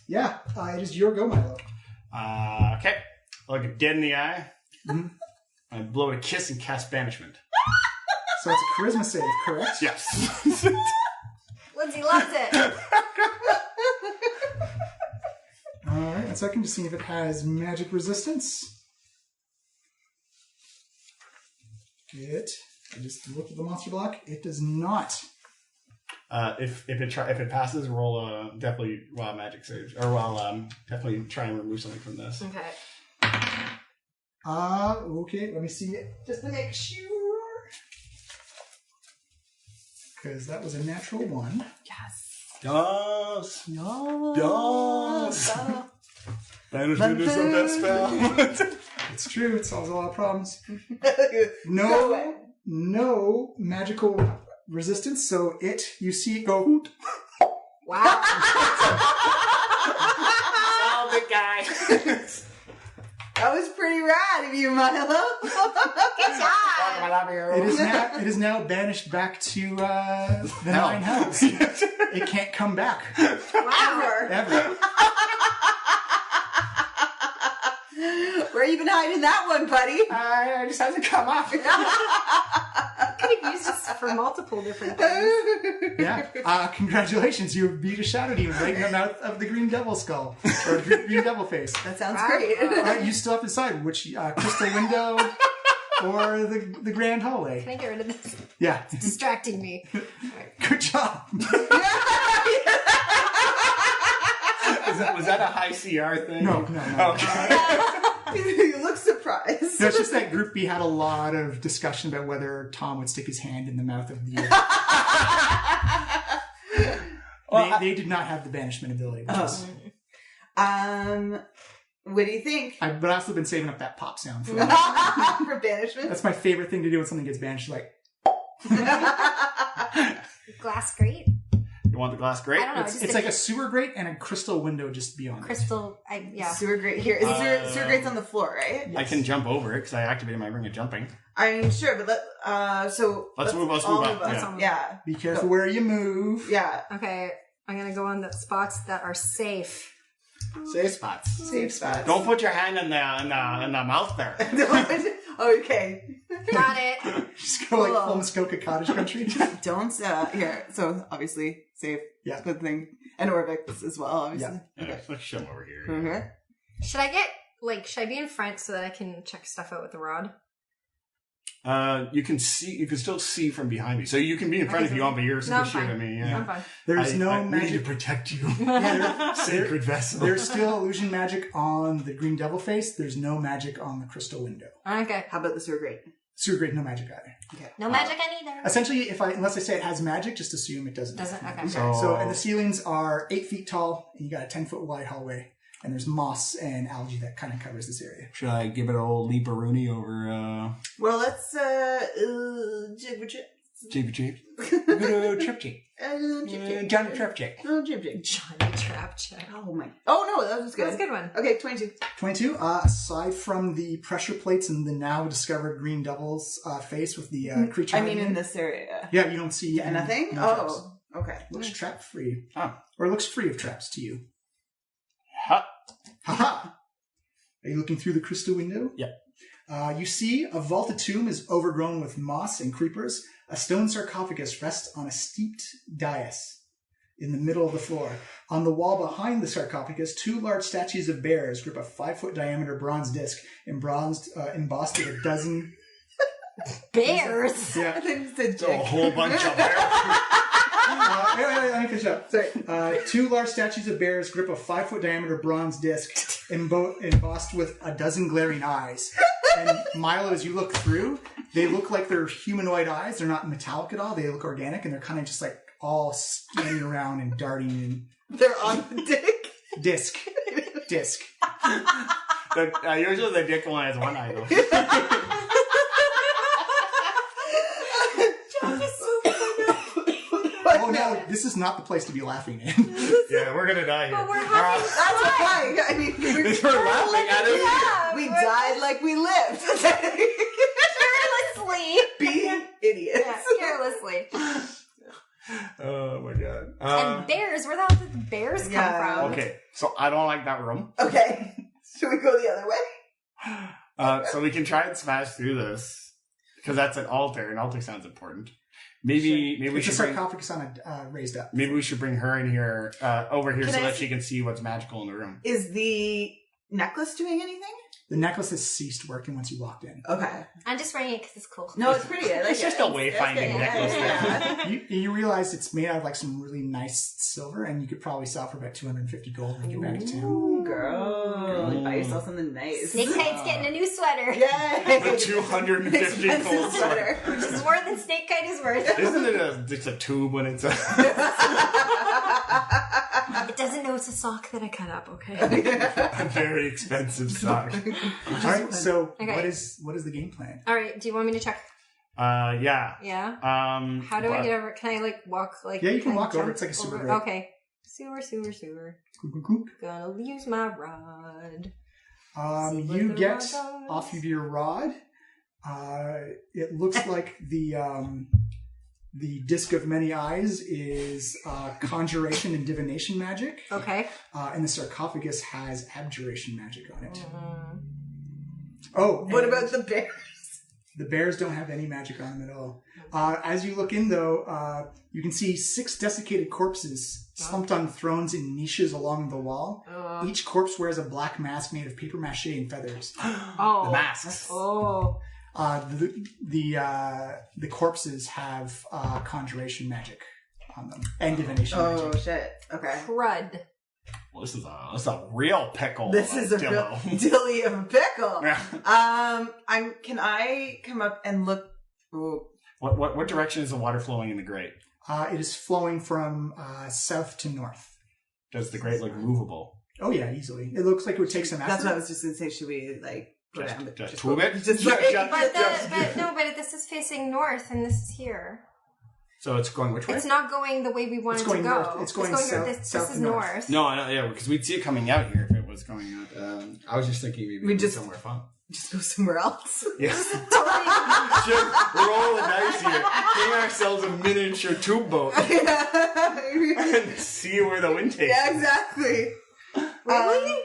Yeah, it is your go, Milo. Okay. I look it dead in the eye. Mhm. I blow it a kiss and cast banishment. So it's a charisma save, correct? Yes. Lindsay loves it. Alright, 1 second to see if it has magic resistance. I just looked at the monster block. It does not. If it passes, roll definitely wild magic save, or definitely try and remove something from this. Okay. Okay, let me see it just to make sure. Because that was a natural 1. Yes. No. Yes. Banishment is the best spell. It's true, it solves a lot of problems. Go away. No magical resistance, so you see it go hoot. Wow. Oh, good guy. That was pretty rad of you, Milo. Good job. It is now banished back to the 9 hells. It can't come back. Ever. Ever. Where you been hiding that one, buddy? I just hasn't come off. Could have used this for multiple different things. Yeah. Congratulations, you beat a shadow demon right in the mouth of the green devil skull. Or green devil face. That sounds Wow. great. Alright, you still have to decide which crystal window or the grand hallway. Can I get rid of this? Yeah. It's distracting me. Good job. Was that a high CR thing? No. Okay. You look surprised. No, it's just that Group B had a lot of discussion about whether Tom would stick his hand in the mouth of the they did not have the banishment ability. Which was, What do you think? But I've also been saving up that pop sound for For banishment? That's my favorite thing to do when something gets banished. Like, Glass grate? You want the glass grate? I don't know. it's like a sewer grate and a crystal window just beyond it. crystal. Yeah. Sewer grate here. Sewer grate's on the floor, right? I can jump over it because I activated my ring of jumping. I'm sure, but Let's move all up. of us. Yeah. Yeah. Be careful where you move. Yeah. Okay. I'm gonna go on the spots that are safe. Safe spots. Safe spots. Don't put your hand in the mouth there. Okay. Got it. Just go like full Muskoka cottage country. Don't, here. So, obviously, safe. Yeah. Good thing. And Orvix as well, obviously. Yeah, let's show him over here. Okay. Should I be in front so that I can check stuff out with the rod? You can still see from behind me. So you can be in front if you want, but you're supposed to shoot at me. Yeah. I'm fine. There's no I magic. need to protect you. Yeah, Sacred vessel. there's still illusion magic on the green devil face. There's no magic on the crystal window. Okay. How about the sewer grate? Sewer grade, no magic either. Okay. No magic on either. Essentially, unless I say it has magic, just assume it doesn't. Okay. So, and the ceilings are 8 feet tall, and you got a 10-foot wide hallway, and there's moss and algae that kind of covers this area. Should I give it an old leap-a-rooney over, Well, let's, Jib Jib? Trip Jig. Johnny Trip Jig. Oh, Jib Jib. Johnny Trap check. Oh, my. Oh, no, that was good. That's a good one. Okay, 22. 22. Aside from the pressure plates and the now discovered green devil's face with the creature. I mean, hiding in this area. Yeah, you don't see any, Nothing? no traps. Oh, okay. Looks trap free. Oh. Or looks free of traps to you. Ha. Haha! Are you looking through the crystal window? Yeah. You see a vaulted tomb is overgrown with moss and creepers. A stone sarcophagus rests on a steeped dais in the middle of the floor. On the wall behind the sarcophagus, 2 large statues of bears grip a 5-foot diameter bronze disc embossed with a dozen... Bears. Yeah. I think it's A whole bunch of bears. Let me finish up. Sorry. 2 large statues of bears grip a 5-foot diameter bronze disc embossed with a dozen glaring eyes. And Milo, as you look through, they look like they're humanoid eyes. They're not metallic at all. They look organic, and they're kind of just like all scanning around and darting and They're on the dick. disc. Usually the dick one has one eye, though. Oh no, this is not the place to be laughing in. Yeah, we're gonna die here. But we're having That's okay. I mean, We're laughing at it. yeah, we died like we lived. carelessly. Being idiots. Yeah, carelessly. Oh my god. And bears, where the hell did the bears come Yeah. from? Okay, so I don't like that room. Okay. Should we go the other way? So we can try and smash through this because that's an altar. An altar sounds important. Maybe we It's a should bring, sarcophagus on a raised up. maybe we should bring her in here over here Can so I that see- she can see what's magical in the room. Is the necklace doing anything? The necklace has ceased working once you walked in. Okay. I'm just wearing it because it's cool. No, it's pretty. I like It's just a wayfinding necklace. Yeah. You realize it's made out of like some really nice silver, and you could probably sell for about 250 gold when you get back to town. Ooh, girl. Buy yourself something nice. Snake Kite's getting a new sweater. Yay! The 250 Expensive gold sweater. Which is more than Snake Kite is worth. Isn't it just a tube when it's a... It doesn't know it's a sock that I cut up, okay? a very expensive sock? All right, so Okay. what is the game plan? Alright, do you want me to check? Yeah. Yeah? How do I but- get over? Can I walk Yeah, you can walk over. jump It's like a super over? grate. Okay. Sewer. Coop, coop, coop. Gonna use my rod. You get does. off of your rod. It looks like the disc of many eyes is conjuration and divination magic, Okay. and the sarcophagus has abjuration magic on it. Mm-hmm. Oh, What and about the bear? the bears? Don't have any magic on them at all. As you look in, though, you can see 6 desiccated corpses slumped on thrones in niches along the wall. Each corpse wears a black mask made of paper mache and feathers. Oh. The masks. Oh. The corpses have conjuration magic on them and divination Oh, magic. shit. Okay. Crud. Well, this is a real pickle. This is a real dillo. dilly of a pickle. Yeah. Can I come up and look? Ooh. What direction is the water flowing in the grate? It is flowing from south to north. Does the grate look movable? Oh yeah, easily. It looks like it would take some effort. That's what I was just gonna say. Should we go Just- down? just move it? Just Just- But this is facing north and this is here. So it's going which way? It's not going the way we wanted It's going to go. north. It's going south- This south is and north. north. No, I know, yeah, because we'd see it coming out here if it was going out. I was just thinking maybe We we just- somewhere fun. Just go somewhere else. Yes. Just roll the dice here. Bring ourselves a miniature tube boat and see where the wind takes Yeah, us. exactly. Really?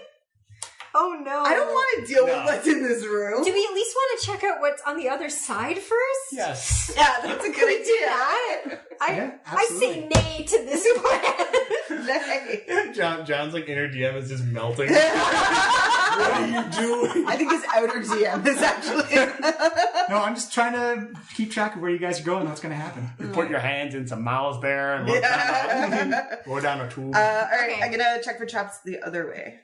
Oh no. I don't want to deal No. with what's in this room. Do we at least want to check out what's on the other side first? Yes. Yeah, that's a good Do idea. that? Yeah, I say nay to this plan. Nay. John's like inner DM is just melting. What are you doing? I think his outer GM is actually. No, I'm just trying to keep track of where you guys are going and what's going to happen. You put your hands in some mouths there and look down, go down a tube. All right, Okay. I'm gonna check for traps the other way.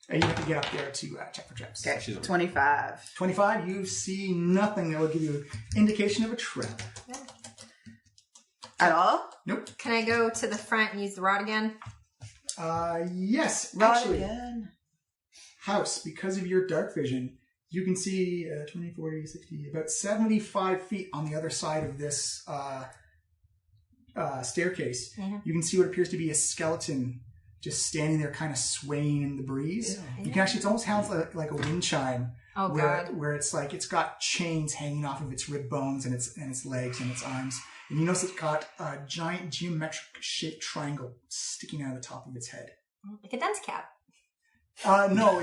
And you have to get up there to check for traps. Okay, She's a- 25. 25, you see nothing that will give you an indication of a trap. At all? Nope. Can I go to the front and use the rod again? Yes, Rod actually. again. House, because of your dark vision, you can see 20, 40, 60, about 75 feet on the other side of this staircase. Mm-hmm. You can see what appears to be a skeleton just standing there kind of swaying in the breeze. You can actually, it almost sounds like a wind chime. Oh, where, God. where it's like it's got chains hanging off of its rib bones and its legs and its arms. And you notice it's got a giant geometric shaped triangle sticking out of the top of its head. Like a dunce cap. No,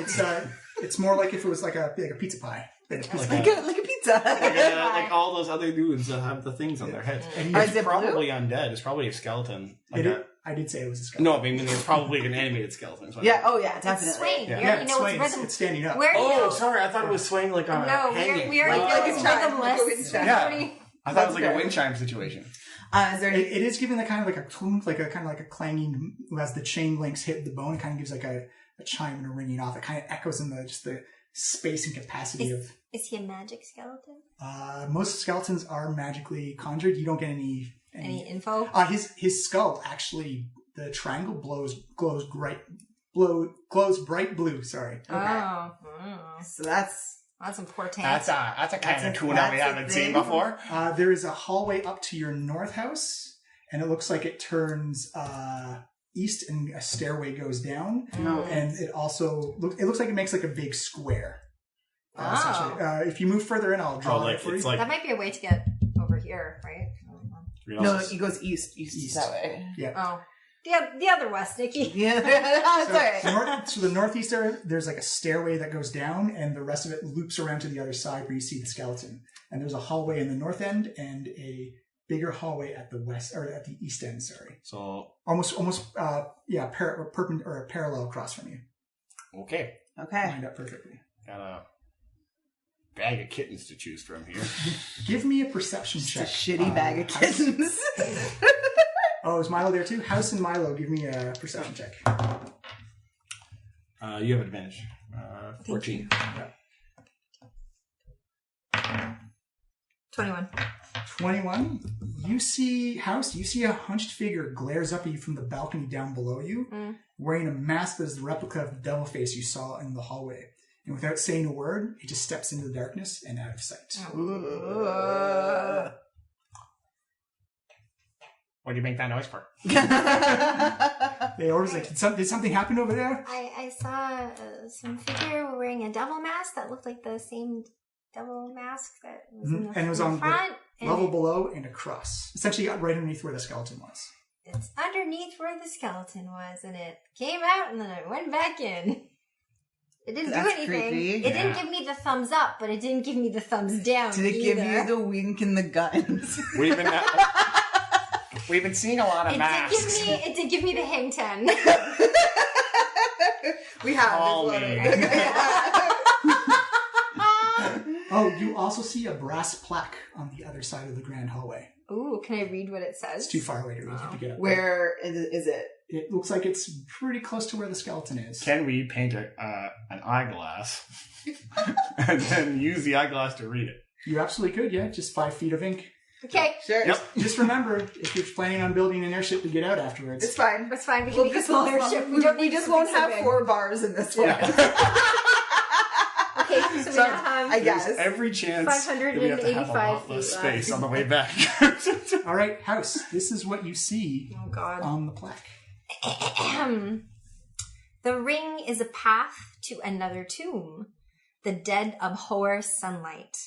it's more like if it was like a pizza pie. Like Like a pizza. like all those other dudes that have the things on their heads. And Is It's it probably undead. It's probably a skeleton. Like I did say it was a skeleton. no, I mean it's probably an animated skeleton. So Yeah, oh yeah, It's definitely. swaying. Yeah. We Yeah, already it's know swaying. it's rhythm. It's standing up. We already Oh, know. sorry. I thought it was swaying like on No, hanging. we already Like know a it's chime, rhythmless. like a wind chime. Yeah. Already- I thought it was like That's a fair. wind chime situation. Is there any... It is giving the kind of like a clunk, like a kind of like a clanging as the chain links hit the bone. It kind of gives like a chime and a ringing off. It kind of echoes in the space and capacity of. Is he a magic skeleton? Most skeletons are magically conjured. You don't get any info? His skull actually, the triangle glows bright blue. Sorry. Oh. So that's... That's important. That's a kind of tune that we that's a haven't seen thing. before. There is a hallway up to your north house, and it looks like it turns east, and a stairway goes down. No. And it also looks like it makes like a big square. Oh. Essentially. If you move further in, I'll draw Oh, it like for it's you. That might be a way to get over here, right? No, he goes east that way. Yeah. Oh. The other west, Nikki. Yeah, that's So, alright. so the northeast area, there's like a stairway that goes down, and the rest of it loops around to the other side where you see the skeleton. And there's a hallway in the north end and a bigger hallway at the west or at the east end. Sorry, So almost parallel across from you. okay, Okay. Lined up perfectly. got a bag of kittens to choose from here. Give me a perception Just a check. shitty bag of House- kittens. Oh, is Milo there too? House and Milo, give me a perception check. You have advantage. 14. 21. 21. You see a hunched figure glares up at you from the balcony down below you, wearing a mask that is the replica of the devil face you saw in the hallway. And without saying a word, it just steps into the darkness and out of sight. What do you make that noise for? They always like, did something happen over there? I saw some figure wearing a devil mask that looked like the same devil mask that was in the, And it was in the on the front. and level below and across. Essentially right underneath where the skeleton was. It's underneath where the skeleton was, and it came out, and then it went back in. It didn't That's do anything. creepy. It didn't give me the thumbs up, but it didn't give me the thumbs down. Did it either. give you the wink and the guns? We've been seeing a lot of masks. It did give me the hang ten. We have Call this me. one. Oh, you also see a brass plaque on the other side of the grand hallway. Ooh, can I read what it says? It's too far away to read. You have to get up. Where is it? It looks like it's pretty close to where the skeleton is. Can we paint an eyeglass and then use the eyeglass to read it? You absolutely could, yeah. Just 5 feet of ink. Okay, Sure. Yep. Just remember, if you're planning on building an airship to get out afterwards, It's fine. That's fine. We can make a small airship. We don't We need just something won't so have big. 4 bars in this one. Okay, so we now have I guess. There's every chance that we have to have a 585 lot less feet space left. on the way back. all right, House. This is what you see Oh, God. on the plaque. The ring is a path to another tomb. The dead abhor sunlight.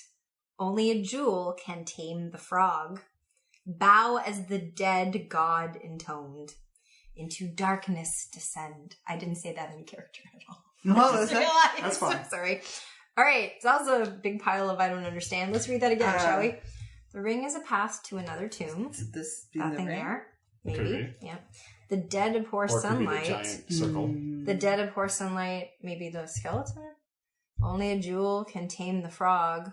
Only a jewel can tame the frog. Bow as the dead god intoned. Into darkness descend. I didn't say that in character at all. No, Just that's realized. that's fine. Sorry. All right, so that was a big pile of I don't understand. Let's read that again, shall we? The ring is a path to another tomb. Should this be the Nothing ring? there. Could Maybe. Yeah. The dead abhor Or it could be the sunlight. giant circle. The dead abhor sunlight. Maybe the skeleton. Only a jewel can tame the frog.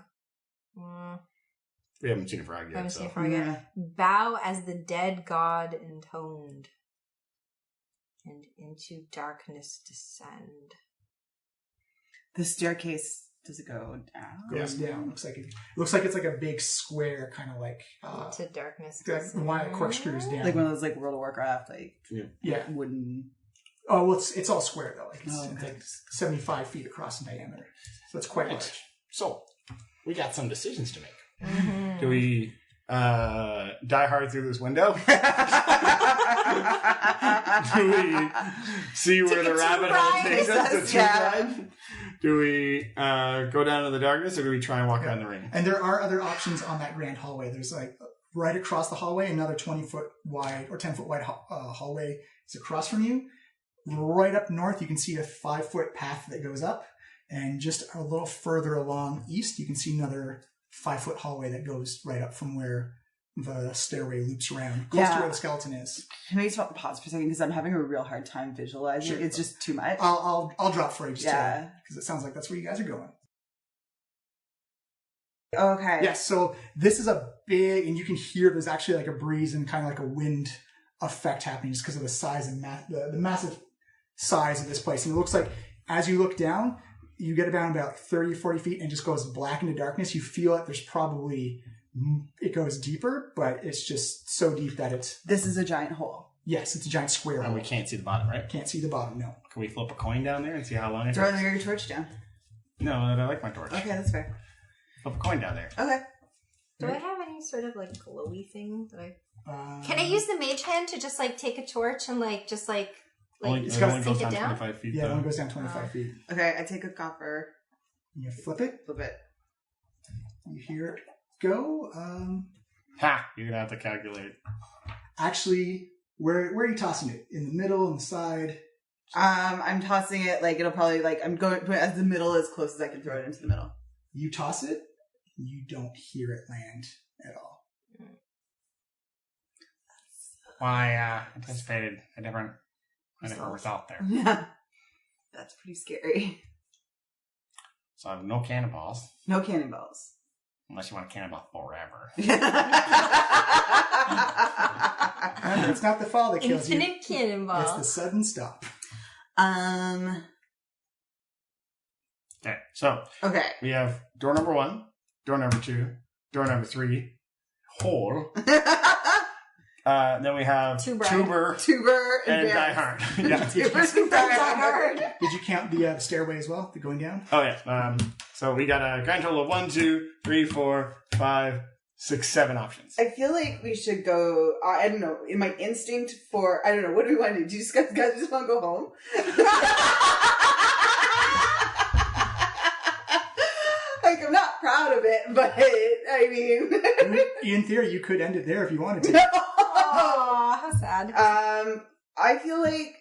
We haven't seen a frog I yet. haven't So. seen a frog yet. Bow as the dead god intoned. And into darkness descend. The staircase, does it go down? Goes down. Looks like it's like a big square, kind of like Into darkness the descend. one that corkscrews down. Like one of those like World of Warcraft, like yeah. wooden. Oh well, it's all square though. Like it's, Oh, it's okay. like 75 feet across in diameter, so it's quite Right. large. So, we got some decisions to make. Mhm. Do we die hard through this window? Do we see where Take the a rabbit tube hole ride? takes us? The tube Yeah. ride? Do we go down into the darkness, or do we try and walk down the ring? And there are other options on that grand hallway. There's like right across the hallway, another 20-foot wide or 10-foot wide hallway is across from you. Right up north, you can see a 5-foot path that goes up. And just a little further along east, you can see another 5-foot hallway that goes right up from where the stairway loops around, close to Yeah. where the skeleton is. Can we just pause for a second because I'm having a real hard time visualizing. Sure. It's just too much. I'll drop for you just Yeah. because it sounds like that's where you guys are going. Okay. Yes, so this is a big, and you can hear there's actually like a breeze and kind of like a wind effect happening just because of the size and the massive size of this place. And it looks like as you look down, you get down about 30, 40 feet and it just goes black into darkness. You feel like there's probably, it goes deeper, but it's just so deep that it's, This is a giant hole. yes, it's a giant square And hole. we can't see the bottom, right? Can't see the bottom, no. Can we flip a coin down there and see how long it Throw takes? your torch down. No, I like my torch. Okay, that's fair. Flip a coin down there. Okay. Do I have any sort of like glowy thing that I... Can I use the mage hand to just like take a torch and like just like Only, it's it got- only goes sink down it down? 25 feet. Yeah, it though. only goes down 25 feet. Okay, I take a copper, You flip it, flip it. you hear it go. Ha! You're going to have to calculate. Actually, where are you tossing it? In the middle, on the side? I'm tossing it like it'll probably like I'm going put it as the middle as close as I can throw it into the middle. You toss it, you don't hear it land at all. Well, I anticipated a different result there. Yeah. That's pretty scary. So I have no cannonballs, No cannonballs. unless you want a cannonball forever. Remember, it's not the fall that kills you. Infinite cannonball. It's the sudden stop. Okay, so Okay. we have door number 1, door number 2, door number 3, hole. Then we have Tuber. Tuber and Bear. Die Hard. Yeah. Tuber and Die Hard. Did you count the stairway as well, the going down? Oh yeah. So we got a grand total of 1, 2, 3, 4, 5, 6, 7 options. I feel like we should go. I don't know. In my instinct for I don't know. What do we want to do? Do you guys just want to go home? Like I'm not proud of it, but I mean. In theory, you could end it there if you wanted to. Aw, how sad. I feel like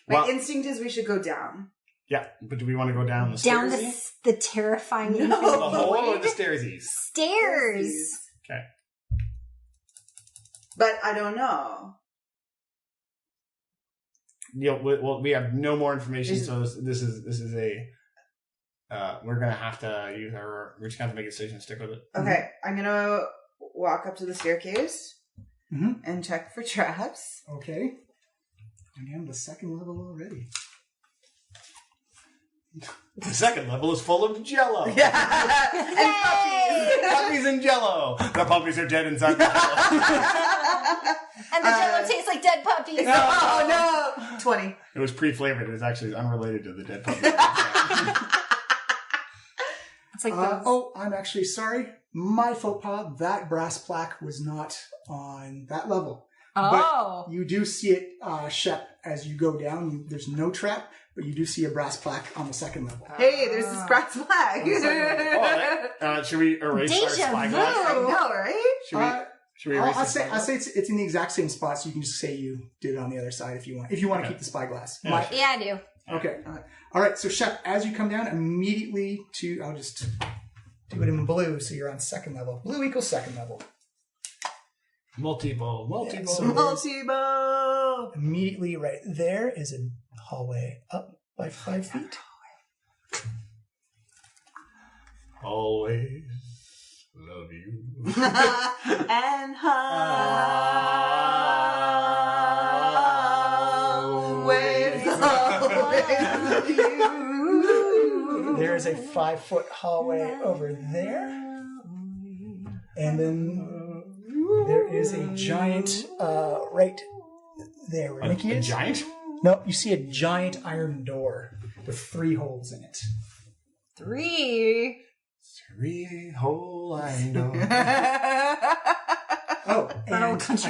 my Well, instinct is we should go down. yeah, but do we want to go down the down stairs? the terrifying No. infinite The hole or void? the stairsies? Stairs. Okay. But I don't know. We have no more information, so this is a. We're gonna have to use our. We're just gonna have to make a decision. Stick with it. Okay, I'm gonna walk up to the staircase Mhm. and check for traps. Okay. Again, the second level already. The second level is full of Jello. Yeah, and puppies. Puppies and Jello. The puppies are dead inside the Jello. And the jello tastes like dead puppies. Oh no! 20. It was pre-flavored. It was actually unrelated to the dead puppies. It's like those. Oh, I'm actually sorry. My faux pas. That brass plaque was not on that level. Oh. You do see it, Shep, as you go down. There's no trap, but you do see a brass plaque on the second level. Hey, there's this brass flag. Should we erase our Deja spyglass? vu. I know, right? Should we erase I'll the say spyglass? it's in the exact same spot, so you can just say you did it on the other side if you want. If you want to keep the spyglass. Yeah. Yeah, I do. Okay. All right. So Shep, as you come down, immediately I'll just do it in blue, so you're on second level. Blue equals second level. Multi-ball. Yeah, so Multi-ball. immediately right there is a hallway up by 5 feet. Always love you. And always love you. There is a 5-foot hallway over there. And then there is a giant right there where Nikki A is. giant? No, you see a giant iron door with 3 holes in it. 3. 3-hole iron door. Oh, That old and country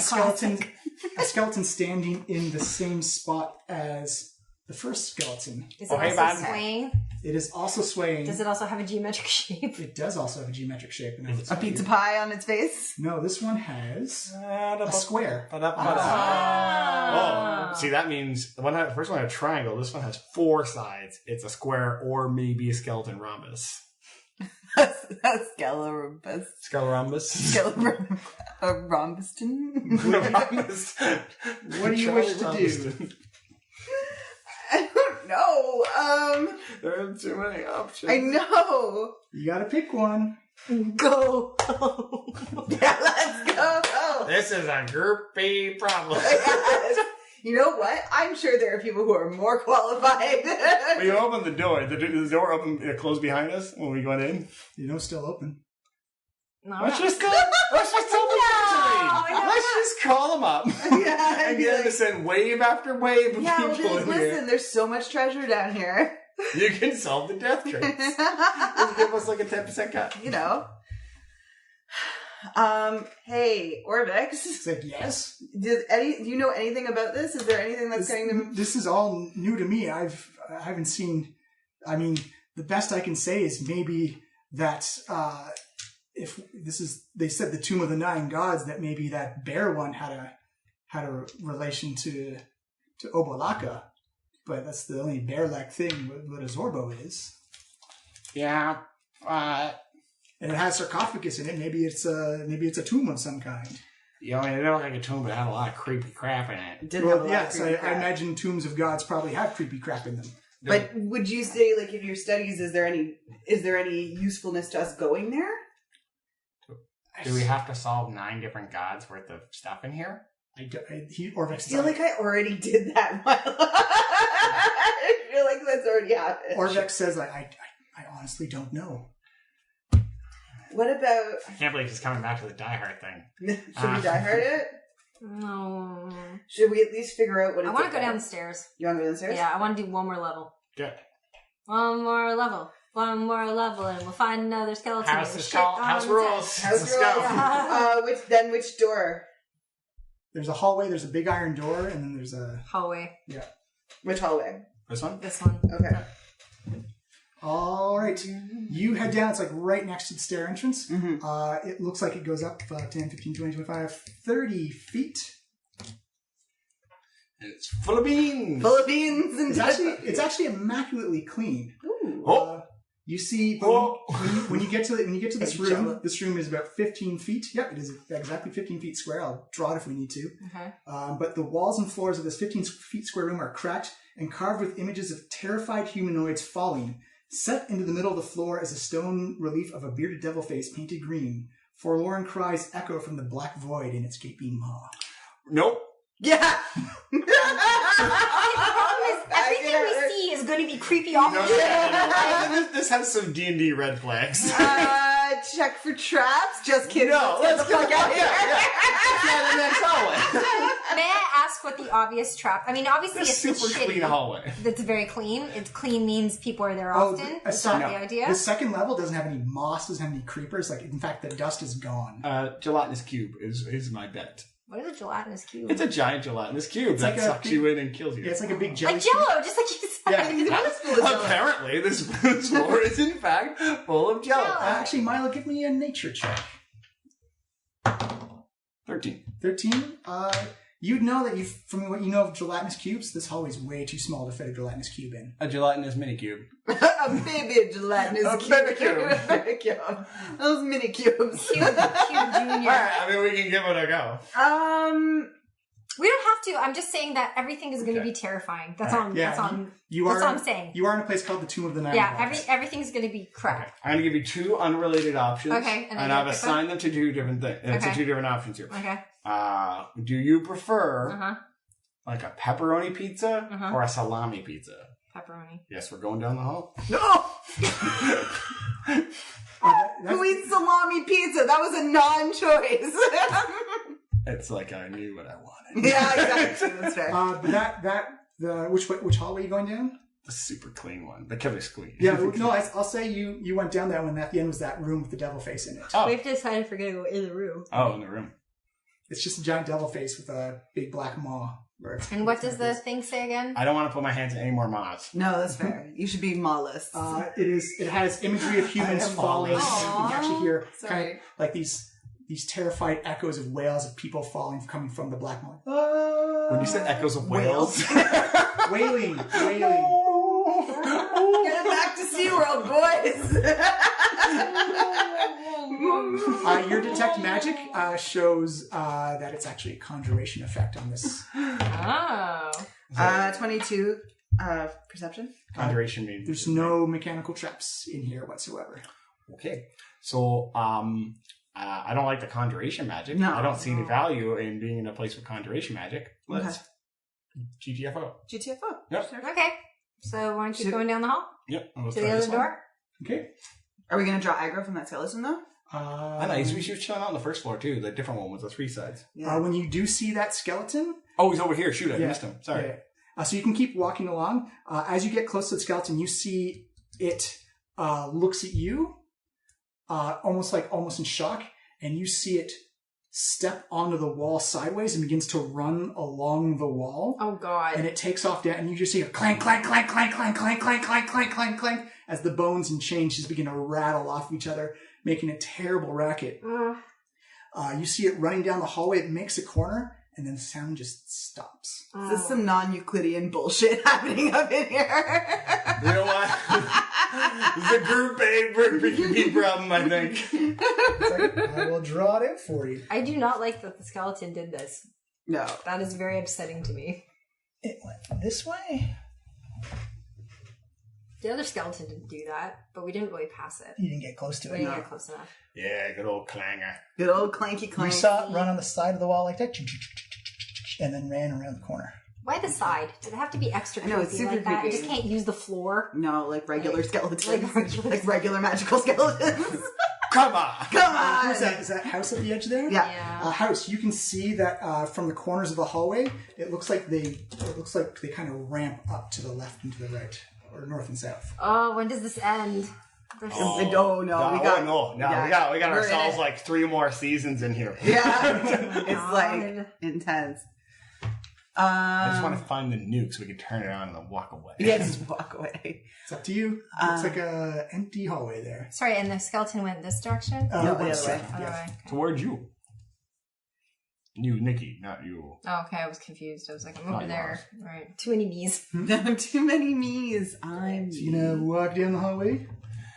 a skeleton standing in the same spot as the first skeleton. Is Oh, it hey, also man. swaying? It is also swaying. Does it also have a geometric shape? It does also have a geometric shape. And A pizza pie on its face. No, this one has a square. Oh, see, that means the first one had a triangle. This one has 4 sides. It's a square or maybe a skeleton rhombus. Scalorambus. Scalorambus? Rhombuston. What do you wish to do? I don't know. There are too many options. I know. You gotta pick one. Go. Yeah, let's go. This is a groupie problem. You know what? I'm sure there are people who are more qualified. We open the door. The door closed behind us when we went in. You know, still open. No, Let's just tell them Let's just call them up Yeah, and get them to send wave after wave of yeah, people in listen, here. there's so much treasure down here. You can solve the death trace. Just give us like a 10% cut. You know. Hey, Orvix. It's like, yes. Do you know anything about this? Is there anything that's going to... This is all new to me. I haven't seen. I mean, the best I can say is maybe that if this is, they said the Tomb of the 9 Gods, that maybe that bear one had a relation to Obolaka, but that's the only bear-like thing what a Zorbo is. Yeah. And it has sarcophagus in it. Maybe it's a tomb of some kind. You know, it didn't look like a tomb, but it had a lot of creepy crap in it. Yes, I imagine tombs of gods probably have creepy crap in them. But would you say, like, in your studies, is there any usefulness to us going there? Do we have to solve 9 different gods worth of stuff in here? Orvex I feel like I already did that in my life. I feel like that's already happened. Orvex says, I honestly don't know. What about... I can't believe he's coming back to the Die Hard thing. Should we Die Hard it? No. Should we at least figure out what it's I want to go about? down the stairs. You want to go downstairs? Yeah, I want to do one more level. Good. One more level, and we'll find another skeleton. House with is shit called on House its Rules. head. House Let's rules. go. Which door? There's a hallway, there's a big iron door, and then there's a... Hallway. Yeah. Which hallway? This one? This one. Okay. All right. You head down. It's like right next to the stair entrance. Mm-hmm. It looks like it goes up 10, 15, 20, 25, 30 feet. And it's full of beans. Full of beans and... It's actually immaculately clean. Ooh. Oh. You see, when you get to this room, this room is about 15 feet. Yep, it is exactly 15 feet square. I'll draw it if we need to. Okay. But the walls and floors of this 15 feet square room are cracked and carved with images of terrified humanoids falling. Set into the middle of the floor is a stone relief of a bearded devil face painted green. Forlorn cries echo from the black void in its gaping maw. Nope. Yeah! The problem is, everything we see is going to be creepy off the This has some D&D red flags. Check for traps? Just kidding. No, let's get the fuck out of here. Yeah, the next hallway. May I ask what the obvious trap? I mean, obviously This it's super super clean shitty. hallway. That's very clean. It's clean means people are there often. Is that the idea? The second level doesn't have any moss, doesn't have any creepers. Like, in fact, the dust is gone. Gelatinous cube is my bet. What is a gelatinous cube? It's a giant gelatinous cube that like a sucks big- you in and kills you. Yeah, it's like a big jelly. Like Jello, just like you said. Yeah. Apparently, this floor is in fact full of jello. Actually, Milo, give me a nature check. 13. 13. You'd know that from what you know of gelatinous cubes, this hallway's way too small to fit a gelatinous cube in. A gelatinous mini cube. A baby gelatinous baby cube. A baby cube. Those mini cubes. Cube Junior. Alright, I mean, we can give it a go. We don't have to. I'm just saying that everything is going to be terrifying. That's all. Yeah, That's all. you That's are, all I'm saying. You are in a place called the Tomb of the Nine. Yeah, everything's going to be crap. I'm going to give you 2 unrelated options. Okay, And, then I've you pick assigned them to 2 different things. Okay. To 2 different options here. Okay. Do you prefer Uh-huh. like a pepperoni pizza Uh-huh. or a salami pizza? Pepperoni. Yes, we're going down the hall. No! That's- Who eats salami pizza? That was a non-choice. It's like I knew what I wanted. Yeah, exactly. That's fair. but which hallway are you going down? The super clean one. The killer's clean. Yeah, no, I'll say you went down that one. At the end was that room with the devil face in it. Oh. We have to decide if we're going to go in the room. Oh, in the room. It's just a giant devil face with a big black maw. And what does the thing say again? I don't want to put my hands in any more moths. No, that's fair. You should be mawless. It has imagery of humans I am falling. And lawless. you can actually hear kind Sorry. of like these terrified echoes of wails of people falling coming from the black maw. When you said echoes of whales. Wailing. Get back to SeaWorld, boys! Your detect magic shows that it's actually a conjuration effect on this. Oh. 22 perception. Conjuration means. There's no mechanical traps in here whatsoever. Okay. So, I don't like the conjuration magic. No. I don't see any value in being in a place with conjuration magic. Let's GTFO. GTFO. Yep. Okay. So why don't you keep going down the hall? Yep. To the other door? Okay. Are we going to draw aggro from that skeleton, though? I know. We should chill out on the first floor, too. The different one with the 3 sides. Yeah. When you do see that skeleton... Oh, he's over here. Shoot, I Yeah. missed him. Sorry. Yeah. So you can keep walking along. As you get close to the skeleton, you see it looks at you, almost in shock, and you see it step onto the wall sideways and begins to run along the wall. Oh, God. And it takes off down, and you just see a clank, clank, clank, clank, clank, clank, clank, clank, clank, clank, clank, as the bones and chains just begin to rattle off each other, making a terrible racket. You see it running down the hallway. It makes a corner, and then the sound just stops. Is this some non-Euclidean bullshit happening up in here? You know what? This is a group A problem, I think. It's like, I will draw it in for you. I do not like that the skeleton did this. No. That is very upsetting to me. It went this way. The other skeleton didn't do that, but we didn't really pass it. You didn't get close to We it. didn't get close enough. Yeah, good old clanger. Good old clanky clank. You saw it run on the side of the wall like that, and then ran around the corner. Why the side? Did it have to be extra I creepy know, it's super like that? I creepy. just can't use the floor. No, like regular skeletons. like regular magical skeletons. Come on! Come on! Who's that? Is that house at the edge there? Yeah. House. You can see that from the corners of the hallway. It looks like they kind of ramp up to the left and to the right, or north and south. Oh, when does this end? No, we got we got we're ourselves in it. like 3 more seasons in here. Yeah. It's God. like intense. I just want to find the nuke so we can turn it on and then walk away. Yeah, just walk away. It's up to you. Looks like a empty hallway there. Sorry, and the skeleton went this direction? No, the one other side, way. Other yeah. way. Okay. Towards you. You, Nikki, not you. Oh, okay, I was confused. I was like, I'm Not over there. yours. All right, too many knees. Too many me's. I'm. So you gonna walk down the hallway?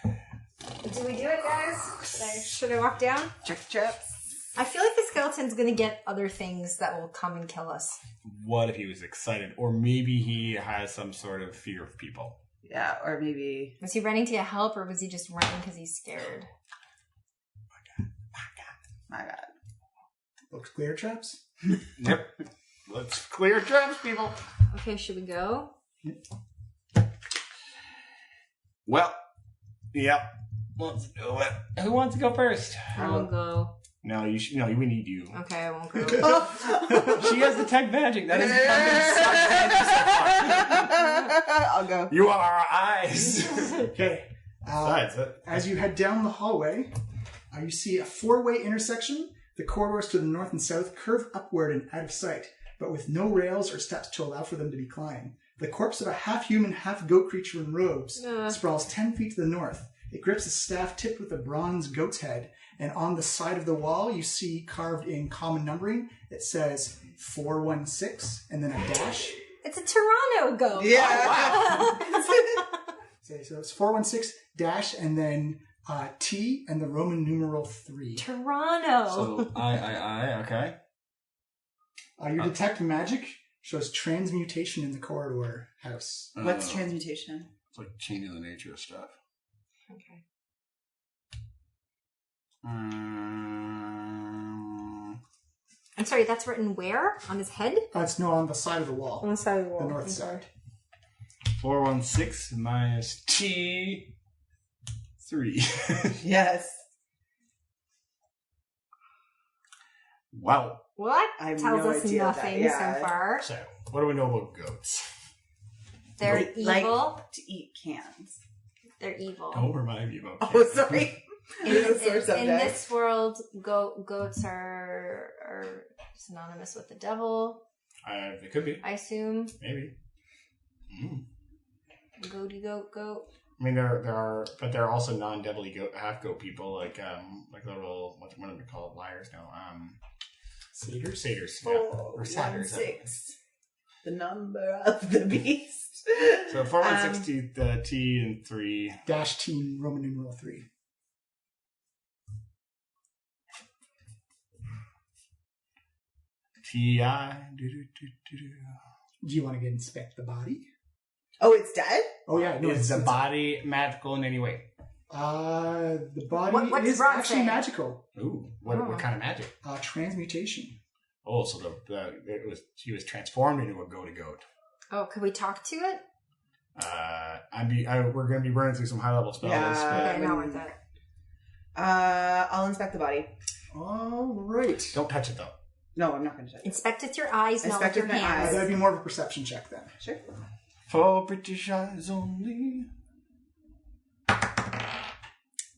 Do we do it, guys? Should I walk down? Check chaps. I feel like the skeleton's gonna get other things that will come and kill us. What if he was excited? Or maybe he has some sort of fear of people. Yeah, or maybe. Was he running to get help, or was he just running because he's scared? My God. Looks clear, traps. Yep. Let's clear traps, people. Okay, should we go? Well, yep. Let's do it. Who wants to go first? I'll go. No, you should. No, we need you. Okay, I won't go. She has the tech magic. That is fucking I'll go. You are our eyes. Okay. Besides, As you head down the hallway, you see a 4-way intersection. The corridors to the north and south curve upward and out of sight, but with no rails or steps to allow for them to be climbed. The corpse of a half-human, half-goat creature in robes sprawls 10 feet to the north. It grips a staff tipped with a bronze goat's head, and on the side of the wall you see carved in common numbering, it says 416, and then a dash. It's a Toronto goat. Yeah. Oh, wow. So it's 416 dash and then T and the Roman numeral 3. Toronto. So I. Okay. Your detect magic shows transmutation in the corridor house. What's transmutation? It's like changing the nature of stuff. Okay. I'm sorry, that's written where? On his head? It's no, on the side of the wall. On the side of the wall. The north side. 416 minus T 3. Yes. Wow. What? I have Tells no us idea nothing that, so far. So, what do we know about goats? They're They evil. like to eat cans. They're evil. Don't remind me about Oh, cats. sorry. In, It was a sore in subject. this world, goats are synonymous with the devil, They could be. I assume. Maybe. Goaty goat. I mean, there are, but there are also non-devilly goat, half-goat people, like little, what are they called? Liars? No. Satyrs? Satyrs, yeah. Or satyrs. 416. The number of the beast. So 416, the T and 3. Dash T Roman numeral 3. T-I. Do you want to get inspect the body? Oh, it's dead? Oh yeah, no, Is the body magical in any way? the body What's is Rod actually saying? magical. Ooh, what kind of magic? Transmutation. Oh, so she was transformed into a goat. Oh, could we talk to it? We're going to be running through some high level spells. Yeah. Okay, not worth it. I'll inspect the body. All right. Don't touch it though. No, I'm not going to touch it. Inspect with your eyes, not with Inspect your with my hands. eyes. That'd be more of a perception check then. Sure. For British eyes only.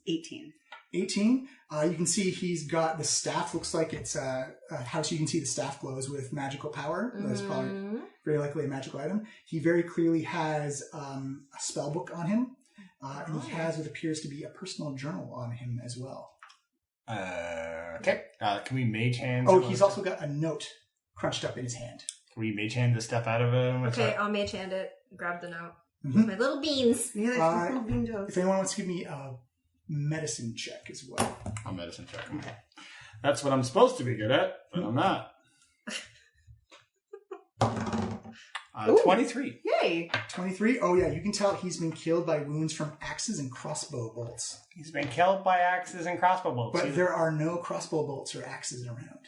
18. 18. You can see he's got the staff. Looks like it's a house. You can see the staff glows with magical power. That's probably very likely a magical item. He very clearly has a spell book on him. And he has what appears to be a personal journal on him as well. Okay. Can we mage hand? Oh, he's also got a note crunched up in his hand. Can we mage hand this stuff out of him? Okay, I'll mage hand it. Grab the note. Mhm. My little beans. Yeah, there's little bean toast. If anyone wants to give me a medicine check as well. I'll medicine check him. That's what I'm supposed to be good at, but I'm not. 23. Yay. 23. Oh yeah, you can tell he's been killed by wounds from axes and crossbow bolts. He's been killed by axes and crossbow bolts. But there are no crossbow bolts or axes around.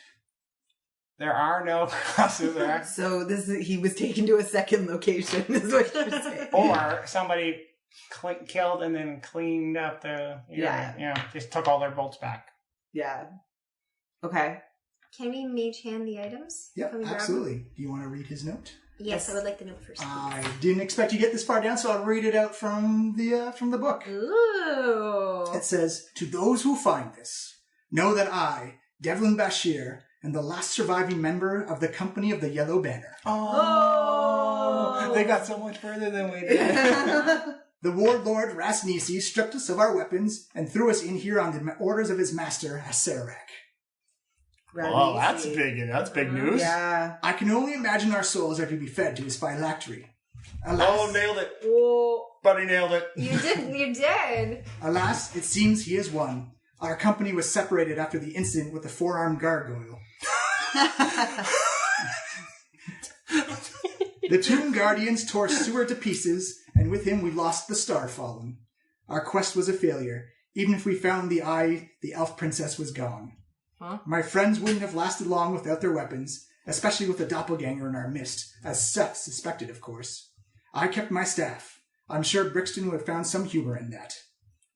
There are no crosses or axes. So he was taken to a second location, is what you're saying. Or somebody killed and then cleaned up the... just took all their bolts back. Yeah. Okay. Can we mage hand the items? Yep, Can we grab absolutely. them? Do you want to read his note? Yes, I would like the note first. I didn't expect you to get this far down, so I'll read it out from the book. Ooh. It says, "To those who find this, know that I, Devlin Bashir, am the last surviving member of the Company of the Yellow Banner. Oh! They got so much further than we did. The warlord Rasnisi stripped us of our weapons and threw us in here on the orders of his master, Asarak. Oh, that's big. That's big news. Yeah. I can only imagine our souls are to be fed to his phylactery. Alas, Oh, nailed it. Oh, Buddy nailed it. you did. alas, it seems he has won. Our company was separated after the incident with the four-armed gargoyle. The Tomb Guardians tore Seward to pieces, and with him we lost the Starfallen. Our quest was a failure. Even if we found the eye, the elf princess was gone. Huh? My friends wouldn't have lasted long without their weapons, especially with the doppelganger in our midst, as Seth suspected, of course. I kept my staff. I'm sure Brixton would have found some humor in that.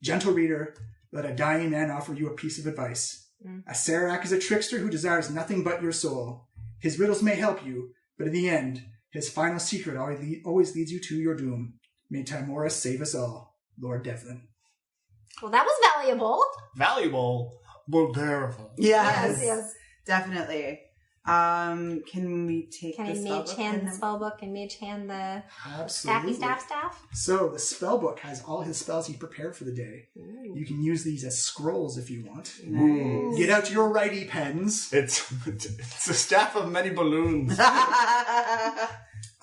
Gentle reader, let a dying man offer you a piece of advice. Asarak is a trickster who desires nothing but your soul. His riddles may help you, but in the end, his final secret always leads you to your doom. May Timoris save us all. Lord Devlin. Well, that was valuable. Valuable, Well, terrifying. Yes. Definitely. Can we take Can the I spell mage book hand and the spell book and mage hand the Absolutely. staff? So the spell book has all his spells he prepared for the day. Ooh. You can use these as scrolls if you want. Ooh. Get out your righty pens. It's a staff of many balloons.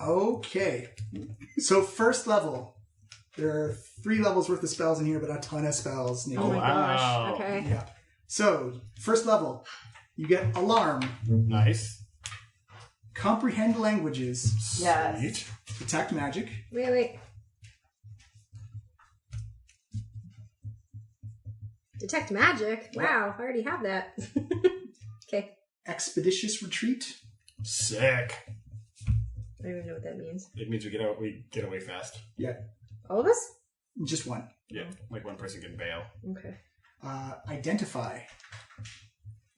Okay. So first level. There are 3 levels worth of spells in here, but a ton of spells. Nikki. Oh my wow. gosh. Okay. Yeah. So, first level. You get Alarm. Nice. Comprehend languages. Yes. Sweet. Detect magic. Wait. Detect magic? Wow, I already have that. Okay. Expeditious retreat. Sick. I don't even know what that means. It means we get away fast. Yeah. All of us? Just one. Yeah, like one person can bail. Okay. Identify.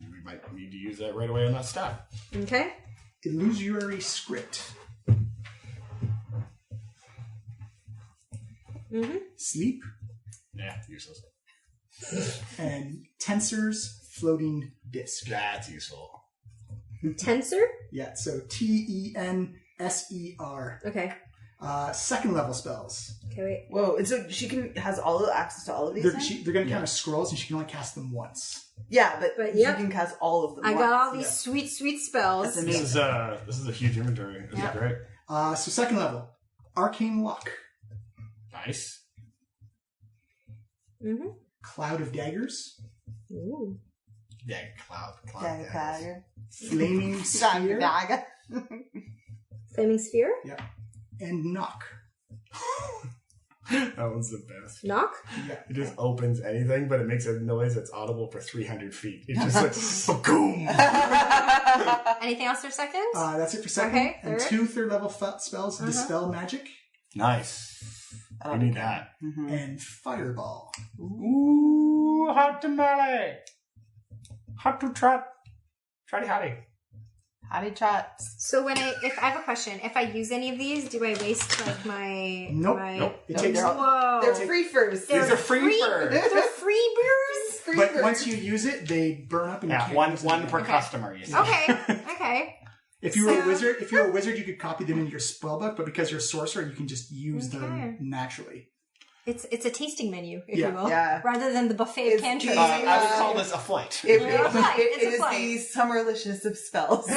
We might need to use that right away on that staff. Okay. Illusory script. Mm-hmm. Sleep. Yeah, useless. And tensors floating disk. That's useful. Tensor? Yeah, so Tenser. Okay. Second level spells. Okay, wait. Whoa, and so she has access to all of these They're, things? they're going to count as scrolls, and she can only cast them once. Yeah, but But she yep. can cast all of them I once. got all these sweet That's spells. amazing. This is a huge inventory. This Yeah. is great. So second level. Arcane Lock. Nice. Mm-hmm. Cloud of Daggers. Ooh. Yeah, cloud. Dagger, daggers. dagger. Flaming Sphere. Dagger. Flaming sphere? Yeah. And Knock. That one's the best. Knock? Yeah. It just opens anything, but it makes a noise that's audible for 300 feet. It's just like, boom! Anything else for second? That's it for second. Okay, and third. 2 third-level spells. Dispel Magic Nice. We need that. and Fireball. Ooh, hot tamale. Hot to trot. Trotty hotty. Hottie trot. So if I have a question, if I use any of these, do I waste like my Nope. Nope. It takes. Whoa. They're free first. These are free birds. They're free beers? Free But birds. once you use it, they burn up and you Yeah, can't one use them per again. customer. You see. Okay. If you were a So- wizard, you could copy them into your spell book. But because you're a sorcerer, you can just use them Okay. naturally. It's a tasting menu, if Yeah. you will. Yeah. Rather than the buffet of It's cantrips. I would call this a flight. It It's a is flight. the summerlicious of spells. Wow,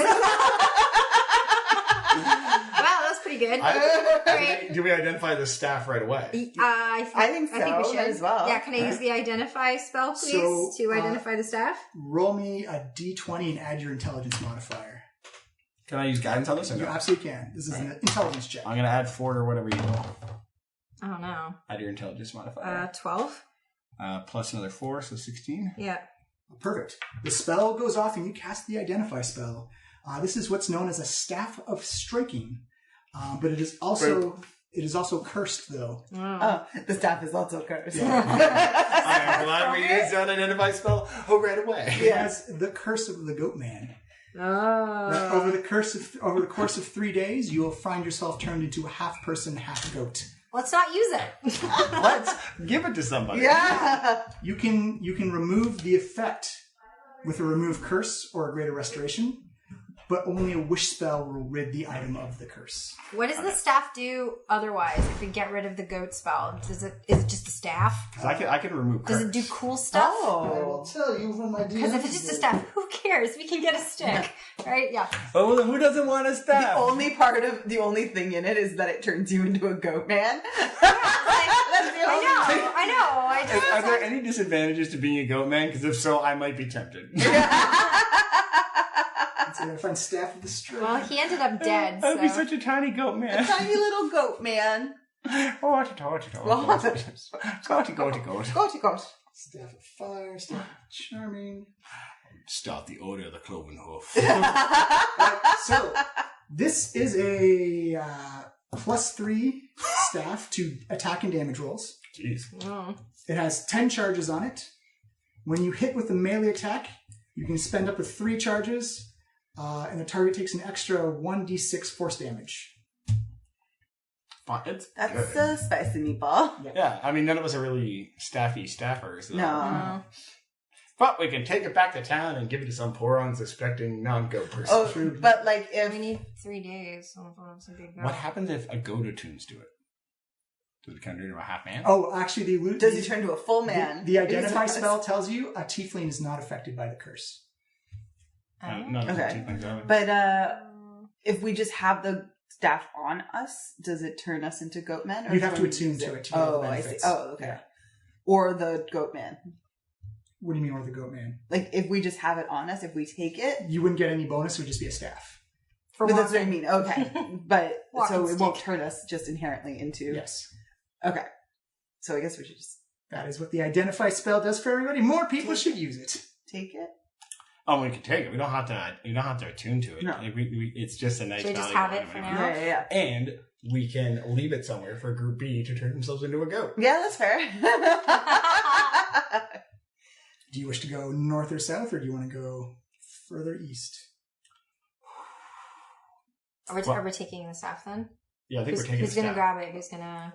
that's pretty good. Alright. Do we identify the staff right away? I think I think we so, should. as well. Yeah, can I use the identify spell, please, So, to identify the staff? Roll me a d20 and add your intelligence modifier. Can I use guidance on this? Or You no? absolutely can. This is an intelligence check. I'm going to add 4 or whatever you roll. I don't know. Add your intelligence modifier. 12? Plus another 4, so 16. Yeah. Perfect. The spell goes off and you cast the identify spell. This is what's known as a staff of striking, but it is also cursed though. Oh, the staff is also cursed. I'm glad we used that identify spell right away. It has the curse of the goat man. Oh. Over the course of 3 days, you will find yourself turned into a half person, half goat. Let's not use it. Let's give it to somebody. Yeah. You can remove the effect with a remove curse or a greater restoration, but only a wish spell will rid the item of the curse. What does the staff do otherwise if we get rid of the goat spell? Is it just a staff? So I can remove Does curse. it do cool stuff? I will tell you when my Because if it's just a staff, who cares? We can get a stick, right? Yeah. Oh, well, then who doesn't want a staff? The only thing in it is that it turns you into a goat man. I know. Are there any disadvantages to being a goat man? Because if so, I might be tempted. I'm going to find staff of the string. Well, he ended up dead. I'd be So. such a tiny goat man. Tiny little goat man. Oh, goaty. Goaty goat. Staff of fire, staff of charming. Start the order of the cloven hoof. So, this is a +3 staff to attack and damage rolls. Jeez. Oh. It has 10 charges on it. When you hit with a melee attack, you can spend up to 3 charges, and the target takes an extra 1d6 force damage. It's That's good. a spicy meatball. Yeah, I mean, none of us are really staffers. So. No. But we can take it back to town and give it to some poor, unsuspecting non-goat person. Oh, but like We if need 3 days. So it's a big What happens if a goat attunes to it? Does it kind of turn into a half man? Oh, actually, does he turn to a full man? The identify spell tells you a tiefling is not affected by the curse. No, Okay. okay. But if we just have the staff on us, does it turn us into goat men? Or You'd have to do we attune use to it to get all the I see. benefits. Oh, okay. Yeah. Or the goat man. What do you mean, or the goat man? Like if we just have it on us, if we take it. You wouldn't get any bonus, it would just be a staff. For But that's what I walking. mean. Okay. But Walking so it won't stick. turn us just inherently into. Yes. Okay. So I guess we should just That is what the identify spell does for everybody. More people should use it. take it. Oh, we can take it. We don't have to attune to it. No. Like, it's just a nice. Should we just valuable have it for item. now? Yeah. And we can leave it somewhere for Group B to turn themselves into a goat. Yeah, that's fair. Do you wish to go north or south, or do you want to go further east? Are we taking the staff then? Yeah, I think Who's, we're taking. who's gonna staff. grab it? Who's gonna?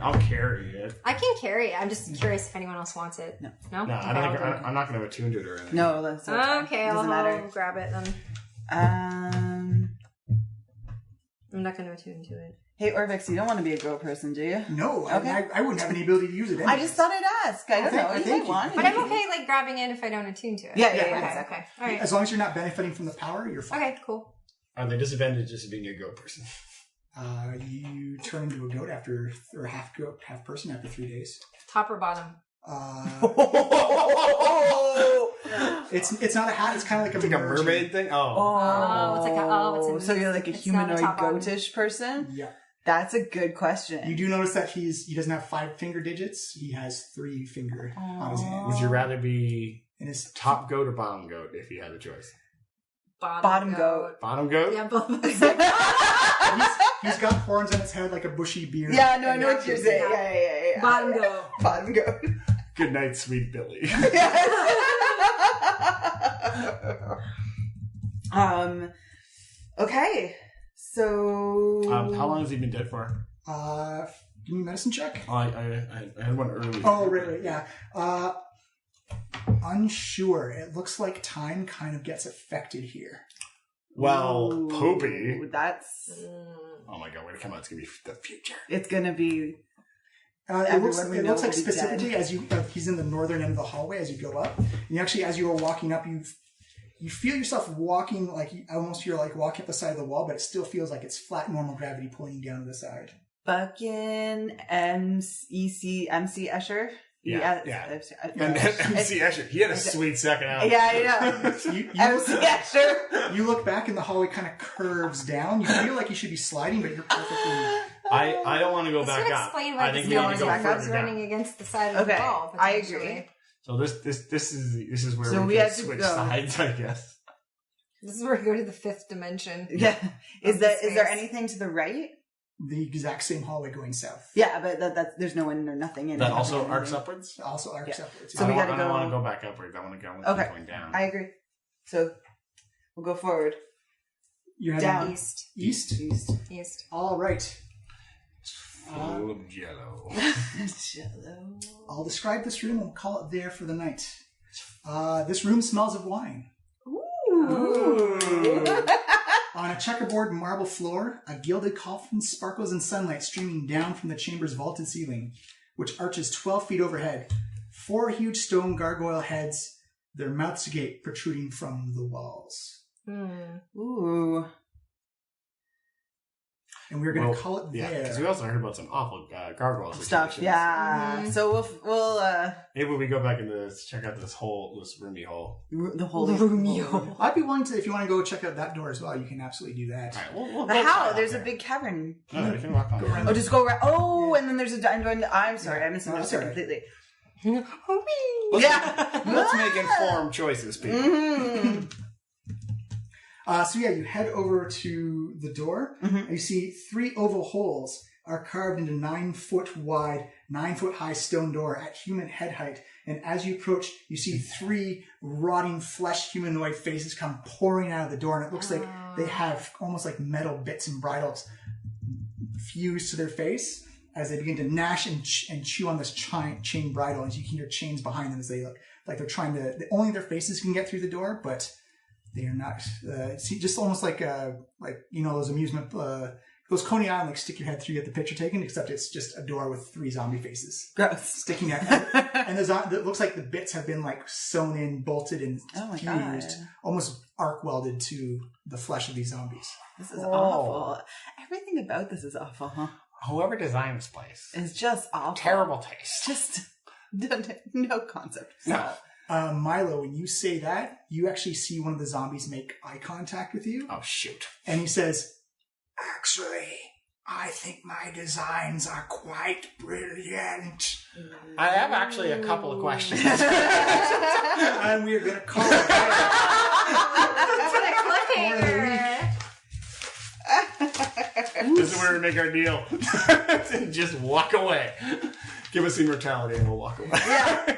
I'll carry it. I can carry it. I'm just curious if anyone else wants it. No. No. No, Okay, I don't I'll think, do it. I'm not going to attune to it or anything. No, that's fine. Okay, Doesn't I'll matter. grab it then. I'm not gonna attune to it. Hey, Orvix, you don't want to be a goat person, do you? No, Okay. I wouldn't have any ability to use it. I just thought I'd ask. I don't know. Thank You you. might want But it. I'm okay like grabbing it if I don't attune to it. Yeah, Okay, exactly. okay. All right. As long as you're not benefiting from the power, you're fine. Okay, cool. Are there disadvantages of being a goat person? You turn into a goat after, or half goat, half person after 3 days. Top or bottom? It's not a hat. It's kind of like It's like a mermaid thing? Oh, it's like a so you're like a it's not humanoid top bottom. goatish person? Yeah. That's a good question. You do notice that he doesn't have 5 finger digits. He has 3 finger on his hands. Would you rather be And his top goat or bottom goat if you had the choice? Bottom goat. Bottom goat? Yeah, both. he's got horns on his head like a bushy beard. Yeah, no, I know what you're saying. Yeah. Bottom goat. Bottom goat. Good night, sweet Billy. Okay. So. How long has he been dead for? Give me a medicine check. I had one earlier. Oh, right, yeah. Unsure. It looks like time kind of gets affected here. Well, Ooh, Poopy. That's. Oh my god, when it comes out, it's going to be the future. It's gonna be. It looks Everyone we like know will be specifically dead. as you he's in the northern end of the hallway as you go up. And you actually, as you are walking up, you feel yourself walking like almost you're like walking up the side of the wall, but it still feels like it's flat normal gravity pulling down to the side. Fucking MC Escher. Yeah. And MC Escher, he had a sweet second out. Yeah, I know. You MC Escher. you look back and the hallway kind of curves down. You feel like you should be sliding, but you're perfectly. I don't want to go This back would up. explain I why think this we no need one to go was further running down. against the side of the Okay, wall. I potentially. agree. So this is where So we we can had to switch go. sides, I guess. This is where we go to the 5th dimension. Yeah. Is Of the there space. anything to the right? The exact same hallway going south. Yeah, but that's there's no one or nothing in it. That also Nothing. arcs upwards? Also arcs Yeah. upwards. So we gotta I don't go- want to go back upwards. I want to go Okay. going down. I agree. So we'll go forward. You're heading Down. East. east. East. All right. Full of jello. Jello. I'll describe this room and we'll call it there for the night. This room smells of wine. On a checkerboard marble floor, a gilded coffin sparkles in sunlight streaming down from the chamber's vaulted ceiling, which arches 12 feet overhead. 4 huge stone gargoyle heads, their mouths agape, protruding from the walls. Ooh. And we're going to call it Yeah, there. because we also heard about some awful gargoyle Stuff. situations. Yeah. So we'll Maybe we go back and check out this roomy hole. the whole I'd be willing to, if you want to go check out that door as well, you can absolutely do that. All right, we'll But try how? out There's a there. big cavern. No, we can walk on. Oh, just go around. Oh, and then there's a. I'm sorry, I misunderstood that's all right. completely. Let's Yeah. make informed choices, people. Mm-hmm. So you head over to the door, and you see 3 oval holes are carved into 9 foot wide, 9 foot high stone door at human head height. And as you approach, you see 3 rotting flesh humanoid faces come pouring out of the door, and it looks like they have almost like metal bits and bridles fused to their face. as they begin to gnash and chew on this chain bridle, and you can hear chains behind them as they look like they're trying to. Only their faces can get through the door, but they are not. It's just almost like those amusement. Those Coney Island, like stick your head through, get the picture taken, except it's just a door with 3 zombie faces. Gross. Sticking out. And it looks like the bits have been like sewn in, bolted, and fused, almost arc welded to the flesh of these zombies. This is awful. Everything about this is awful, huh? Whoever designed this place. It's just awful. Terrible taste. Just no concept. No. Milo, when you say that, you actually see one of the zombies make eye contact with you. Oh, shoot. And he says, "Actually, I think my designs are quite brilliant." I have actually a couple of questions. And we're going to call it. This is where we make our deal. And just walk away. Give us immortality and we'll walk away. Yeah.